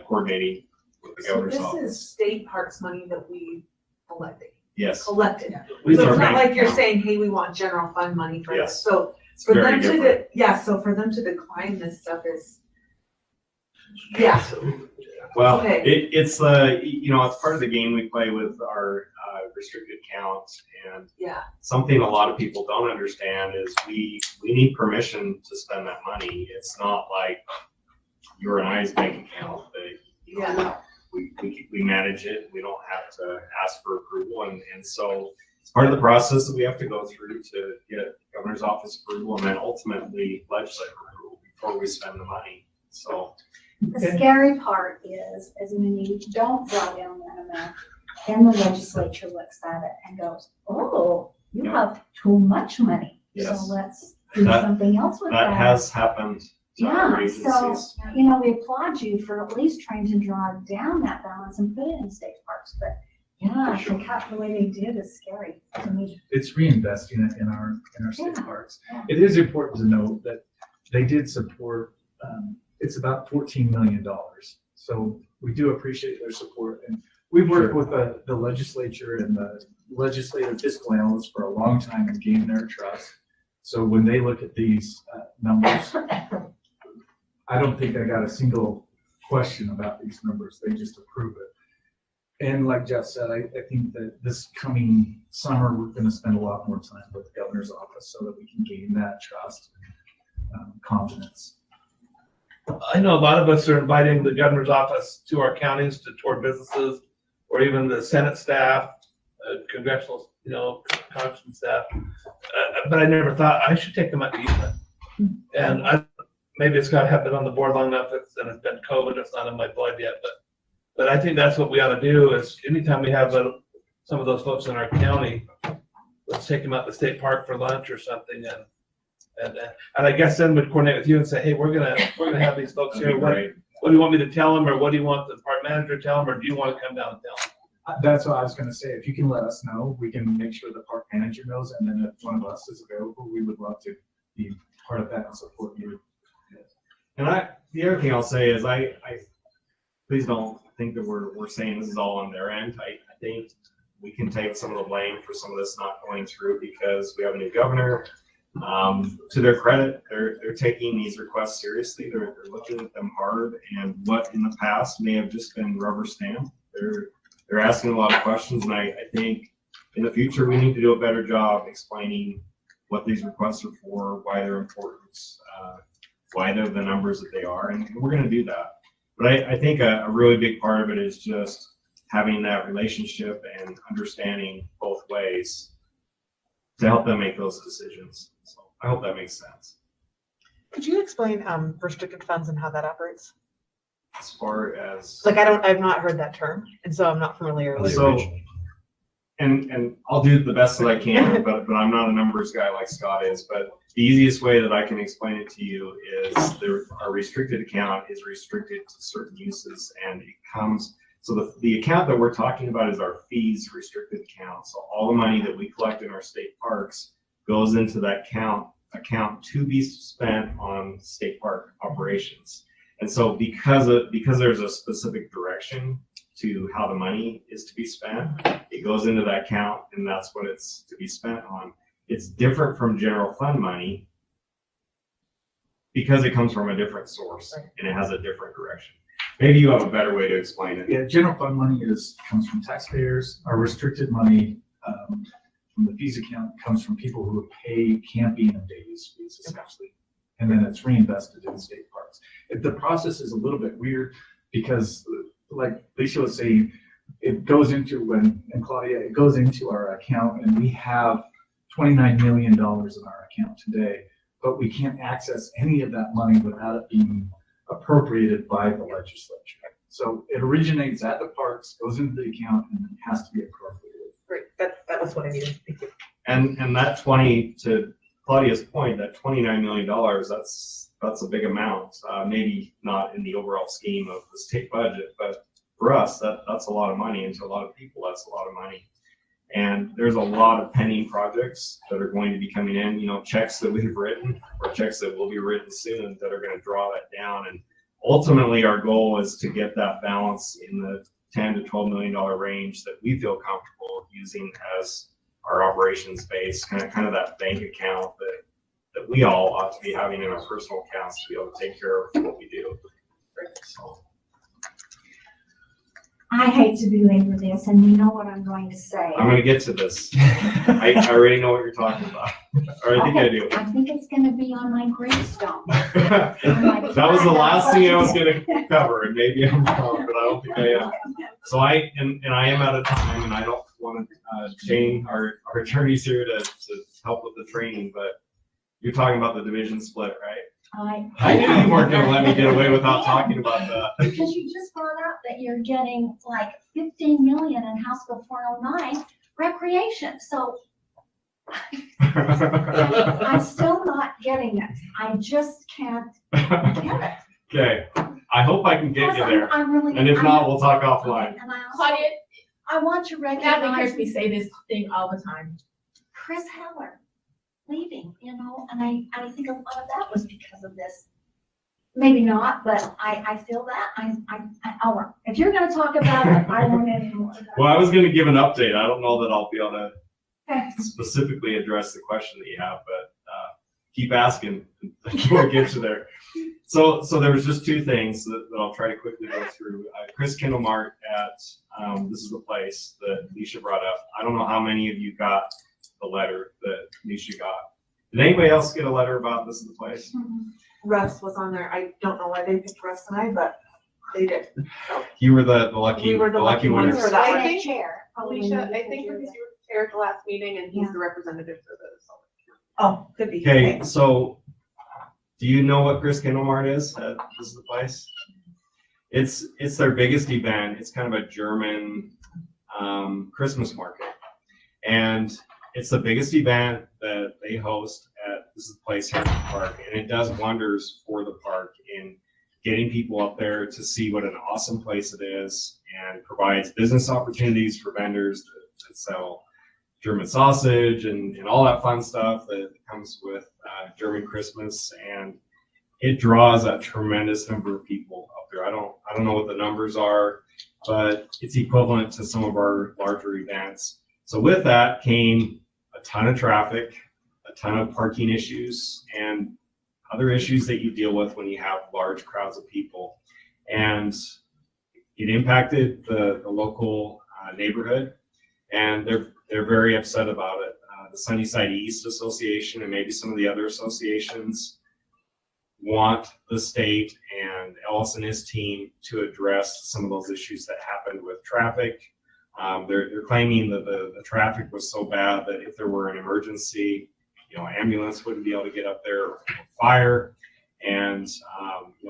coordinating with with the So governor's this office. is state parks money that we collected. Yes. Collected. So These it's are not bank like you're accounts. saying, hey, we want general fund money for this. Yes. So It's for very them to, different. so for them to decline this stuff is, yeah. Well, Okay. it's you know, it's part of the game we play with our restricted accounts, and Yeah. something a lot of people don't understand is we need permission to spend that money. It's not like your and I's bank account that, you know, Yeah. we manage it. We don't have to ask for approval, and so it's part of the process that we have to go through to get governor's office approval and then ultimately legislative approval before we spend the money. So. The scary part is when you don't draw down that amount, then the legislature looks at it and goes, oh, you have too much money. Yes. So let's do That- something else with that. That has happened to other Yeah, so, agencies. we applaud you for at least trying to draw down that balance and put it in state parks, but yeah, For sure. to cut the way they did is scary to me. It's reinvesting it in our state Yeah. parks. Yeah. It is important to note that they did support, it's about $14 million. So we do appreciate their support. And we've worked with the legislature and the legislative fiscal analysts for a long time and gained their trust. So when they look at these numbers, I don't think I got a single question about these numbers. They just approve it. And like Jeff said, I think that this coming summer, we're going to spend a lot more time with the governor's office so that we can gain that trust and confidence. I know a lot of us are inviting the governor's office to our counties to tour businesses, or even the Senate staff, congressional, congressman staff. But I never thought I should take them out to eat. And maybe it's got to have been on the board long enough, and it's been COVID, it's not in my blood yet, but I think that's what we ought to do is anytime we have some of those folks in our county, let's take them out to the state park for lunch or something, and I guess then we'd coordinate with you and say, hey, we're gonna have these folks here. What do you want me to tell them, or what do you want the park manager to tell them, or do you want to come down and tell them? That's what I was going to say. If you can let us know, we can make sure the park manager knows, and then if one of us is available, we would love to be part of that and support you. And the other thing I'll say is I please don't think that we're saying this is all on their end. I think we can take some of the blame for some of this not going through because we have a new governor. To their credit, they're taking these requests seriously. They're looking at them hard, and what in the past may have just been rubber stamp. They're asking a lot of questions, and I think in the future we need to do a better job explaining what these requests are for, why they're important, why they're the numbers that they are, and we're going to do that. But I think a really big part of it is just having that relationship and understanding both ways to help them make those decisions. So I hope that makes sense. Could you explain restricted funds and how that operates? As far as Like I've not heard that term, and so I'm not familiar with so, it. and I'll do the best that I can, but I'm not a numbers guy like Scott is. But the easiest way that I can explain it to you is our restricted account is restricted to certain uses, and it comes. So the account that we're talking about is our fees restricted account. So all the money that we collect in our state parks goes into that account to be spent on state park operations. And so because there's a specific direction to how the money is to be spent, it goes into that account, and that's what it's to be spent on. It's different from general fund money because it comes from a different source and it has a different direction. Maybe you have a better way to explain it. Yeah, general fund money comes from taxpayers. Our restricted money from the fees account comes from people who pay camping and day use fees essentially. And then it's reinvested in state parks. The process is a little bit weird because like Lisa was saying, it goes into and Claudia, it goes into our account, and we have $29 million in our account today, but we can't access any of that money without it being appropriated by the legislature. So it originates at the parks, goes into the account, and then has to be appropriated. Great, that was what I needed. Thank you. And that 20, to Claudia's point, that $29 million, that's a big amount. Maybe not in the overall scheme of the state budget, but for us, that's a lot of money, and to a lot of people, that's a lot of money. And there's a lot of pending projects that are going to be coming in, checks that we've written or checks that will be written soon that are going to draw that down. And ultimately our goal is to get that balance in the $10 to $12 million range that we feel comfortable using as our operations base, kind of that bank account that we all ought to be having in our personal accounts to be able to take care of what we do. So. I hate to belabor this, and you know what I'm going to say. I'm gonna get to this. I already know what you're talking about. Or I think I do. I think it's gonna be on my gravestone. That was the last thing I was gonna cover, and maybe I'm wrong, but I don't think I am. So I am out of time, and I don't want to chain our attorneys here to help with the training, but you're talking about the division split, right? I knew you weren't gonna let me get away without talking about that. Because you just brought up that you're getting like 15 million in House Bill 409 recreation, so I'm still not getting it. I just can't get it. Okay, I hope I can get you there. I'm really. And if not, we'll talk offline. And I Claudia, want to Kathy recognize hears me say this thing all the time. Chris Heller leaving, you know, and I think a lot of that was because of this. Maybe not, but I feel that. If you're gonna talk about it, I won't anymore. Well, I was gonna give an update. I don't know that I'll be able to Okay. specifically address the question that you have, but keep asking. We'll get you there. So there was just two things that I'll try to quickly go through. Chris Kindlemart at This Is the Place that Nisha brought up. I don't know how many of you got the letter that Nisha got. Did anybody else get a letter about This Is the Place? Russ was on there. I don't know why they picked Russ and I, but they did. So You were the lucky, we were the lucky ones winners. for that I one. think, Chair. Alicia, I think because you were chair at the last meeting and he's the representative for the. Oh, could be. Okay, so do you know what Chris Kindlemart is at This Is the Place? It's their biggest event. It's kind of a German Christmas market. And it's the biggest event that they host at This Is the Place here in the park. And it does wonders for the park in getting people up there to see what an awesome place it is, and provides business opportunities for vendors that sell German sausage and all that fun stuff that comes with German Christmas. And it draws a tremendous number of people up there. I don't know what the numbers are, but it's equivalent to some of our larger events. So with that came a ton of traffic, a ton of parking issues, and other issues that you deal with when you have large crowds of people. And it impacted the local neighborhood, and they're very upset about it. The Sunnyside East Association and maybe some of the other associations want the state and Ellis and his team to address some of those issues that happened with traffic. They're claiming that the traffic was so bad that if there were an emergency, ambulance wouldn't be able to get up there, or fire. And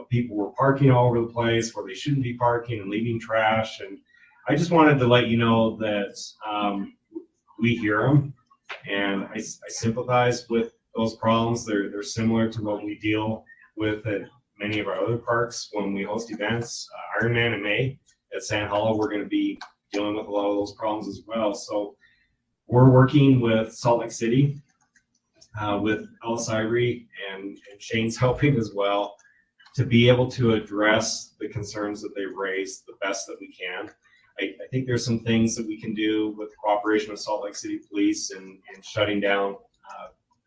people were parking all over the place where they shouldn't be parking and leaving trash. And I just wanted to let you know that we hear them, and I sympathize with those problems. They're similar to what we deal with at many of our other parks when we host events. Ironman in May at Sand Hollow, we're going to be dealing with a lot of those problems as well. So we're working with Salt Lake City, with Ellis Ivory, and Shane's helping as well, to be able to address the concerns that they've raised the best that we can. I think there's some things that we can do with the cooperation of Salt Lake City Police and shutting down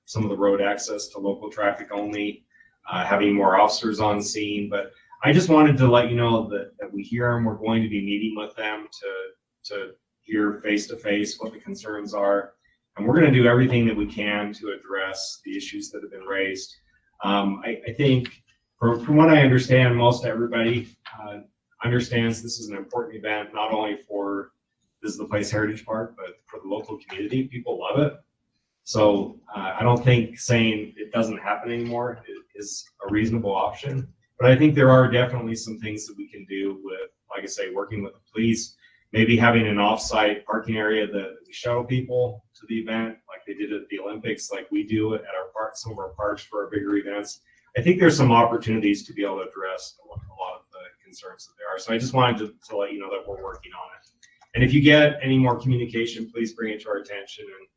some of the road access to local traffic only, having more officers on scene. But I just wanted to let you know that we hear them. We're going to be meeting with them to hear face-to-face what the concerns are. And we're going to do everything that we can to address the issues that have been raised. I think from what I understand, most everybody understands this is an important event, not only for This Is the Place Heritage Park, but for the local community. People love it. So I don't think saying it doesn't happen anymore is a reasonable option. But I think there are definitely some things that we can do with, like I say, working with the police, maybe having an off-site parking area that we shuttle people to the event, like they did at the Olympics, like we do at our parks, some of our parks for our bigger events. I think there's some opportunities to be able to address a lot of the concerns that there are. So I just wanted to let you know that we're working on it. And if you get any more communication, please bring it to our attention, and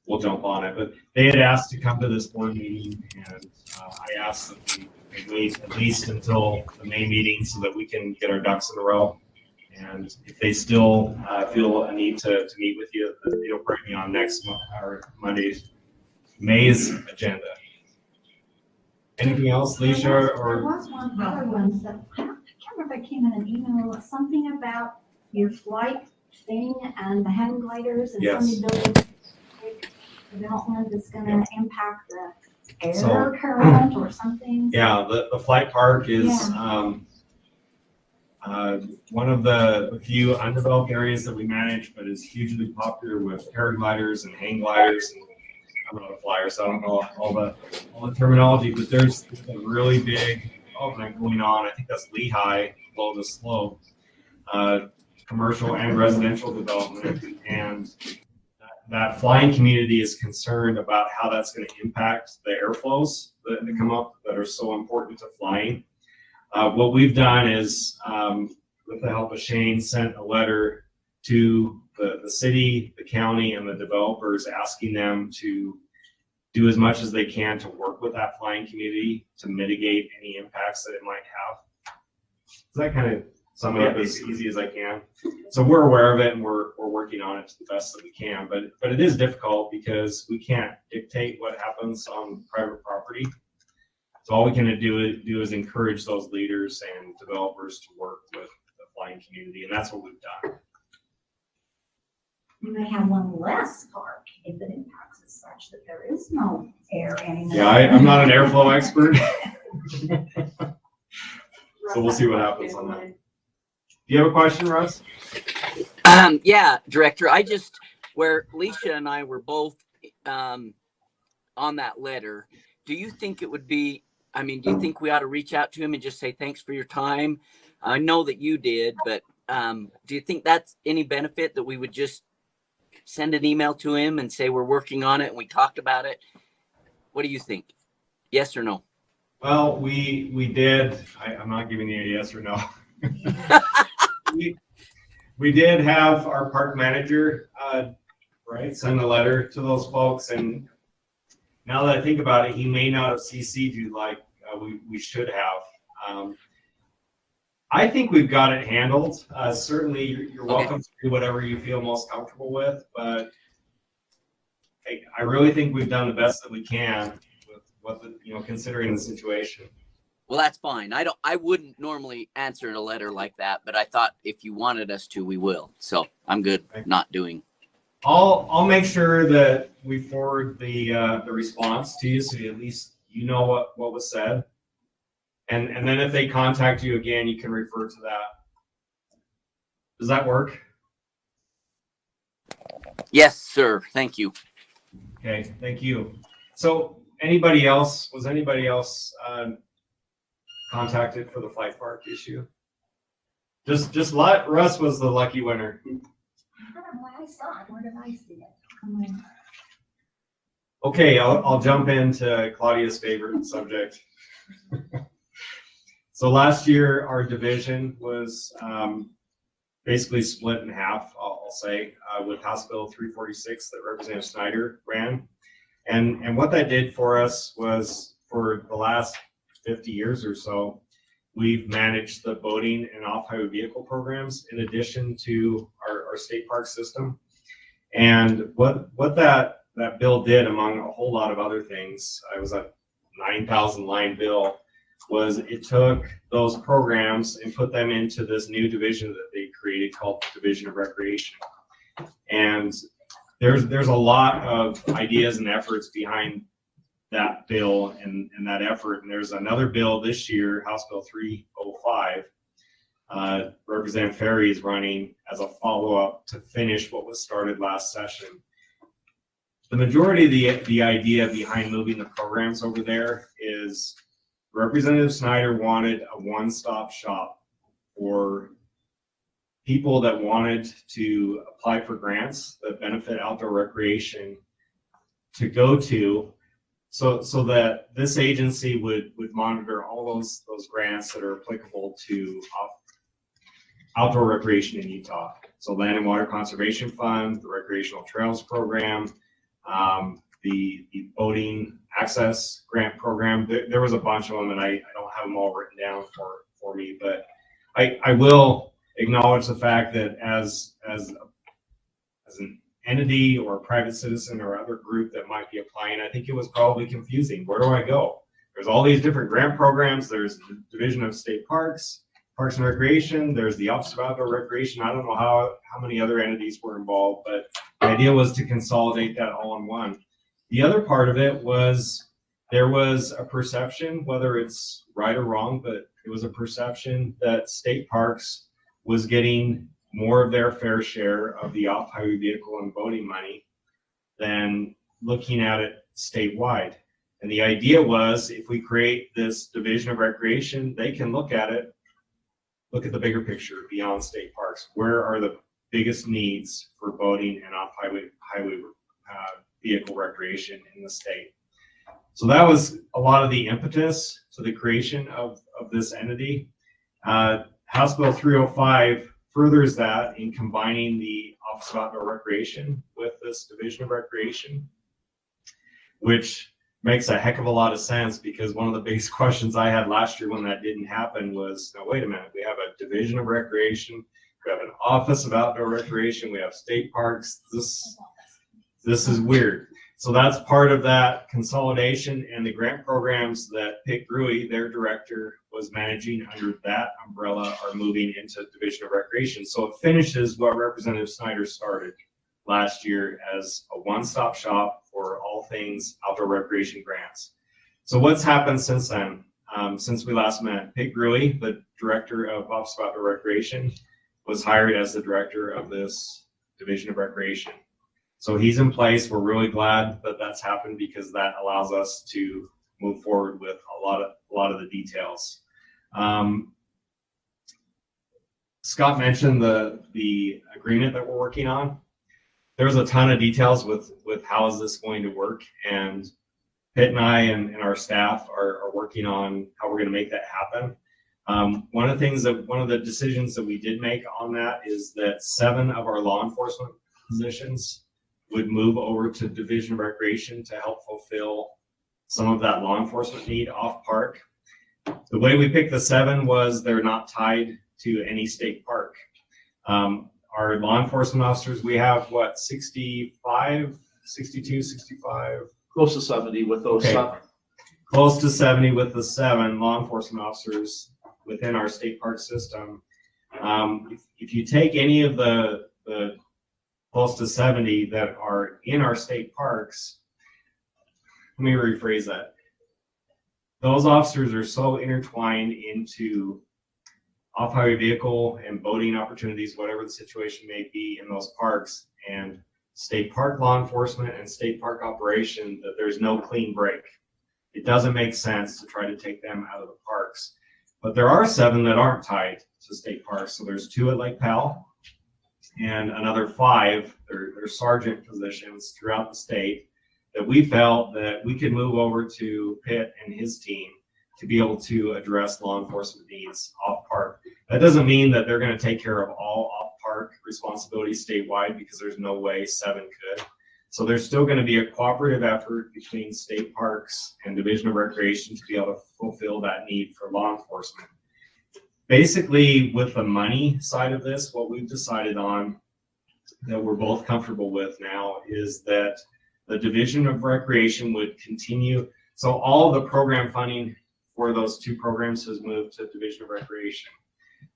we'll jump on it. But they had asked to come to this board meeting, and I asked that we wait at least until the May meeting so that we can get our ducks in a row. And if they still feel a need to meet with you, you'll bring me on next month or May's agenda. Anything else, Leisha? There Or was one other one that, I can't remember if it came in an email, something about your flight thing and the hang gliders and Yes. some building development that's gonna impact the air So- current or something. yeah, the flight park is one of the few undeveloped areas that we manage, but is hugely popular with paragliders and hang gliders. And I'm not a flyer, so I don't know all the terminology, but there's a really big development going on. I think that's Lehigh, below the slope, commercial and residential development, and that flying community is concerned about how that's going to impact the airflows that come up that are so important to flying. What we've done is, with the help of Shane, sent a letter to the city, the county, and the developers asking them to do as much as they can to work with that flying community to mitigate any impacts that it might have. Does that kind of sum it up as easy as I can? So we're aware of it and we're working on it to the best that we can, but it is difficult because we can't dictate what happens on private property. So all we can do is encourage those leaders and developers to work with the flying community, and that's what we've done. You may have one less park if it impacts it such that there is no air anymore. Yeah, I'm not an airflow expert. So we'll see what happens on that. Do you have a question, Russ? Yeah, Director, where Leisha and I were both on that letter, do you think it would be, do you think we ought to reach out to him and just say, thanks for your time? I know that you did, but do you think that's any benefit that we would just send an email to him and say, we're working on it and we talked about it? What do you think? Yes or no? Well, we did. I'm not giving you a yes or no. we did have our park manager, send a letter to those folks, and now that I think about it, he may not have CC'd you like we should have. I think we've got it handled. Certainly, you're welcome to do whatever you feel most comfortable with, but I really think we've done the best that we can with what considering the situation. Well, that's fine. I wouldn't normally answer a letter like that, but I thought if you wanted us to, we will. So I'm good not doing. I'll make sure that we forward the response to you, so at least you know what was said. And then if they contact you again, you can refer to that. Does that work? Yes, sir. Thank you. Okay, thank you. So anybody else contacted for the flight park issue? Just Russ was the lucky winner. I don't know why I saw it. Where did I see it? Okay, I'll jump into Claudia's favorite subject. So last year, our division was basically split in half, I'll say, with House Bill 346 that Representative Snyder ran. And what that did for us was, for the last 50 years or so, we've managed the boating and off-highway vehicle programs in addition to our state park system. And what that bill did, among a whole lot of other things, it was a 9,000 line bill, was it took those programs and put them into this new division that they created called Division of Recreation. And there's a lot of ideas and efforts behind that bill and that effort. And there's another bill this year, House Bill 305, Representative Ferry is running as a follow-up to finish what was started last session. The majority of the idea behind moving the programs over there is Representative Snyder wanted a one-stop shop for people that wanted to apply for grants that benefit outdoor recreation to go to, so that this agency would monitor all those grants that are applicable to outdoor recreation in Utah. So Land and Water Conservation Fund, the Recreational Trails Program, the boating access grant program. There was a bunch of them, and I don't have them all written down for me, but I will acknowledge the fact that as an entity or a private citizen or other group that might be applying, I think it was probably confusing. Where do I go? There's all these different grant programs. There's the Division of State Parks, Parks and Recreation. There's the Office of Outdoor Recreation. I don't know how many other entities were involved, but the idea was to consolidate that all in one. The other part of it was there was a perception, whether it's right or wrong, but it was a perception that state parks was getting more of their fair share of the off-highway vehicle and boating money than looking at it statewide. And the idea was, if we create this division of recreation, they can look at it, look at the bigger picture beyond state parks. Where are the biggest needs for boating and off-highway vehicle recreation in the state? So that was a lot of the impetus to the creation of this entity. House Bill 305 furthers that in combining the Office of Outdoor Recreation with this division of recreation, which makes a heck of a lot of sense, because one of the biggest questions I had last year when that didn't happen was, now wait a minute, we have a division of recreation, we have an Office of Outdoor Recreation, we have state parks, this is weird. So that's part of that consolidation, and the grant programs that Pitt Gruey, their director, was managing under that umbrella are moving into Division of Recreation. So it finishes what Representative Snyder started last year as a one-stop shop for all things outdoor recreation grants. So what's happened since then? Since we last met, Pitt Gruey, the director of Office of Outdoor Recreation, was hired as the director of this Division of Recreation. So he's in place. We're really glad that that's happened, because that allows us to move forward with a lot of the details. Scott mentioned the agreement that we're working on. There's a ton of details with how is this going to work, and Pitt and I and our staff are working on how we're going to make that happen. One of the decisions that we did make on that is that 7 of our law enforcement positions would move over to Division of Recreation to help fulfill some of that law enforcement need off park. The way we picked the 7 was they're not tied to any state park. Our law enforcement officers, we have 65, 62, 65? Close to 70 with those. Okay. Close to 70 with the 7 law enforcement officers within our state park system. If you take any of the close to 70 that are in our state parks, let me rephrase that. Those officers are so intertwined into off-highway vehicle and boating opportunities, whatever the situation may be in those parks, and state park law enforcement and state park operation, that there's no clean break. It doesn't make sense to try to take them out of the parks. But there are 7 that aren't tied to state parks. So there's 2 at Lake Powell, and another 5, they're sergeant positions throughout the state, that we felt that we could move over to Pitt and his team to be able to address law enforcement needs off park. That doesn't mean that they're going to take care of all off park responsibilities statewide, because there's no way 7 could. So there's still going to be a cooperative effort between state parks and Division of Recreation to be able to fulfill that need for law enforcement. Basically, with the money side of this, what we've decided on that we're both comfortable with now is that the Division of Recreation would continue. So all the program funding for those 2 programs has moved to Division of Recreation.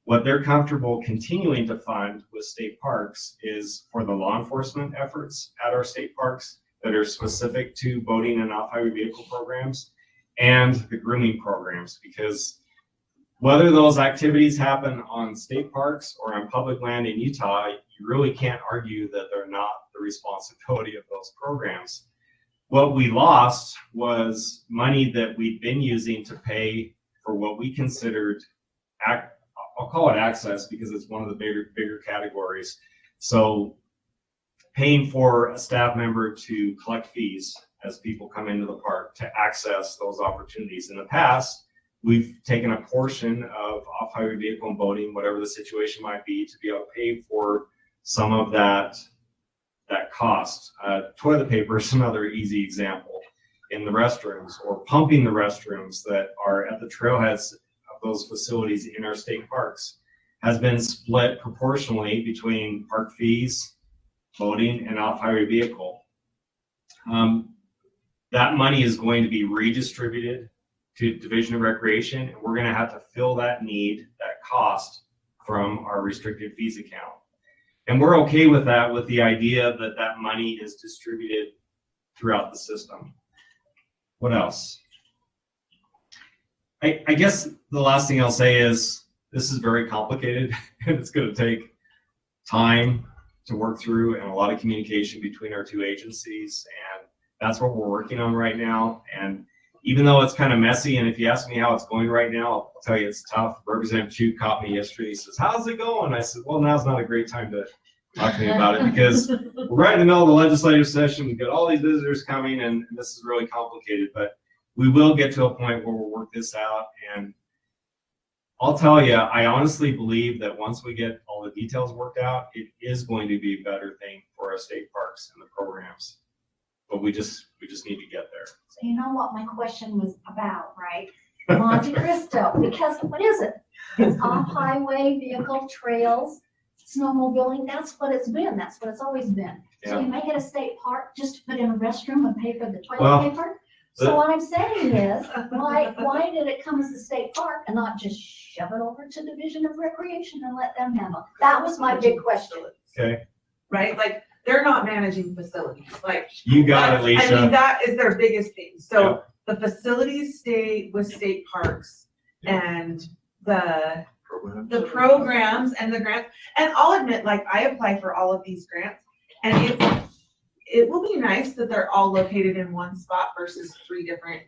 What they're comfortable continuing to fund with state parks is for the law enforcement efforts at our state parks that are specific to boating and off-highway vehicle programs, and the grooming programs, because whether those activities happen on state parks or on public land in Utah, you really can't argue that they're not the responsibility of those programs. What we lost was money that we'd been using to pay for what we considered, I'll call it access, because it's one of the bigger categories. So paying for a staff member to collect fees as people come into the park to access those opportunities. In the past, we've taken a portion of off-highway vehicle and boating, whatever the situation might be, to be able to pay for some of that that cost. Toilet paper is another easy example in the restrooms, or pumping the restrooms that are at the trailheads of those facilities in our state parks has been split proportionally between park fees, boating, and off-highway vehicle. That money is going to be redistributed to Division of Recreation, and we're going to have to fill that need, that cost, from our restricted fees account. And we're okay with that, with the idea that that money is distributed throughout the system. What else? I guess the last thing I'll say is this is very complicated and it's going to take time to work through and a lot of communication between our two agencies. And that's what we're working on right now. And even though it's kind of messy, and if you ask me how it's going right now, I'll tell you it's tough. Representative Chu caught me yesterday. He says, "How's it going?" I said, "Well, now's not a great time to talk to me about it because we're right in the middle of the legislative session. We've got all these visitors coming and this is really complicated, but we will get to a point where we'll work this out." And I'll tell you, I honestly believe that once we get all the details worked out, it is going to be a better thing for our state parks and the programs. But we just need to get there. So you know what my question was about, right? Monte Cristo, because what is it? It's off-highway vehicle trails, snowmobiling, that's what it's been, that's what it's always been. So you make it a state park just to put in a restroom and pay for the toilet paper? So what I'm saying is, why did it come as a state park and not just shove it over to Division of Recreation and let them handle it? That was my big question. Okay. Right? Like, they're not managing facilities, like. You got it, Lisa. I mean, that is their biggest thing. So the facilities stay with state parks and the programs and the grants. And I'll admit, like, I apply for all of these grants and it will be nice that they're all located in one spot versus 3 different,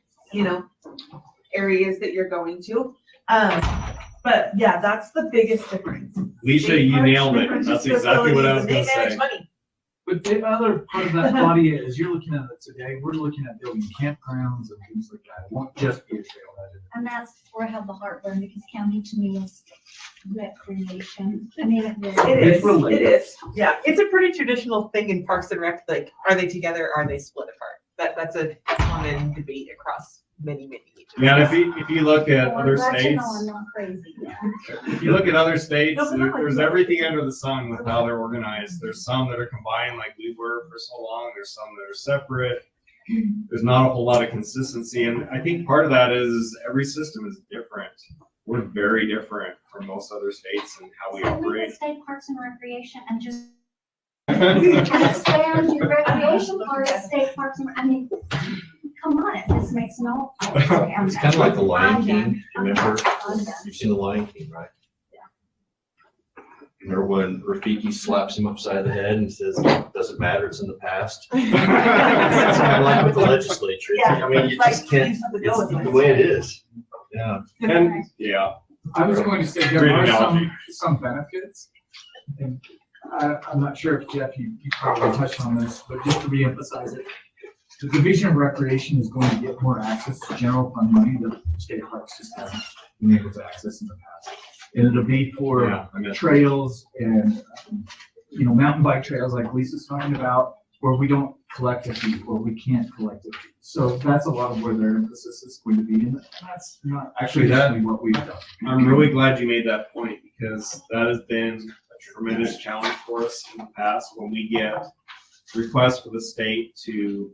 areas that you're going to. But yeah, that's the biggest difference. Lisa, you nailed it. That's exactly what I was going to say. But the other part of that, Claudia, is you're looking at it today, we're looking at building campgrounds and things like that. It won't just be a trailhead. And that's where I have the heartburn because county to me is recreation. I mean, It is. Yeah, it's a pretty traditional thing in Parks and Rec. Like, are they together? Or are they split apart? That's a common debate across many agencies. Yeah, and if you look at other states, I'm not crazy. if you look at other states, there's everything under the sun with how they're organized. There's some that are combined like we were for so long. There's some that are separate. There's not a whole lot of consistency. And I think part of that is every system is different. We're very different from most other states and how we operate. State Parks and Recreation and just expand your recreation part of state parks and, I mean, come on, this makes no. It's kind of like the Lion King, remember? You've seen the Lion King, right? Yeah. Remember when Rafiki slaps him upside the head and says, "Doesn't matter, it's in the past." It's kind of like with the legislature. I mean, you just can't, it's the way it is. Yeah. And I was going to say there are some benefits. And I'm not sure if Jeff, you probably touched on this, but just to reemphasize it, the Division of Recreation is going to get more access to general fund money that state parks just haven't been able to access in the past. And it'll be for trails and, mountain bike trails like Lisa's talking about, where we don't collect a fee or we can't collect a fee. So that's a lot of where their emphasis is going to be. And that's not Actually, what we've done. I'm really glad you made that point because that has been a tremendous challenge for us in the past when we get requests for the state to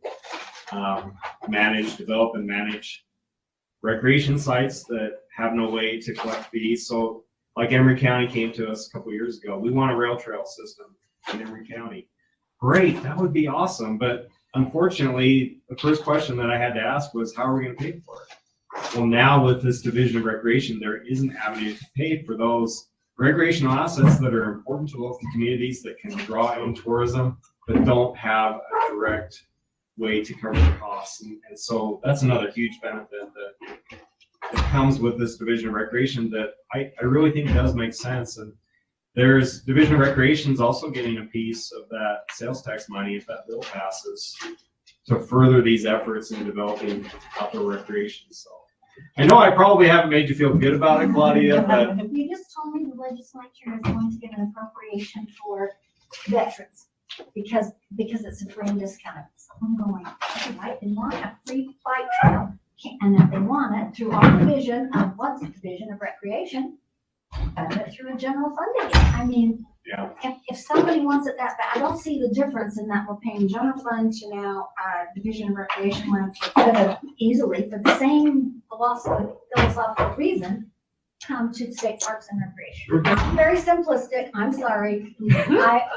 develop and manage recreation sites that have no way to collect fees. So like Emory County came to us a couple years ago, we want a rail trail system in Emory County. Great, that would be awesome. But unfortunately, the first question that I had to ask was, how are we going to pay for it? Well, now with this Division of Recreation, there is an avenue to pay for those recreational assets that are important to local communities that can draw in tourism, but don't have a direct way to cover the costs. And so that's another huge benefit that comes with this Division of Recreation that I really think does make sense. And there's Division of Recreation is also getting a piece of that sales tax money if that bill passes to further these efforts in developing outdoor recreation. So I know I probably haven't made you feel good about it, Claudia, but You just told me the legislature is going to get an appropriation for veterans. because it's a free discount. So I'm going, right, they want a free bike trail, and if they want it through our division of, what's the division of recreation, fund it through a general fund again. I mean, Yeah. if somebody wants it that bad, I don't see the difference in that we're paying general fund to now division of recreation when we could have easily, for the same philosophical reason, come to state parks and recreation. I'm very simplistic, I'm sorry.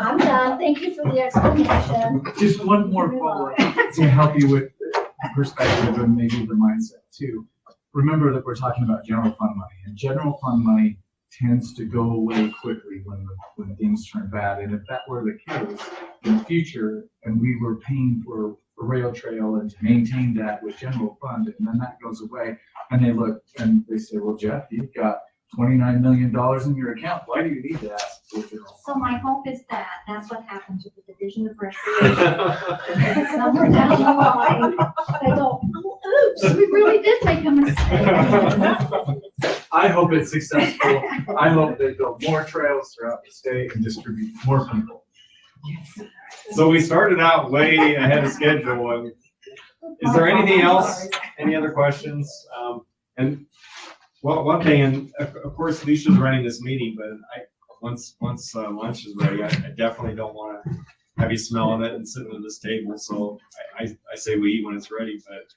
I'm done, thank you for the explanation. Just one more follow-up to help you with perspective and maybe the mindset too. Remember that we're talking about general fund money, and general fund money tends to go away quickly when things turn bad. And if that were the case in the future, and we were paying for a rail trail and to maintain that with general fund, and then that goes away, and they look and they say, well, Jeff, you've got $29 million in your account. Why do you need that? So my hope is that that's what happens with the division of recreation. Somewhere down the line, they go, oh, oops, we really did make a mistake. I hope it's successful. I hope they build more trails throughout the state and distribute more people. So we started out way ahead of schedule. And is there anything else? Any other questions? And well, one thing, and of course, Alicia's running this meeting, but once lunch is ready, I definitely don't want to have you smelling it and sitting at this table. So I say we eat when it's ready. But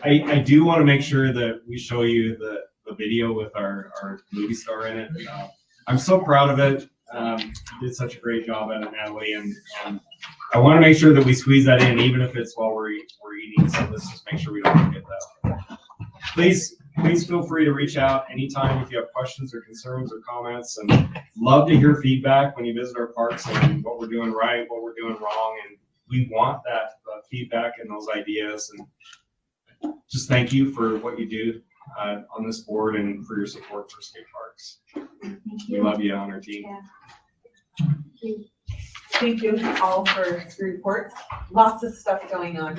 I do want to make sure that we show you the video with our movie star in it. I'm so proud of it. You did such a great job at it, Natalie, and I want to make sure that we squeeze that in, even if it's while we're eating. So let's just make sure we don't forget that. Please feel free to reach out anytime if you have questions or concerns or comments, and love to hear feedback when you visit our parks and what we're doing right, what we're doing wrong, and we want that feedback and those ideas. And just thank you for what you do on this board and for your support for state parks. We love you on our team. Thank you all for the reports. Lots of stuff going on.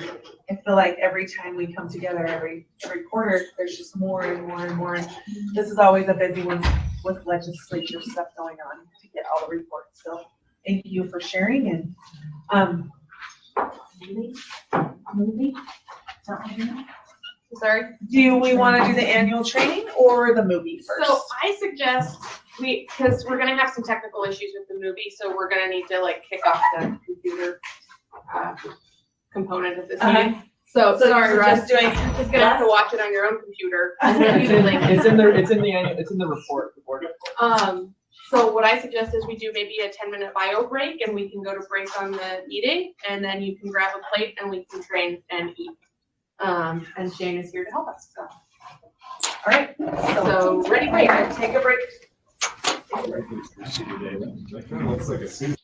I feel like every time we come together, every quarter, there's just more and more and more. And this is always a busy one with legislature stuff going on to get all the reports. So thank you for sharing. And Movie? Sorry. do we want to do the annual training or the movie first? So I suggest because we're gonna have some technical issues with the movie, so we're gonna need to like kick off the computer component of this meeting. So sorry, Russ. Just doing. You're just gonna have to watch it on your own computer. I'm gonna use the link. It's in the report. The board report. So what I suggest is we do maybe a 10-minute bio break, and we can go to break on the meeting, and then you can grab a plate and we can train and eat. And Shane is here to help us. So. All right. So ready, break. Take a break. That kind of looks like a suit.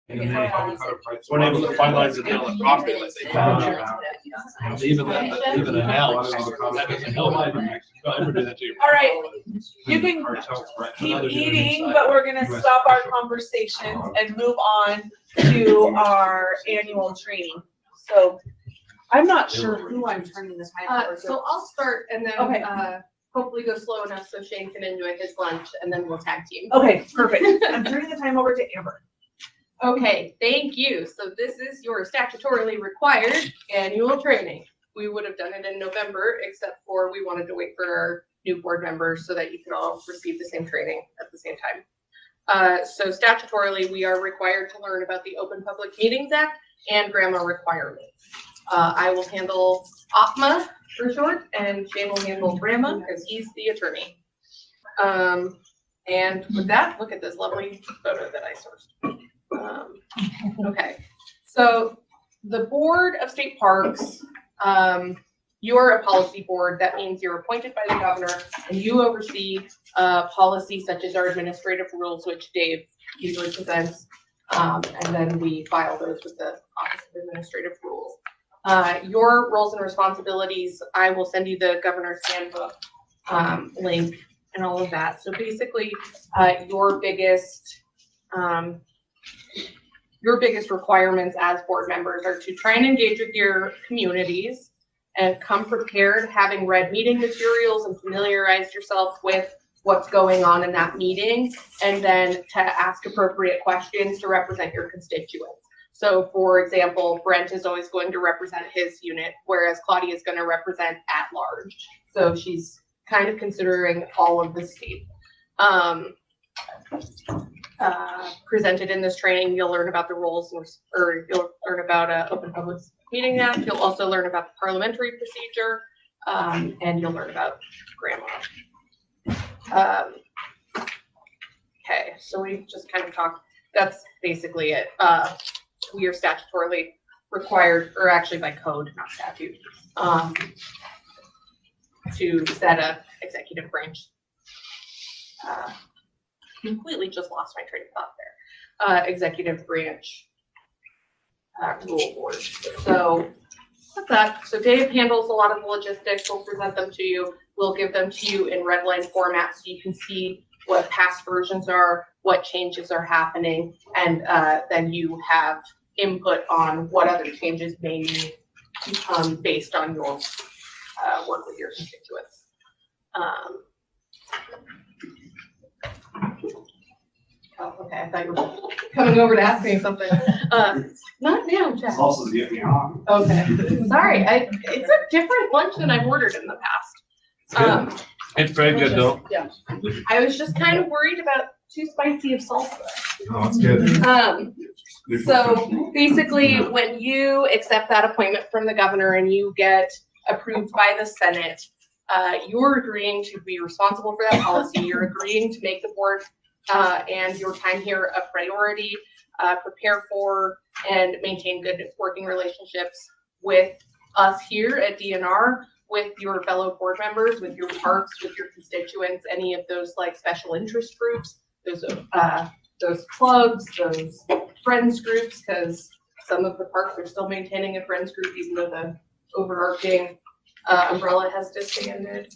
And then they weren't able to finalize the deal on property like they found. Even announced, that doesn't help. Don't ever do that to your. All right, you can keep eating, but we're gonna stop our conversations and move on to our annual training. So I'm not sure who I'm turning this time over to. So I'll start and then, Okay. hopefully go slow enough so Shane can enjoy his lunch and then we'll tag team. Okay, perfect. I'm turning the time over to Amber. Okay, thank you. So this is your statutorily required annual training. We would have done it in November, except for we wanted to wait for our new board members so that you could all receive the same training at the same time. So statutorily, we are required to learn about the Open Public Meetings Act and grammar requirements. I will handle OPMA for short, and Shane will handle GRAMA because he's the attorney. And with that, look at this lovely photo that I sourced. Okay, so the Board of State Parks, you're a policy board. That means you're appointed by the governor and you oversee policies such as our administrative rules, which Dave usually presents, and then we file those with the Office of Administrative Rules. Your roles and responsibilities, I will send you the governor's handbook link and all of that. So basically, your biggest requirements as board members are to try and engage with your communities and come prepared, having read meeting materials and familiarized yourself with what's going on in that meeting, and then to ask appropriate questions to represent your constituents. So for example, Brent is always going to represent his unit, whereas Claudia is going to represent at large. So she's kind of considering all of the state. Presented in this training, you'll learn about the rules, or you'll learn about Open Public Meeting Act. You'll also learn about the parliamentary procedure, and you'll learn about grammar. Okay, so we just kind of talked. That's basically it. We are statutorily required, or actually by code, not statute, to set a executive branch. Completely just lost my train of thought there. Executive branch rule board. So that's that. So Dave handles a lot of the logistics. We'll present them to you. We'll give them to you in red line format so you can see what past versions are, what changes are happening, and then you have input on what other changes may need to come based on your work with your constituents. Oh, okay, I thought you were coming over to ask me something. Not now, Jack. It's also to get me on. Okay, sorry, it's a different lunch than I've ordered in the past. It's very good though. Yeah, I was just kind of worried about too spicy of salsa. Oh, it's good. So basically, when you accept that appointment from the governor and you get approved by the Senate, you're agreeing to be responsible for that policy. You're agreeing to make the board and your time here a priority, prepare for and maintain good working relationships with us here at DNR, with your fellow board members, with your parks, with your constituents, any of those like special interest groups, those clubs, those friends groups, because some of the parks are still maintaining a friends group, even though the overarching umbrella has disbanded.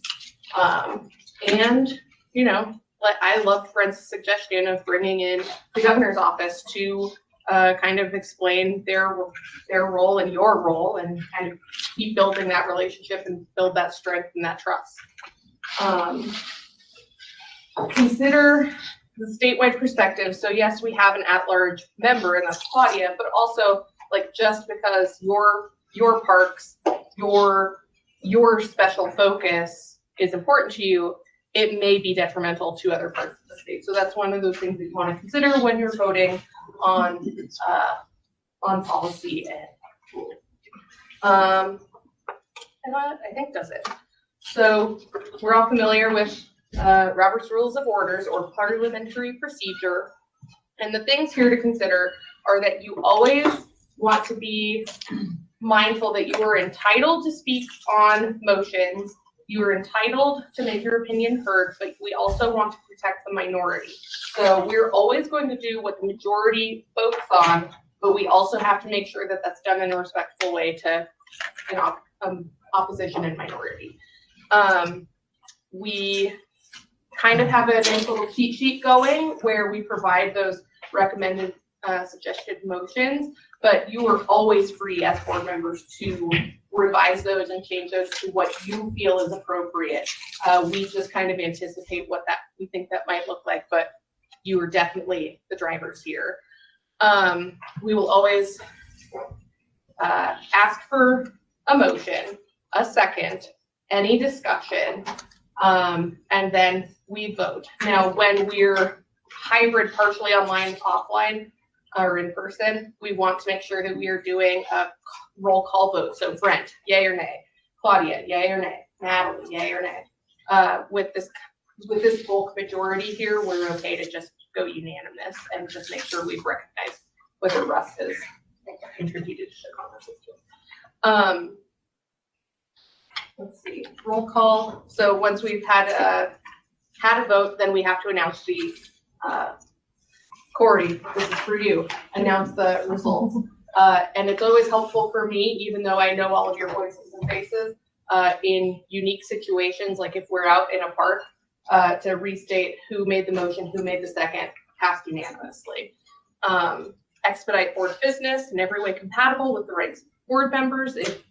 And, you know, I love Brent's suggestion of bringing in the governor's office to kind of explain their role and your role and kind of keep building that relationship and build that strength and that trust. Consider the statewide perspective. So yes, we have an at-large member, and that's Claudia, but also like just because your parks, your special focus is important to you, it may be detrimental to other parts of the state. So that's one of those things that you want to consider when you're voting on policy and rules. And I think that's it. So we're all familiar with Robert's Rules of Orders or parliamentary procedure. And the things here to consider are that you always want to be mindful that you are entitled to speak on motions. You are entitled to make your opinion heard, but we also want to protect the minority. So we're always going to do what the majority votes on, but we also have to make sure that that's done in a respectful way to, you know, opposition and minority. We kind of have a nice little cheat sheet going where we provide those recommended suggested motions, but you are always free as board members to revise those and change those to what you feel is appropriate. We just kind of anticipate what that we think that might look like, but you are definitely the drivers here. We will always ask for a motion, a second, any discussion, and then we vote. Now, when we're hybrid, partially online, offline, or in person, we want to make sure that we are doing a roll call vote. So Brent, yay or nay? Claudia, yay or nay? Natalie, yay or nay? With this bulk majority here, we're okay to just go unanimous and just make sure we've recognized whether Russ has contributed to the conversation. Let's see, roll call. So once we've had a vote, then we have to announce the Corey, this is for you, announce the results. And it's always helpful for me, even though I know all of your voices and faces, in unique situations, like if we're out in a park, to restate who made the motion, who made the second, passed unanimously. Expedite board business in every way compatible with the rights of board members. If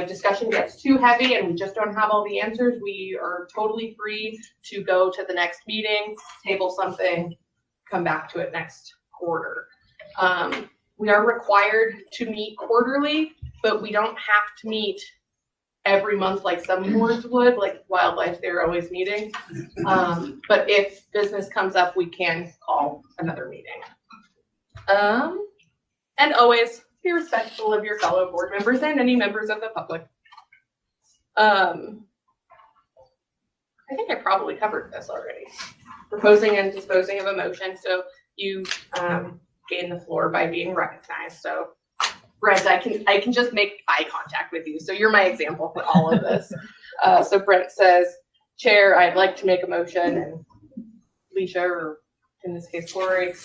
discussion gets too heavy and we just don't have all the answers, we are totally free to go to the next meeting, table something, come back to it next quarter. We are required to meet quarterly, but we don't have to meet every month like some boards would, like wildlife, they're always meeting. But if business comes up, we can call another meeting. And always be respectful of your fellow board members and any members of the public. I think I probably covered this already. Proposing and disposing of a motion. So you gain the floor by being recognized. So Brent, I can just make eye contact with you. So you're my example for all of this. So Brent says, Chair, I'd like to make a motion, and Alicia, or in this case Corey,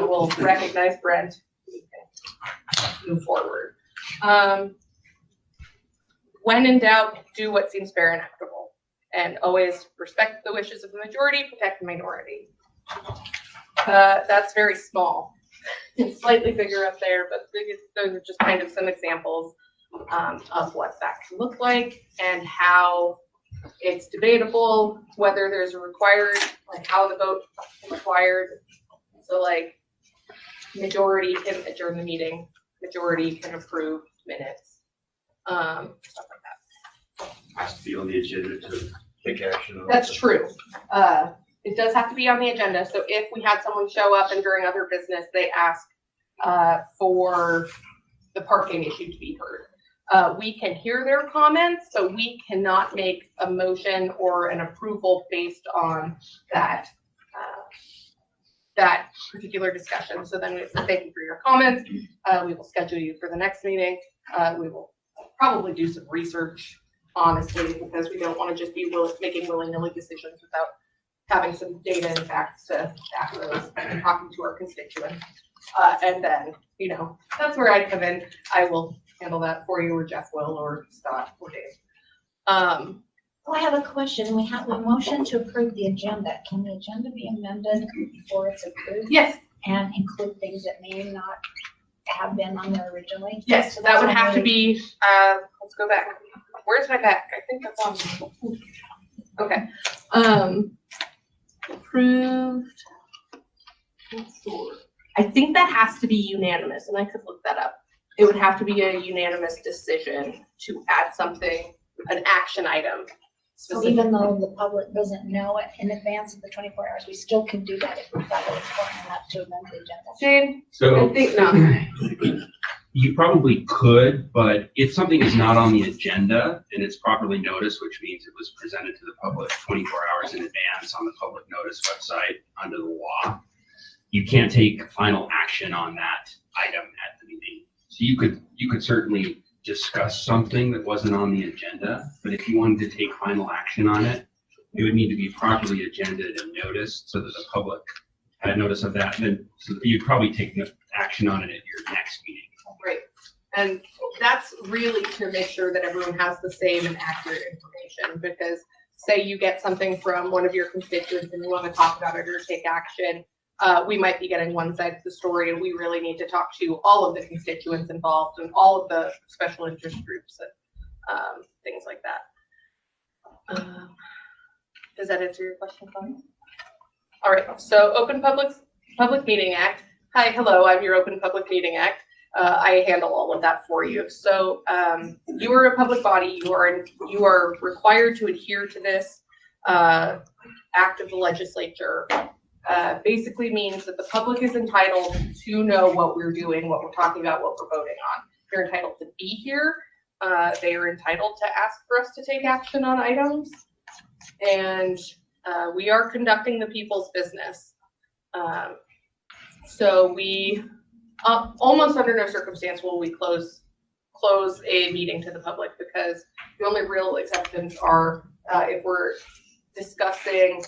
will recognize Brent. We can move forward. When in doubt, do what seems fair and equitable. And always respect the wishes of the majority, protect the minority. That's very small. It's slightly bigger up there, but those are just kind of some examples of what that can look like and how it's debatable, whether there's a required, like how the vote is required. So like majority can adjourn the meeting, majority can approve minutes, stuff like that. Has to be on the agenda to take action on. That's true. It does have to be on the agenda. So if we had someone show up and during other business, they ask for the parking issue to be heard, we can hear their comments. So we cannot make a motion or an approval based on that that particular discussion. So then we say thank you for your comments. We will schedule you for the next meeting. We will probably do some research, honestly, because we don't want to just be making willy-nilly decisions without having some data and facts to back those and talking to our constituents. And then, you know, that's where I come in. I will handle that for you, or Jeff will, or Scott, or Dave. I have a question. We have a motion to approve the agenda. Can the agenda be amended before it's approved? Yes. And include things that may not have been on there originally? Yes, so that would have to be, let's go back. Where's my back? I think that's on. Okay. Approved. I think that has to be unanimous, and I could look that up. It would have to be a unanimous decision to add something, an action item. So even though the public doesn't know it in advance of the 24 hours, we still can do that if we thought it was important enough to amend the agenda. Jane? So I think not. you probably could, but if something is not on the agenda and it's properly noticed, which means it was presented to the public 24 hours in advance on the public notice website under the law, you can't take final action on that item at the meeting. So you could certainly discuss something that wasn't on the agenda, but if you wanted to take final action on it, it would need to be properly agended and noticed so that the public had notice of that. Then so you'd probably take action on it at your next meeting. Right. And that's really to make sure that everyone has the same and accurate information, because say you get something from one of your constituents and you want to talk about it or take action, we might be getting one side of the story, and we really need to talk to all of the constituents involved and all of the special interest groups and things like that. Does that answer your question, Connie? All right, so Open Public Meeting Act. Hi, hello, I'm your Open Public Meeting Act. I handle all of that for you. So you are a public body. You are required to adhere to this act of the legislature. Basically means that the public is entitled to know what we're doing, what we're talking about, what we're voting on. They're entitled to be here. They are entitled to ask for us to take action on items. And we are conducting the people's business. So we almost under no circumstance will we close a meeting to the public, because the only real exceptions are if we're discussing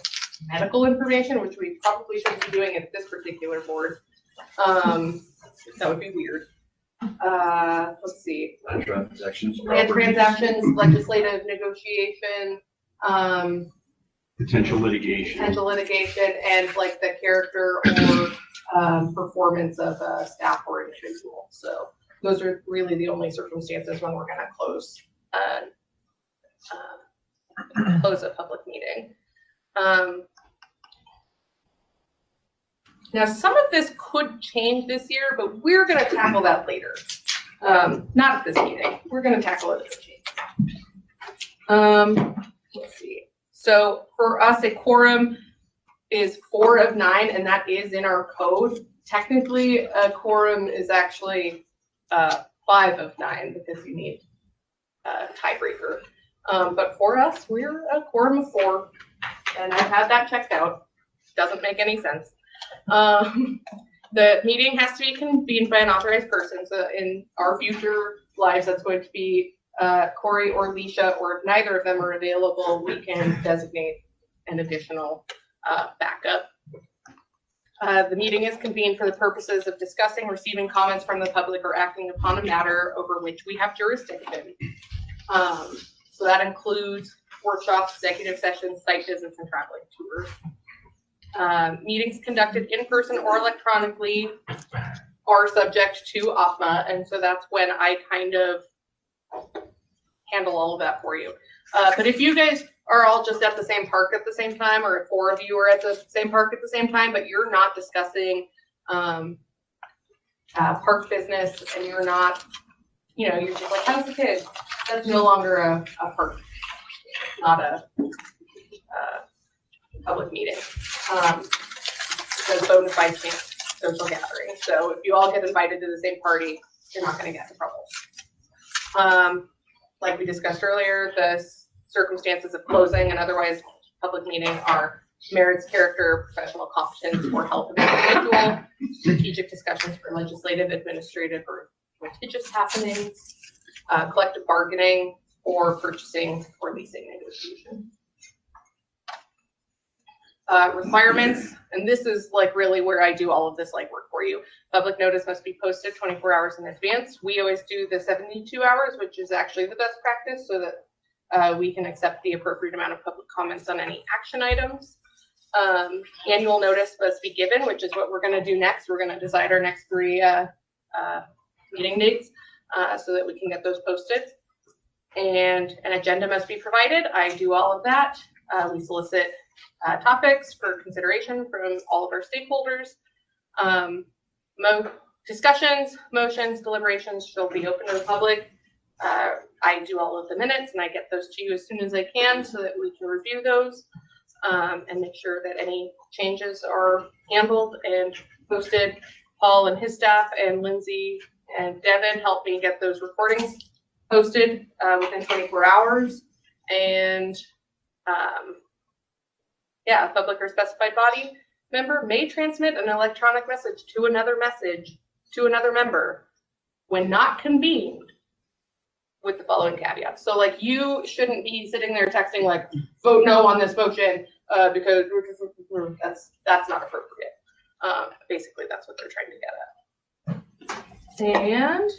medical information, which we probably shouldn't be doing at this particular board. That would be weird. Let's see. Land transactions. Land transactions, legislative negotiation, Potential litigation. and like the character or performance of a staff or individual. So those are really the only circumstances when we're going to close a public meeting. Now, some of this could change this year, but we're going to tackle that later. Not at this meeting. We're going to tackle it at the meeting. Let's see. So for us, a quorum is 4 of 9, and that is in our code. Technically, a quorum is actually 5 of 9 because you need a tiebreaker. But for us, we're a quorum of 4, and I've had that checked out. Doesn't make any sense. The meeting has to be convened by an authorized person. So in our future lives, that's going to be Corey or Leisha, or if neither of them are available, we can designate an additional backup. The meeting is convened for the purposes of discussing, receiving comments from the public, or acting upon a matter over which we have jurisdiction. So that includes workshops, executive sessions, site visits, and traveling tours. Meetings conducted in person or electronically are subject to OPMA, and so that's when I kind of handle all of that for you. But if you guys are all just at the same park at the same time, or if 4 of you are at the same park at the same time, but you're not discussing park business, and you're not, you're just like, how's the kid? That's no longer a park, not a public meeting. It's a bona fide social gathering. So if you all get invited to the same party, you're not going to get in trouble. Like we discussed earlier, the circumstances of closing and otherwise public meeting are merits, character, professional competence, or health of an individual, strategic discussions for legislative, administrative, or litigious happenings, collective bargaining, or purchasing or leasing negotiation. Requirements, and this is like really where I do all of this legwork for you. Public notice must be posted 24 hours in advance. We always do the 72 hours, which is actually the best practice, so that we can accept the appropriate amount of public comments on any action items. Annual notice must be given, which is what we're going to do next. We're going to decide our next 3 meeting dates so that we can get those posted. And an agenda must be provided. I do all of that. We solicit topics for consideration from all of our stakeholders. Discussions, motions, deliberations shall be open to the public. I do all of the minutes, and I get those to you as soon as I can so that we can review those and make sure that any changes are handled and posted. Paul and his staff and Lindsay and Devin help me get those recordings posted within 24 hours. And a public or specified body member may transmit an electronic message to another member when not convened with the following caveats. So like you shouldn't be sitting there texting like, vote no on this motion, because that's not appropriate. Basically that's what they're trying to get at. And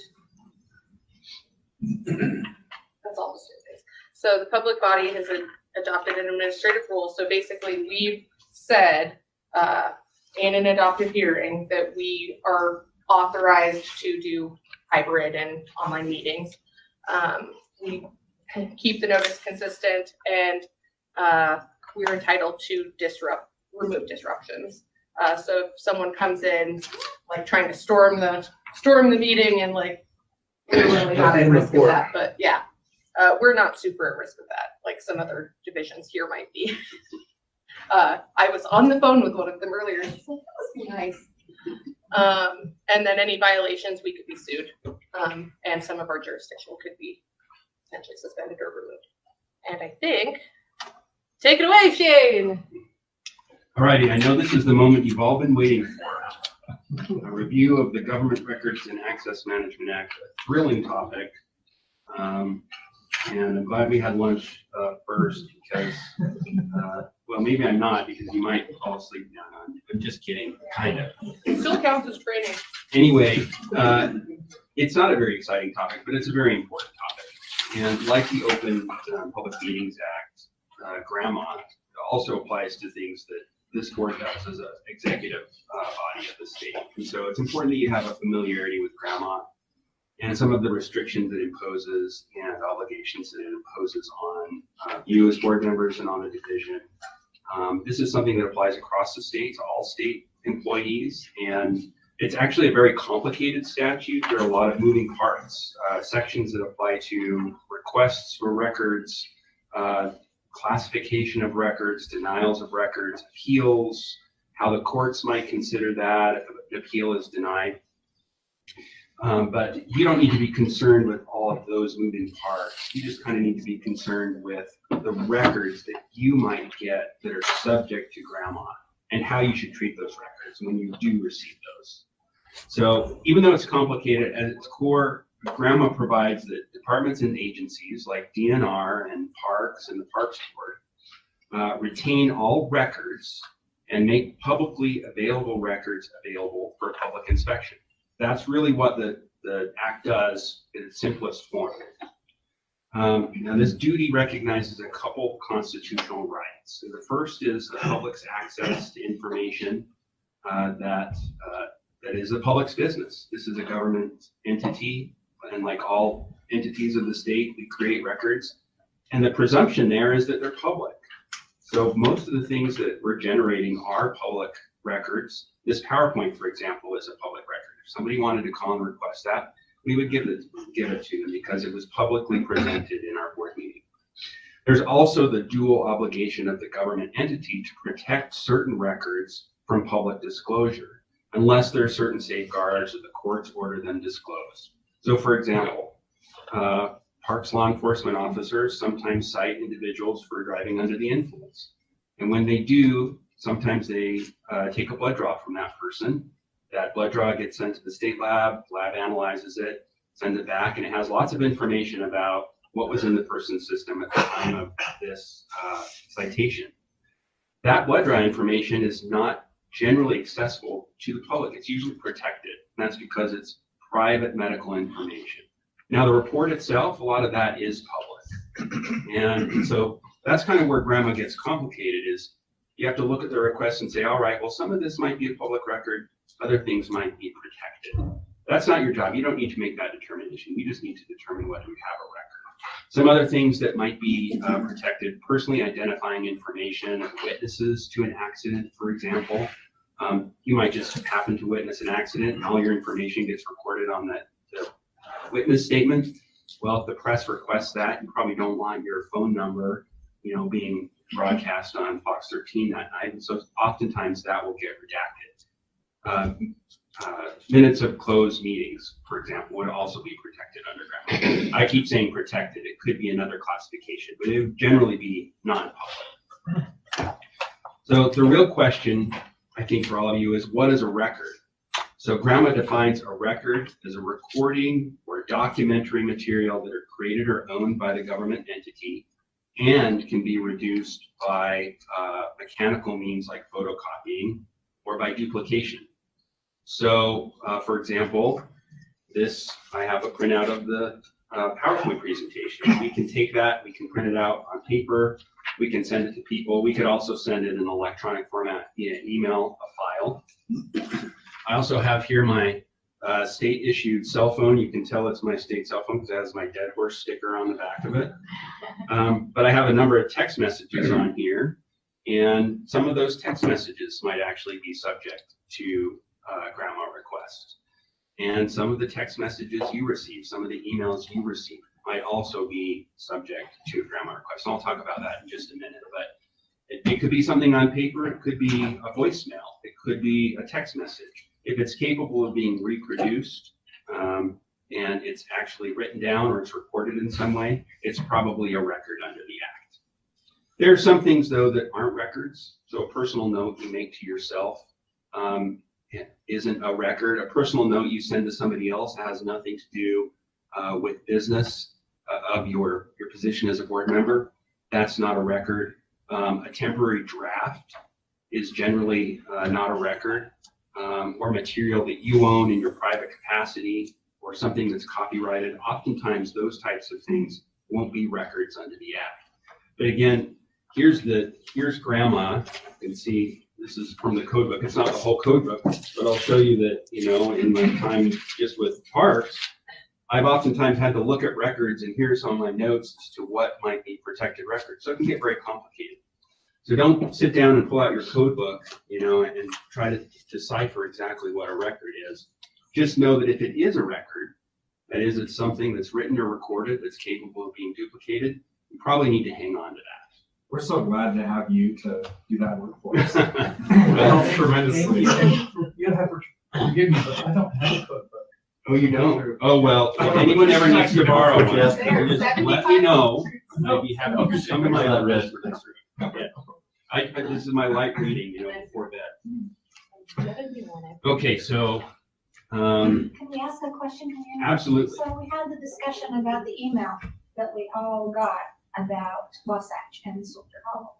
that's all the statements. So the public body has adopted an administrative rule. So basically we've said, in an adopted hearing that we are authorized to do hybrid and online meetings. We keep the notice consistent, and we're entitled to remove disruptions. So if someone comes in like trying to storm the meeting and like we're really not at risk of that, but yeah, we're not super at risk of that, like some other divisions here might be. I was on the phone with one of them earlier. And she's like, that would be nice. And then any violations, we could be sued. And some of our jurisdiction could be potentially suspended or removed. And I think, take it away, Shane. All righty, I know this is the moment you've all been waiting for. A review of the Government Records and Access Management Act, a thrilling topic. And I'm glad we had lunch first because, well, maybe I'm not because you might fall asleep down on. I'm just kidding, kind of. It still counts as training. Anyway, it's not a very exciting topic, but it's a very important topic. And like the Open Public Meetings Act, GRAMA also applies to things that this board does as an executive body of the state. And so it's important that you have a familiarity with GRAMA and some of the restrictions it imposes and obligations that it imposes on you as board members and on the division. This is something that applies across the state to all state employees, and it's actually a very complicated statute. There are a lot of moving parts, sections that apply to requests for records, classification of records, denials of records, appeals, how the courts might consider that if an appeal is denied. But you don't need to be concerned with all of those moving parts. You just kind of need to be concerned with the records that you might get that are subject to GRAMA and how you should treat those records when you do receive those. So even though it's complicated, at its core, GRAMA provides that departments and agencies like DNR and Parks and the Parks Board retain all records and make publicly available records available for public inspection. That's really what the act does in its simplest form. Now this duty recognizes a couple constitutional rights. So the first is the public's access to information that is the public's business. This is a government entity, and like all entities of the state, we create records. And the presumption there is that they're public. So most of the things that we're generating are public records. This PowerPoint, for example, is a public record. If somebody wanted to call and request that, we would give it to them because it was publicly presented in our board meeting. There's also the dual obligation of the government entity to protect certain records from public disclosure, unless there are certain safeguards or the courts order them disclosed. So for example, Parks law enforcement officers sometimes cite individuals for driving under the influence. And when they do, sometimes they take a blood draw from that person. That blood draw gets sent to the state lab analyzes it, sends it back, and it has lots of information about what was in the person's system at the time of this citation. That blood draw information is not generally accessible to the public. It's usually protected, and that's because it's private medical information. Now, the report itself, a lot of that is public. And so that's kind of where GRAMA gets complicated, is you have to look at the request and say, all right, well, some of this might be a public record, other things might be protected. That's not your job. You don't need to make that determination. You just need to determine whether we have a record. Some other things that might be protected, personally identifying information of witnesses to an accident, for example. You might just happen to witness an accident and all your information gets recorded on the witness statement. Well, if the press requests that, you probably don't want your phone number, being broadcast on Fox 13 that night. And so oftentimes that will get redacted. Minutes of closed meetings, for example, would also be protected under GRAMA. I keep saying protected. It could be another classification, but it would generally be non-public. So the real question, I think, for all of you is, what is a record? So grandma defines a record as a recording or documentary material that are created or owned by the government entity and can be reduced by mechanical means like photocopying or by duplication. So, for example, I have a printout of the PowerPoint presentation. We can take that, we can print it out on paper, we can send it to people. We could also send it in an electronic format via email, a file. I also have here my state issued cell phone. You can tell it's my state cell phone because it has my dead horse sticker on the back of it. But I have a number of text messages on here, and some of those text messages might actually be subject to grandma requests. And some of the text messages you receive, some of the emails you receive might also be subject to grandma requests. And I'll talk about that in just a minute, but it could be something on paper, it could be a voicemail, it could be a text message. If it's capable of being reproduced and it's actually written down or it's recorded in some way, it's probably a record under the Act. There are some things though that aren't records. So a personal note you make to yourself isn't a record. A personal note you send to somebody else has nothing to do with business of your position as a board member. That's not a record. A temporary draft is generally not a record, or material that you own in your private capacity or something that's copyrighted. Oftentimes those types of things won't be records under the Act. But again, here's grandma. You can see this is from the code book. It's not the whole code book, but I'll show you that, in my time just with parks, I've oftentimes had to look at records, and here's some of my notes as to what might be protected records. So it can get very complicated. So don't sit down and pull out your code book, and try to decipher exactly what a record is. Just know that if it is a record, that is, it's something that's written or recorded that's capable of being duplicated, you probably need to hang on to that. We're so glad to have you to do that work for us. It helps tremendously. You have to forgive me, but I don't have a code book. Oh, you don't? Oh, well, if anyone ever needs to borrow one, just let me know. I'd be happy to come in my address for this room. Yeah. This is my light reading, before bed. Okay, so. Can we ask a question? Absolutely. So we had the discussion about the email that we all got about Wasatch and Soldier Hollow.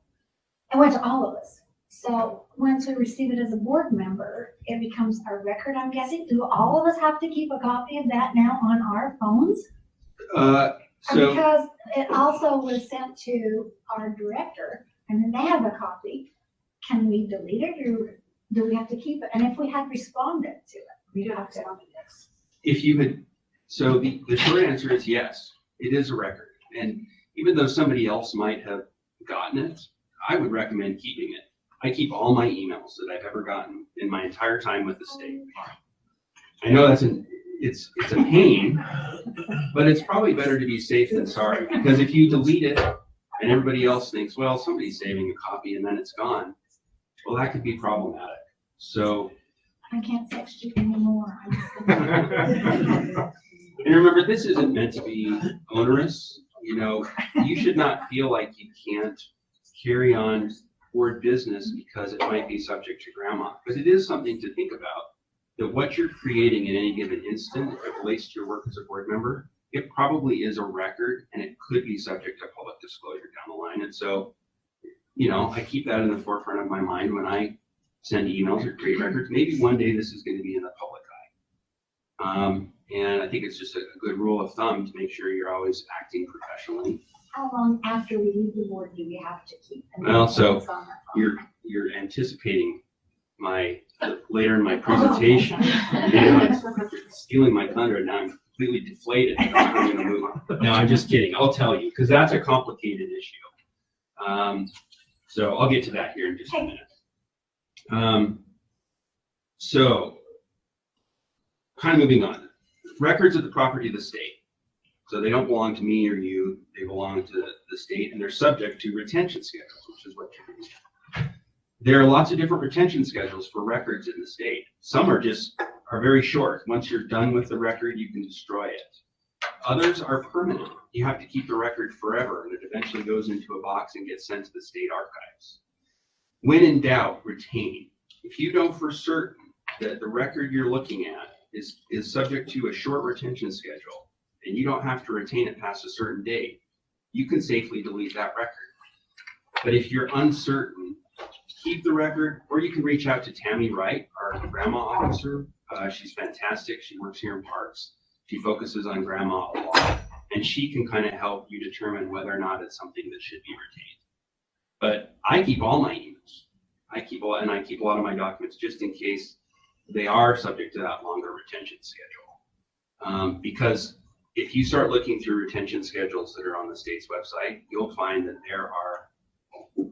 It went to all of us. So once we receive it as a board member, it becomes a record, I'm guessing. Do all of us have to keep a copy of that now on our phones? Because it also was sent to our director, and then they have a copy. Can we delete it, or do we have to keep it? And if we had responded to it, we have to. If you had, so the short answer is yes, it is a record. And even though somebody else might have gotten it, I would recommend keeping it. I keep all my emails that I've ever gotten in my entire time with the state. I know it's a pain, but it's probably better to be safe than sorry, because if you delete it and everybody else thinks, well, somebody's saving a copy and then it's gone, well, that could be problematic. So. I can't text you anymore. And remember, this isn't meant to be onerous. You should not feel like you can't carry on board business because it might be subject to grandma. But it is something to think about, that what you're creating in any given instant, if it relates to your work as a board member, it probably is a record, and it could be subject to public disclosure down the line. And so, I keep that in the forefront of my mind when I send emails or create records. Maybe one day this is going to be in the public eye. And I think it's just a good rule of thumb to make sure you're always acting professionally. How long after we leave the board do we have to keep? Well, so you're anticipating later in my presentation. Stealing my thunder, and now I'm completely deflated. I'm going to move on. No, I'm just kidding. I'll tell you, because that's a complicated issue. So I'll get to that here in just a minute. So, kind of moving on. Records of the property of the state. So they don't belong to me or you, they belong to the state, and they're subject to retention schedules, which is what you're doing. There are lots of different retention schedules for records in the state. Some are very short. Once you're done with the record, you can destroy it. Others are permanent. You have to keep the record forever, and it eventually goes into a box and gets sent to the state archives. When in doubt, retain. If you know for certain that the record you're looking at is subject to a short retention schedule, and you don't have to retain it past a certain date, you can safely delete that record. But if you're uncertain, keep the record, or you can reach out to Tammy Wright, our grandma officer. She's fantastic. She works here in Parks. She focuses on grandma a lot, and she can kind of help you determine whether or not it's something that should be retained. But I keep all my emails. I keep a lot of my documents just in case they are subject to that longer retention schedule. Because if you start looking through retention schedules that are on the state's website, you'll find that there are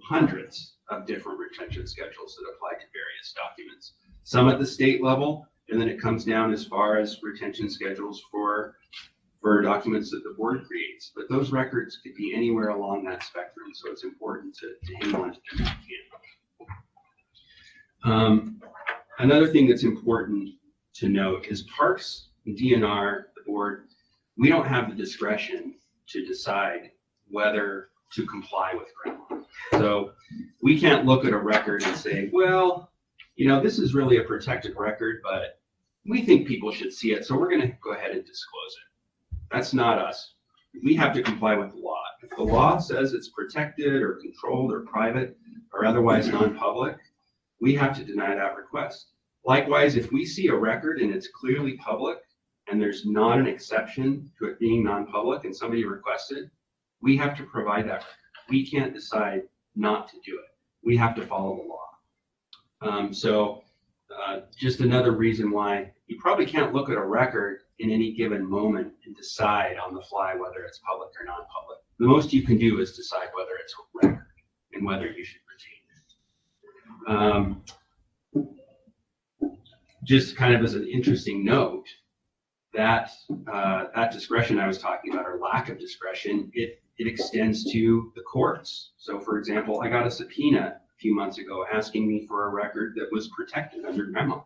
hundreds of different retention schedules that apply to various documents. Some at the state level, and then it comes down as far as retention schedules for documents that the board creates. But those records could be anywhere along that spectrum, so it's important to hang on to them if you can. Another thing that's important to note is Parks, DNR, the board, we don't have the discretion to decide whether to comply with grandma. So we can't look at a record and say, well, you know, this is really a protected record, but we think people should see it, so we're going to go ahead and disclose it. That's not us. We have to comply with the law. If the law says it's protected or controlled or private or otherwise non-public, we have to deny that request. Likewise, if we see a record and it's clearly public and there's not an exception to it being non-public and somebody requested, we have to provide that record. We can't decide not to do it. We have to follow the law. Just another reason why you probably can't look at a record in any given moment and decide on the fly whether it's public or non-public. The most you can do is decide whether it's a record and whether you should retain it. Just kind of as an interesting note, that discretion I was talking about, or lack of discretion, it extends to the courts. So for example, I got a subpoena a few months ago asking me for a record that was protected under memo.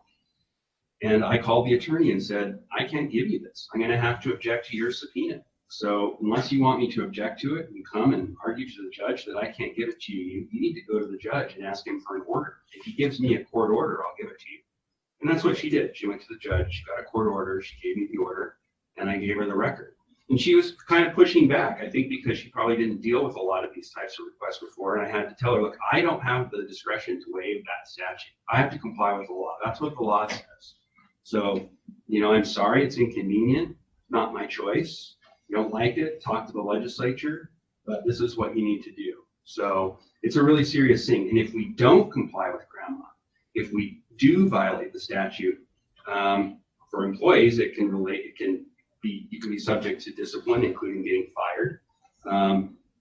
And I called the attorney and said, I can't give you this. I'm going to have to object to your subpoena. So unless you want me to object to it and come and argue to the judge that I can't give it to you, you need to go to the judge and ask him for an order. If he gives me a court order, I'll give it to you. And that's what she did. She went to the judge, she got a court order, she gave me the order, and I gave her the record. And she was kind of pushing back, I think because she probably didn't deal with a lot of these types of requests before. And I had to tell her, look, I don't have the discretion to waive that statute. I have to comply with the law. That's what the law says. So, you know, I'm sorry, it's inconvenient, not my choice. You don't like it, talk to the legislature, but this is what you need to do. So it's a really serious thing. And if we don't comply with grandma, if we do violate the statute, for employees, you can be subject to discipline, including getting fired,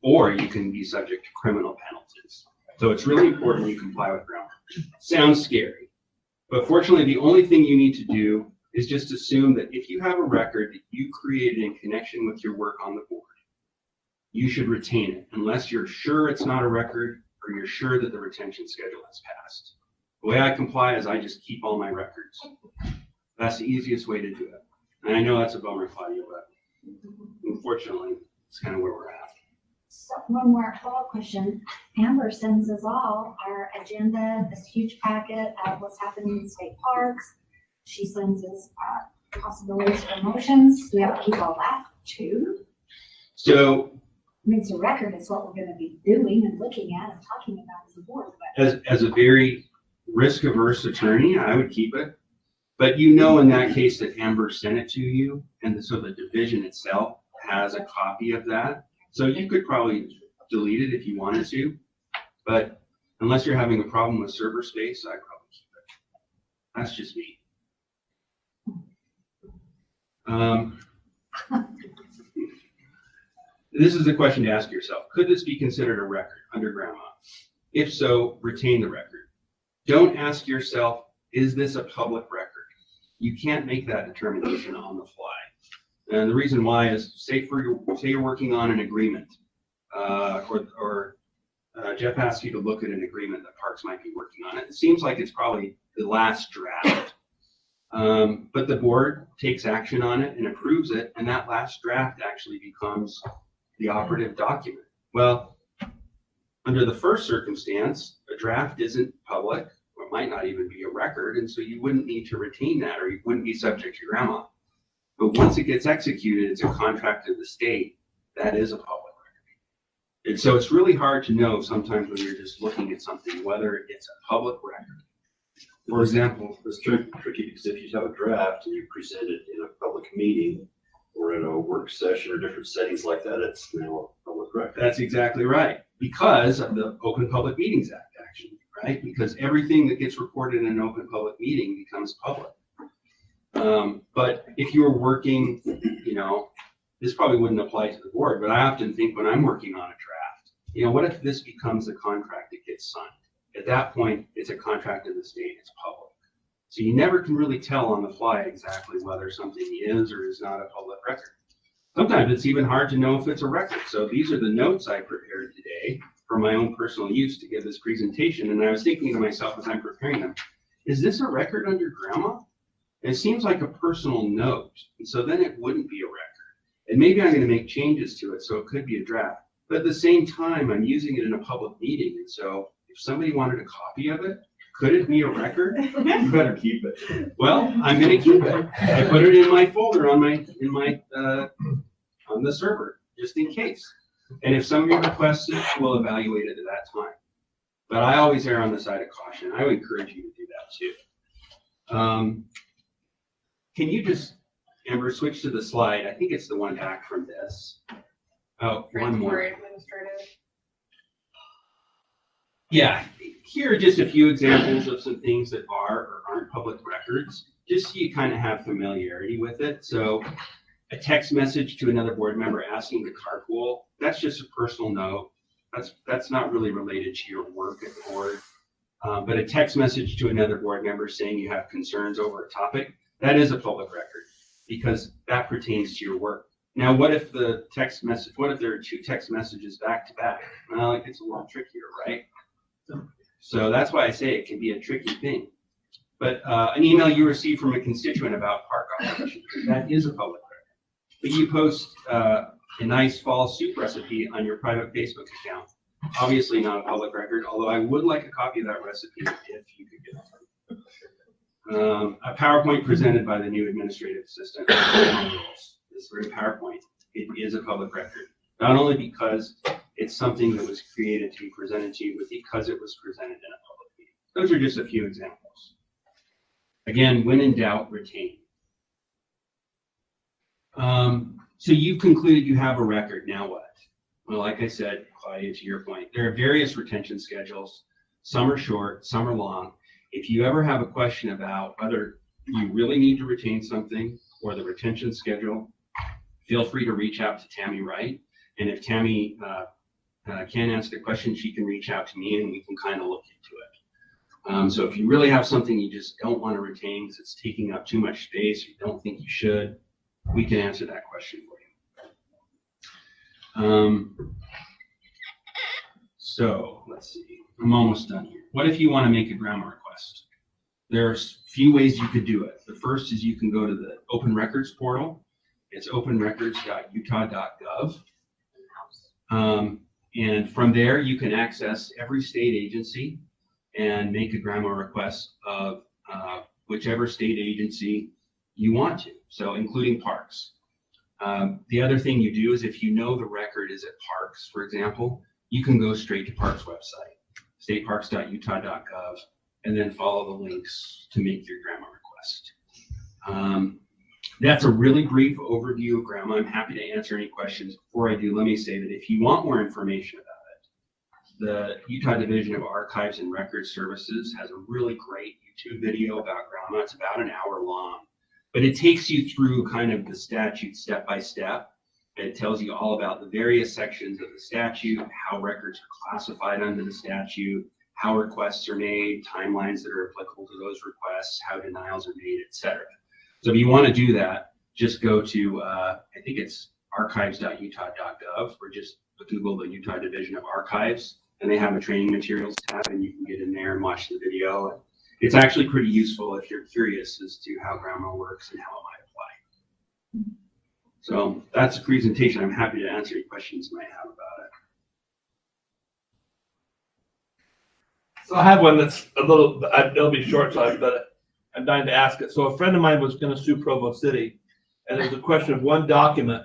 or you can be subject to criminal penalties. So it's really important you comply with grandma. Sounds scary, but fortunately, the only thing you need to do is just assume that if you have a record that you created in connection with your work on the board, you should retain it unless you're sure it's not a record or you're sure that the retention schedule has passed. The way I comply is I just keep all my records. That's the easiest way to do it. And I know that's a bummer, Claudia, but unfortunately, it's kind of where we're at. So one more follow-up question. Amber sends us all our agenda, this huge packet of what's happening in state parks. She sends us possibilities for motions. Do we have to keep all that too? So, I mean, it's a record. It's what we're going to be doing and looking at and talking about as a board. But as a very risk-averse attorney, I would keep it. But you know, in that case that Amber sent it to you, and so the division itself has a copy of that. So you could probably delete it if you wanted to, but unless you're having a problem with server space, I'd probably keep it. That's just me. This is a question to ask yourself. Could this be considered a record under grandma? If so, retain the record. Don't ask yourself, is this a public record? You can't make that determination on the fly. And the reason why is, say you're working on an agreement, or Jeff asked you to look at an agreement that Parks might be working on. It seems like it's probably the last draft. But the board takes action on it and approves it, and that last draft actually becomes the operative document. Well, under the first circumstance, a draft isn't public, It might not even be a record, and so you wouldn't need to retain that, or you wouldn't be subject to grandma. But once it gets executed, it's a contract of the state. That is a public record. And so it's really hard to know sometimes when you're just looking at something, whether it's a public record. For example, it's tricky because if you have a draft and you present it in a public meeting or in a work session or different settings like that, it's now a public record. That's exactly right, because of the Open Public Meetings Act action, right? Because everything that gets reported in an open public meeting becomes public. But if you were working, this probably wouldn't apply to the board, but I often think when I'm working on a draft, what if this becomes a contract that gets signed? At that point, it's a contract of the state, it's public. So you never can really tell on the fly exactly whether something is or is not a public record. Sometimes it's even hard to know if it's a record. So these are the notes I prepared today for my own personal use to give this presentation. And I was thinking to myself as I'm preparing them, is this a record under grandma? It seems like a personal note. And so then it wouldn't be a record. And maybe I'm going to make changes to it, so it could be a draft. But at the same time, I'm using it in a public meeting. And so if somebody wanted a copy of it, could it be a record? You better keep it. Well, I'm going to keep it. I put it in my folder on the server, just in case. And if somebody requests it, we'll evaluate it at that time. But I always err on the side of caution. I would encourage you to do that too. Can you just, Amber, switch to the slide? I think it's the one back from this. Oh, one more. Administrative. Yeah, here are just a few examples of some things that are or aren't public records, just so you kind of have familiarity with it. So a text message to another board member asking to carpool, that's just a personal note. That's not really related to your work at the board. But a text message to another board member saying you have concerns over a topic, that is a public record because that pertains to your work. Now, what if there are two text messages back to back? Well, it gets a little trickier, right? So that's why I say it can be a tricky thing. But an email you receive from a constituent about park operations, that is a public record. But you post a nice fall soup recipe on your private Facebook account, obviously not a public record, although I would like a copy of that recipe if you could get it. A PowerPoint presented by the new administrative assistant. This very PowerPoint, it is a public record. Not only because it's something that was created to be presented to you, but because it was presented in a public meeting. Those are just a few examples. Again, when in doubt, retain. So you've concluded you have a record, now what? Well, like I said, Claudia, to your point, there are various retention schedules. Some are short, some are long. If you ever have a question about whether you really need to retain something or the retention schedule, feel free to reach out to Tammy Wright. And if Tammy can't answer the question, she can reach out to me and we can kind of look into it. So if you really have something you just don't want to retain because it's taking up too much space, or you don't think you should, we can answer that question for you. So let's see, I'm almost done here. What if you want to make a grandma request? There's a few ways you could do it. The first is you can go to the Open Records portal. It's openrecords.utah.gov. And from there, you can access every state agency and make a grandma request of whichever state agency you want to, so including parks. The other thing you do is if you know the record is at parks, for example, you can go straight to parks website, stateparks.utah.gov, and then follow the links to make your grandma request. That's a really brief overview of grandma. I'm happy to answer any questions. Before I do, let me say that if you want more information about it, the Utah Division of Archives and Records Services has a really great YouTube video about grandma. It's about an hour long, but it takes you through kind of the statute step by step. It tells you all about the various sections of the statute, how records are classified under the statute, how requests are made, timelines that are applicable to those requests, how denials are made, etc. So if you want to do that, just go to, I think it's archives.utah.gov, or just Google the Utah Division of Archives, and they have a training materials tab, and you can get in there and watch the video. It's actually pretty useful if you're curious as to how grandma works and how it might apply. So that's a presentation. I'm happy to answer any questions you might have about it. So I have one that's a little, it'll be short, but I'm dying to ask it. So a friend of mine was gonna sue Provo City, and it was a question of one document,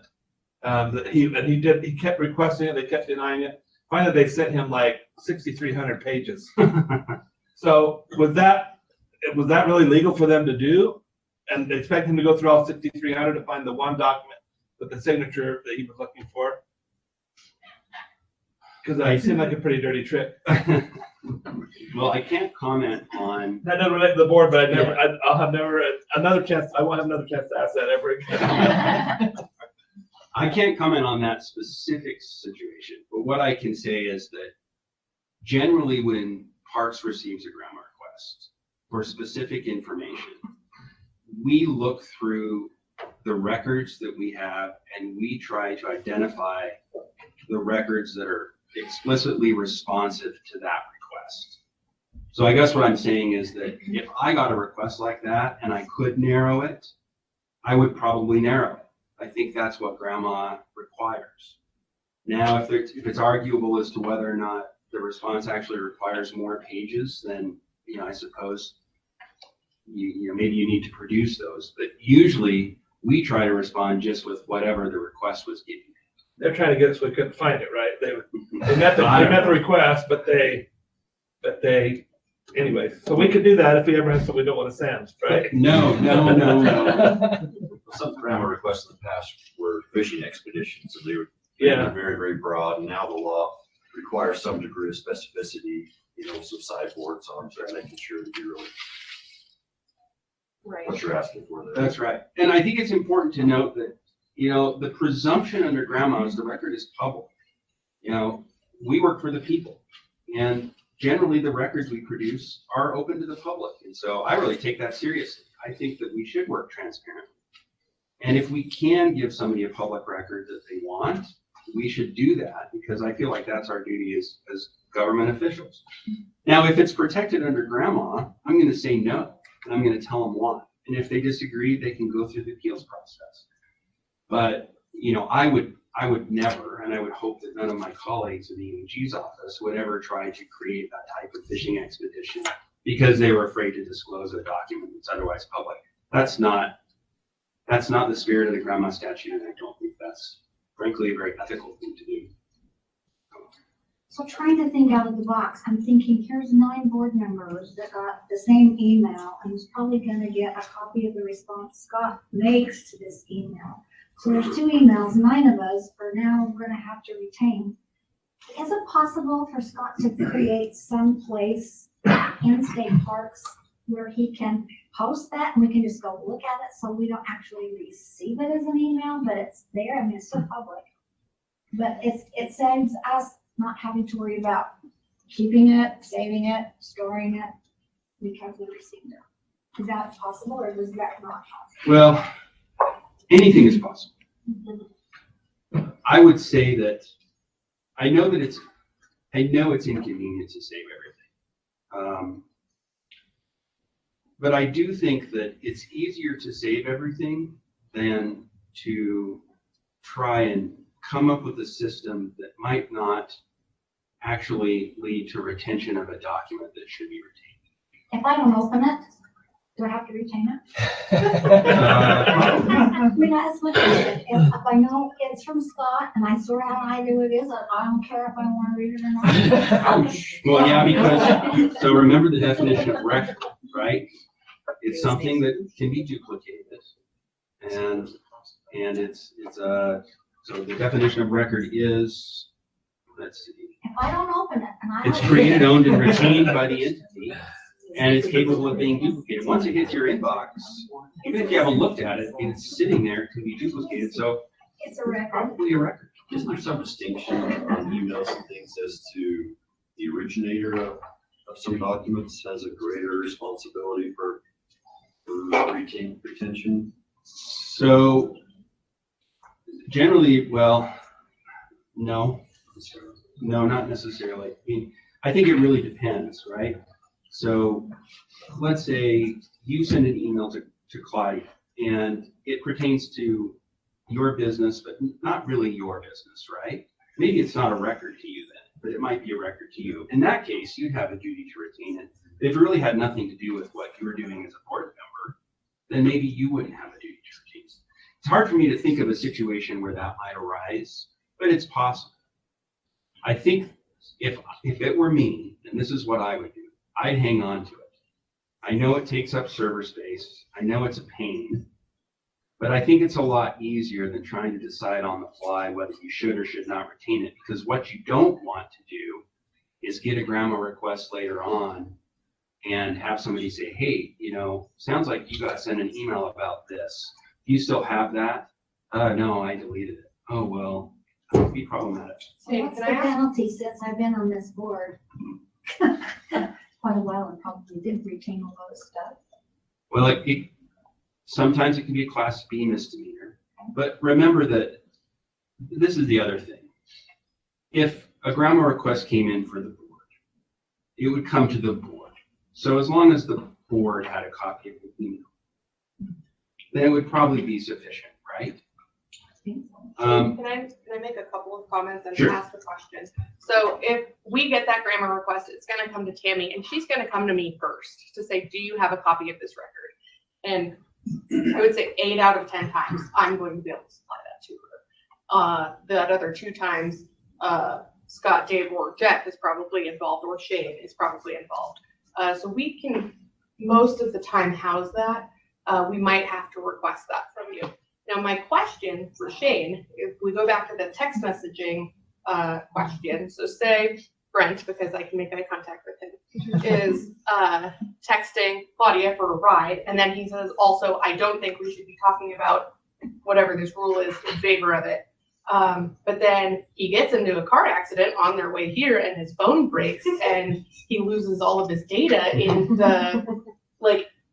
that he kept requesting it, they kept denying it. Finally, they sent him like 6,300 pages. So was that really legal for them to do? And they expect him to go through all 6,300 to find the one document with the signature that he was looking for? Because it seemed like a pretty dirty trick. Well, I can't comment on. That doesn't relate to the board, but I'll have another chance. I won't have another chance to ask that ever again. I can't comment on that specific situation, but what I can say is that generally when Parks receives a grant request for specific information, we look through the records that we have and we try to identify the records that are explicitly responsive to that request. So I guess what I'm saying is that if I got a request like that and I could narrow it, I would probably narrow it. I think that's what grandma requires. Now, if it's arguable as to whether or not the response actually requires more pages, then, I suppose maybe you need to produce those. But usually we try to respond just with whatever the request was given. They're trying to get us, we couldn't find it, right? They met the request, but they, anyway, so we could do that if we ever have something we don't want to send, right? No. Some grandma requests in the past were fishing expeditions, and they were very, very broad. And now the law requires some degree of specificity, some sideboards on there, making sure that you really what you're asking for there. That's right. And I think it's important to note that, the presumption under grandma is the record is public. We work for the people, and generally the records we produce are open to the public. And so I really take that seriously. I think that we should work transparently. And if we can give somebody a public record that they want, we should do that, because I feel like that's our duty as government officials. Now, if it's protected under grandma, I'm going to say no, and I'm going to tell them why. And if they disagree, they can go through the appeals process. But, I would never, and I would hope that none of my colleagues in the EMG's office would ever try to create that type of fishing expedition because they were afraid to disclose a document that's otherwise public. That's not the spirit of the grandma statute, and I don't think that's, frankly, a very ethical thing to do. So trying to think out of the box, I'm thinking here's 9 board members that got the same email and was probably gonna get a copy of the response Scott makes to this email. So there's 2 emails, 9 of us are now gonna have to retain. Is it possible for Scott to create some place in state parks where he can post that and we can just go look at it so we don't actually receive it as an email, but it's there? I mean, it's still public. But it saves us not having to worry about keeping it, saving it, storing it, because we received it. Is that possible, or is that not possible? Well, anything is possible. I would say that I know it's inconvenient to save everything. But I do think that it's easier to save everything than to try and come up with a system that might not actually lead to retention of a document that should be retained. If I don't open it, do I have to retain it? I mean, that's what if I know it's from Scott and I sort out how who it is, I don't care if I want to read it or not. Well, yeah, because, so remember the definition of record, right? It's something that can be duplicated. And so the definition of record is, let's see. If I don't open it and I. It's created, owned, and retained by the entity, and it's capable of being duplicated. Once it hits your inbox, even if you haven't looked at it, and it's sitting there, it can be duplicated. So it's a record. Probably a record. Isn't there some distinction on emails and things as to the originator of some documents has a greater responsibility for retention? So generally, well, no, not necessarily. I mean, I think it really depends, right? So let's say you send an email to Claudia and it pertains to your business, but not really your business, right? Maybe it's not a record to you then. but it might be a record to you. In that case, you'd have a duty to retain it. If it really had nothing to do with what you were doing as a board member, then maybe you wouldn't have a duty to retain. It's hard for me to think of a situation where that might arise, but it's possible. I think if it were me, and this is what I would do, I'd hang on to it. I know it takes up server space. I know it's a pain, but I think it's a lot easier than trying to decide on the fly whether you should or should not retain it, because what you don't want to do is get a grandma request later on and have somebody say, hey, sounds like you got sent an email about this. Do you still have that? No, I deleted it. Oh, well, that would be problematic. So what's the penalty since I've been on this board? Quite a while and probably did retain all those stuff. Well, sometimes it can be a Class B misdemeanor, but remember that this is the other thing. If a grandma request came in for the board, it would come to the board. So as long as the board had a copy of the email, then it would probably be sufficient, right? Can I make a couple of comments and Sure. ask a question? So if we get that grammar request, it's gonna come to Tammy and she's gonna come to me first to say, do you have a copy of this record? And I would say 8 out of 10 times, I'm going to be able to supply that to her. That other 2 times, Scott, Dave, or Jeff is probably involved, or Shane is probably involved. So we can, most of the time, house that. We might have to request that from you. Now, my question for Shane, if we go back to the text messaging question, so say Brent, because I can make eye contact with him, is texting Claudia for a ride, and then he says, also, I don't think we should be talking about whatever this rule is in favor of it. But then he gets into a car accident on their way here, and his phone breaks, and he loses all of his data in the,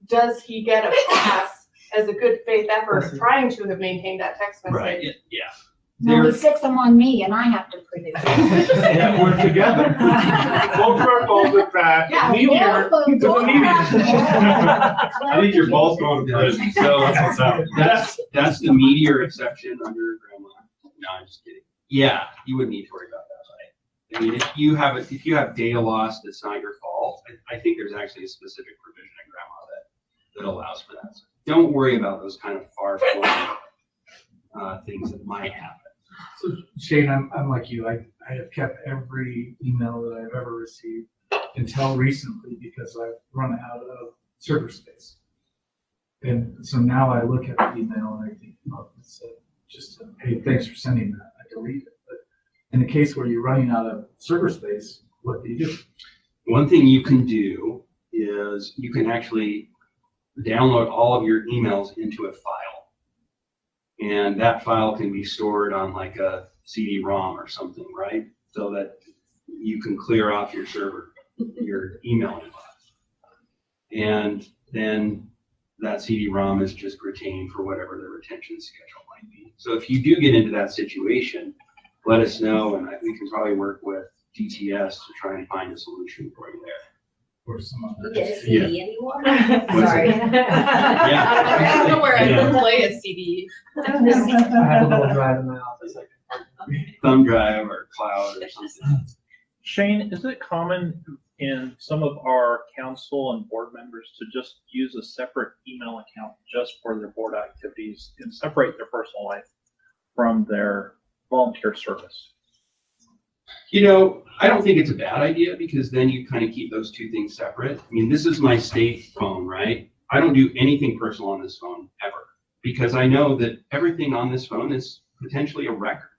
does he get a pass as a good faith effort of trying to have maintained that text message? Right, yeah. No, he sits them on me and I have to produce it. Yeah, we're together. Both of our phones are crashed. Yeah, Neither. both phones are I think you're both going to prison, so that's what's up. That's the meteor exception under grandma. No, I'm just kidding. Yeah, you wouldn't need to worry about that, right? I mean, if you have data loss that's not your fault, I think there's actually a specific provision in grandma that allows for that. So don't worry about those kind of far-flung things that might happen. So Shane, I'm like you. I have kept every email that I've ever received until recently because I've run out of server space. And so now I look at the email and I think, oh, it's just, hey, thanks for sending that. I delete it. But in the case where you're running out of server space, what do you do? One thing you can do is you can actually download all of your emails into a file. And that file can be stored on like a CD-ROM or something, right? So that you can clear off your server, your email inbox. And then that CD-ROM is just retained for whatever the retention schedule might be. So if you do get into that situation, let us know and we can probably work with DTS to try and find a solution for you there. Or some other. You get a Yeah. CD anymore? Sorry. I don't know where I can play a CD. I have a little drive in my office. Thumb drive or cloud or something. Shane, is it common in some of our council and board members to just use a separate email account just for their board activities and separate their personal life from their volunteer service? I don't think it's a bad idea because then you kind of keep those two things separate. I mean, this is my state phone, right? I don't do anything personal on this phone ever because I know that everything on this phone is potentially a record.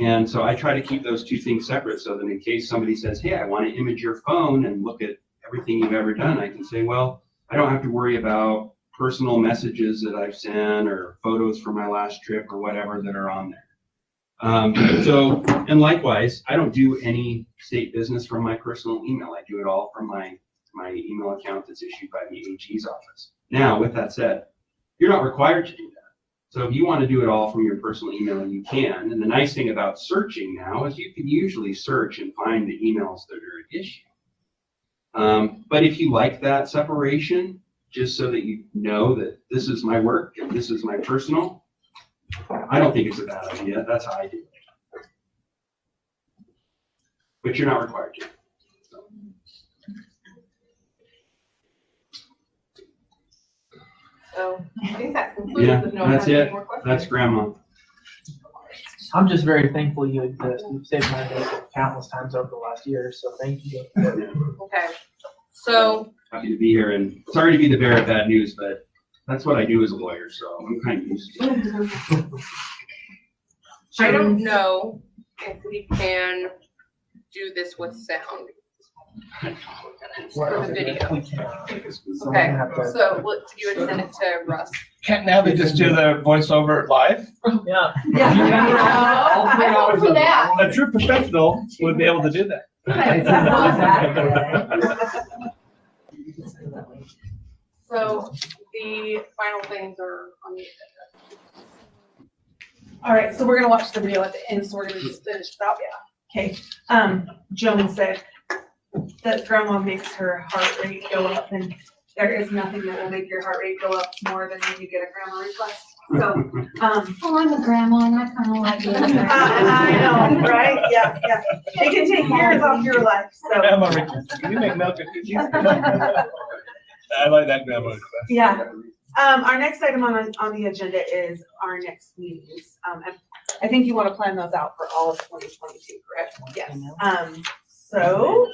And so I try to keep those two things separate so that in case somebody says, hey, I want to image your phone and look at everything you've ever done, I can say, well, I don't have to worry about personal messages that I've sent or photos from my last trip or whatever that are on there. And likewise, I don't do any state business from my personal email. I do it all from my email account that's issued by the AG's office. Now, with that said, you're not required to do that. So if you want to do it all from your personal email, you can. And the nice thing about searching now is you can usually search and find the emails that are at issue. But if you like that separation, just so that you know that this is my work and this is my personal, I don't think it's a bad idea. That's how I do it. but you're not required to. So I think that concludes. Yeah, if no one that's has any it. more questions. That's grandma. I'm just very thankful you exist. You've saved my day countless times over the last year, so thank you. Okay, so Happy to be here, and sorry to be the bearer of bad news, but that's what I do as a lawyer, so I'm kind of used to it. I don't know if we can do this with sound for the video. Okay, so what, you would send it to Russ? Can't now they just do the voiceover live? Yeah. I hope for that. A true professional would be able to do that. So the final things are on the agenda. All right, so we're gonna watch the video at the end, so we're gonna just finish it out, yeah. Okay, Joan said that grandma makes her heart rate go up, and there is nothing that will make your heart rate go up more than when you get a grandma request. So, Oh, I'm a grandma and I kind of like it. I know, right? Yeah, yeah. It can take years off your life, so. Grandma Richard, you make milk and cookies? I like that grandma request. Yeah. Our next item on the agenda is our next meetings. And I think you want to plan those out for all of 2022, correct? Yes. So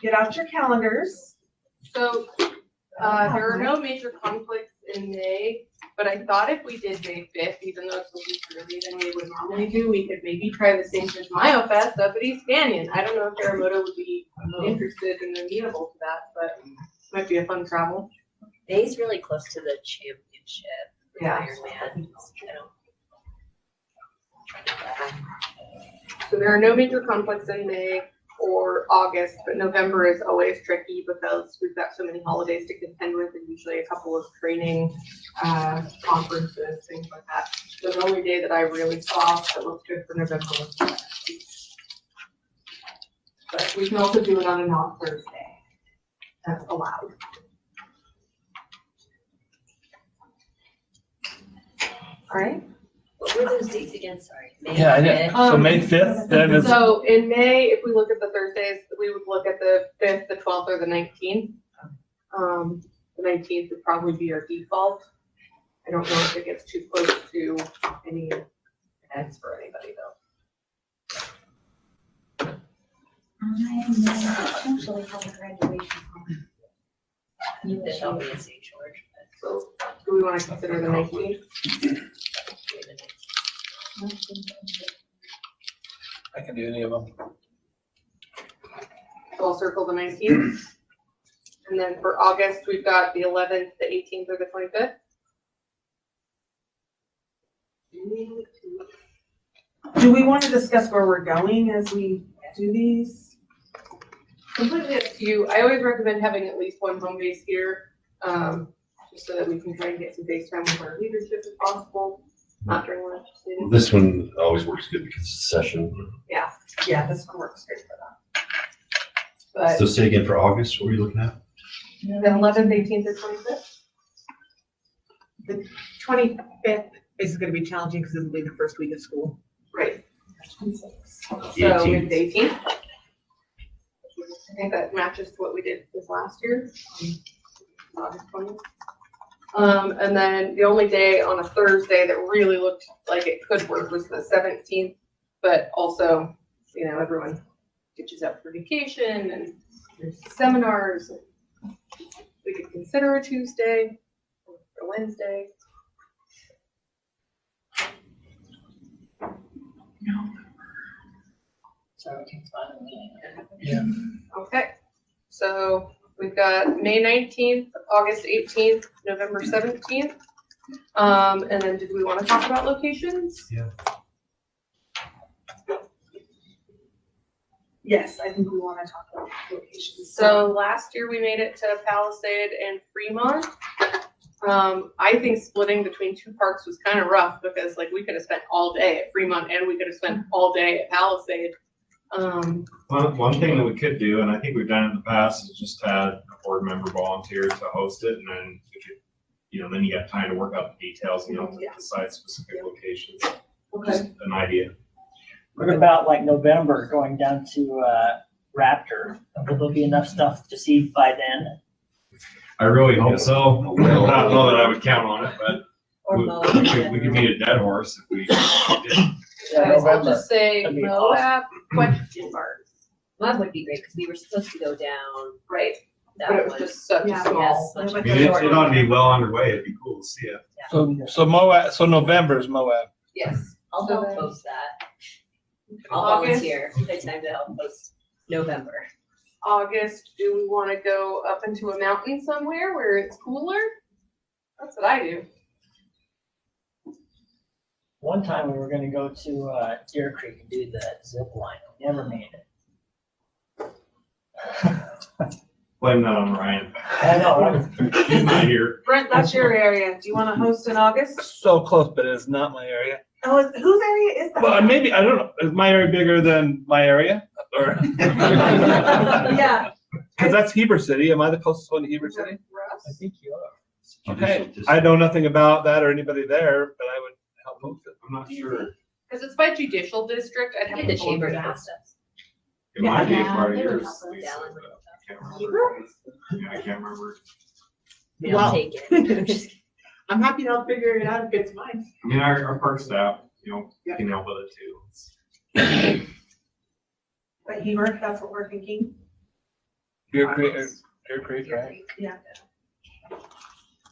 get out your calendars. So, there are no major conflicts in May, but I thought if we did May 5th, even though it's a week earlier than we would normally do, we could maybe try the St. Mayo Fest up at East Canyon. I don't know if Paramoto would be interested and amenable to that, but might be a fun travel. May's really close to the championship. Yeah. Ironman. So there are no major conflicts in May or August, but November is always tricky because we've got so many holidays to contend with and usually a couple of training, conferences, things like that. So the only day that I really saw that looked good for November was the 17th. But we can also do it on a not Thursday. That's allowed. All right. What were those dates again? Sorry. May Yeah, I did. 5th? So May 5th, then is. So in May, if we look at the Thursdays, we would look at the 5th, the 12th, or the 19th. The 19th would probably be our default. I don't know if it gets too close to any events for anybody though. I may potentially have a graduation party. You did help me in St. George. So do we want to consider the 19th? I can do any of them. So I'll circle the 19th. And then for August, we've got the 11th, the 18th, or the 25th. Do we want to discuss where we're going as we do these? Completely up to you. I always recommend having at least one home base here, just so that we can try and get some face time with our leadership if possible, not during lunch. This one always works good because it's a session. Yeah, this one works great for that. but So say again for August, what are you looking at? the 11th, 18th, or 25th? The 25th is gonna be challenging because it'll be the first week of school. Right. The So 18th. it's the 18th. I think that matches to what we did this last year. August 20th. And then the only day on a Thursday that really looked like it could work was the 17th, but also, you know, everyone ditches out for vacation and there's seminars. We could consider a Tuesday or a Wednesday. Yeah. Okay, so we've got May 19th, August 18th, November 17th. And then did we want to talk about locations? Yeah. Yes, I think we want to talk about locations. So last year we made it to Palisade and Fremont. I think splitting between two parks was kind of rough because like we could have spent all day at Fremont and we could have spent all day at Palisade. One thing that we could do, and I think we've done in the past, is just had a board member volunteer to host it, and then we could, you know, then you got time to work out the details, you know, to decide specific locations. Just an idea. What about like November, going down to Raptor? Will there be enough stuff to see by then? I really hope so. I don't know that I would count on it, but we could beat a dead horse if we did. I'll just say Moab question mark. Moab would be great because we were supposed to go down. Right. That But it was one. just such a Yes. small. I mean, it ought to be well underway. It'd be cool to see it. So Moab, so November is Moab. Yes. I'll So help then- post that. I'll August. volunteer. Take time to help post November. August, do we want to go up into a mountain somewhere where it's cooler? That's what I do. One time we were gonna go to Deer Creek and do the zip line. We never made it. Blame that on Ryan. I know, right? He's not here. Brent, that's your area. Do you want to host in August? So close, but it's not my area. Oh, whose area is that? Well, maybe, I don't know, is my area bigger than my area? Or, Yeah. because that's Heber City. Am I the closest one to Heber City? I think you are. Okay, I know nothing about that or anybody there, but I would help host it. I'm not sure. Because it's by judicial district, I'd have And to the pull chamber into that. host us. It might be a Yeah, part of they would yours. help us. Lisa, Dallas. but I can't remember. Yeah, I can't remember. Yeah, I'll take it. I'm happy to help figure it out if it's mine. I mean, our park staff, can help with it too. But Heber, that's what we're thinking. Deer Creek, right? Yeah.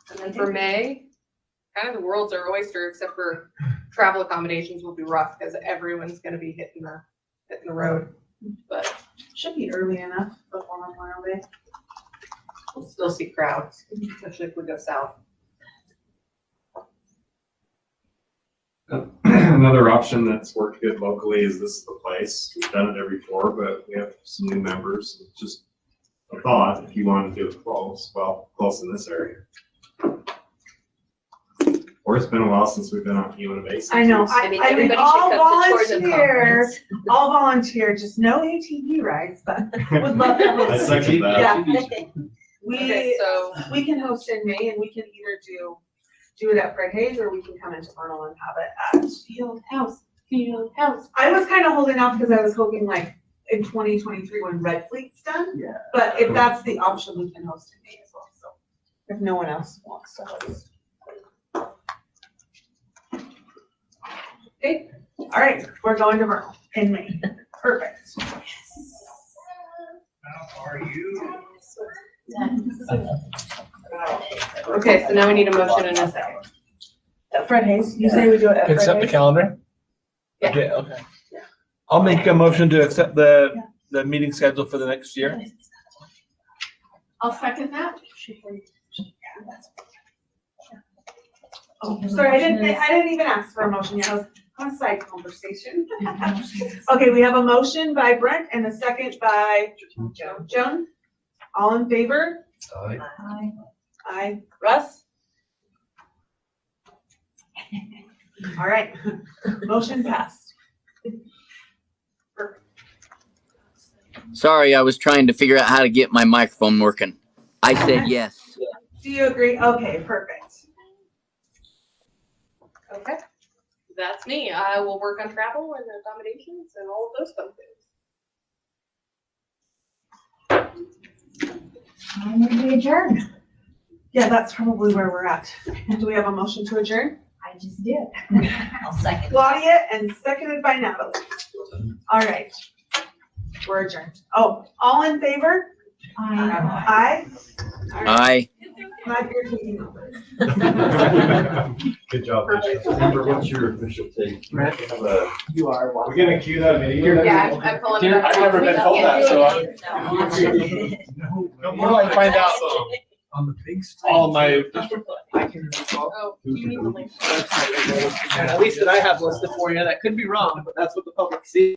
And then for May, kind of the world's our oyster, except for travel accommodations will be rough because everyone's gonna be hitting the road. But Should be early enough before Memorial Day. we'll still see crowds, especially if we go south. Another option that's worked good locally is This Is the Place. We've done it there before, but we have some new members. Just a thought, if you want to do it close in this area. Or it's been a while since we've been on Uinta Basin. I know. too. I mean, everybody should I'll come to tours of volunteer. conference. I'll volunteer. Just no ATV rides, but would love to I host. second that. Yeah. Okay, We, so we can host in May and we can either do it at Fred Hayes or we can come into Arnold and have it at Field House. I was kind of holding off because I was hoping like in 2023 when Redfleet's done. Yeah. But if that's the option, we can host in May as well, so if no one else wants to host. Okay, all right, we're going to Vernal in May. Perfect. How are you? okay, so now we need a motion and a second. At Fred Hayes, you say we do it at Fred Accept the Hayes? calendar? Yeah. Okay. I'll make a motion to accept the meeting schedule for the next year. I'll second that. Oh, sorry, I didn't even ask for a motion yet. I was on a side conversation. Okay, we have a motion by Brent and a second by Joan. All in favor? Aye. Aye. Russ? All right, motion passed. Sorry, I was trying to figure out how to get my microphone working. I said yes. Do you agree? Okay, perfect. Okay, that's me. I will work on travel and accommodations and all of those fun things. I'm going to adjourn. Yeah, that's probably where we're at. Do we have a motion to adjourn? I just did. I'll second. Claudia and seconded by Natalie. All right. We're adjourned. Oh, all in favor? Aye. All right. Aye. Glad you're taking over. Good job, Bishop. Amber, what's your official take? You are We're gonna cue that video. Yeah, I'm pulling it Dude, up. I've never been told that, so What do I find out? On the big screen. All my, Oh, do you need the link? And at least that I have listed for you. That could be wrong, but that's what the public sees.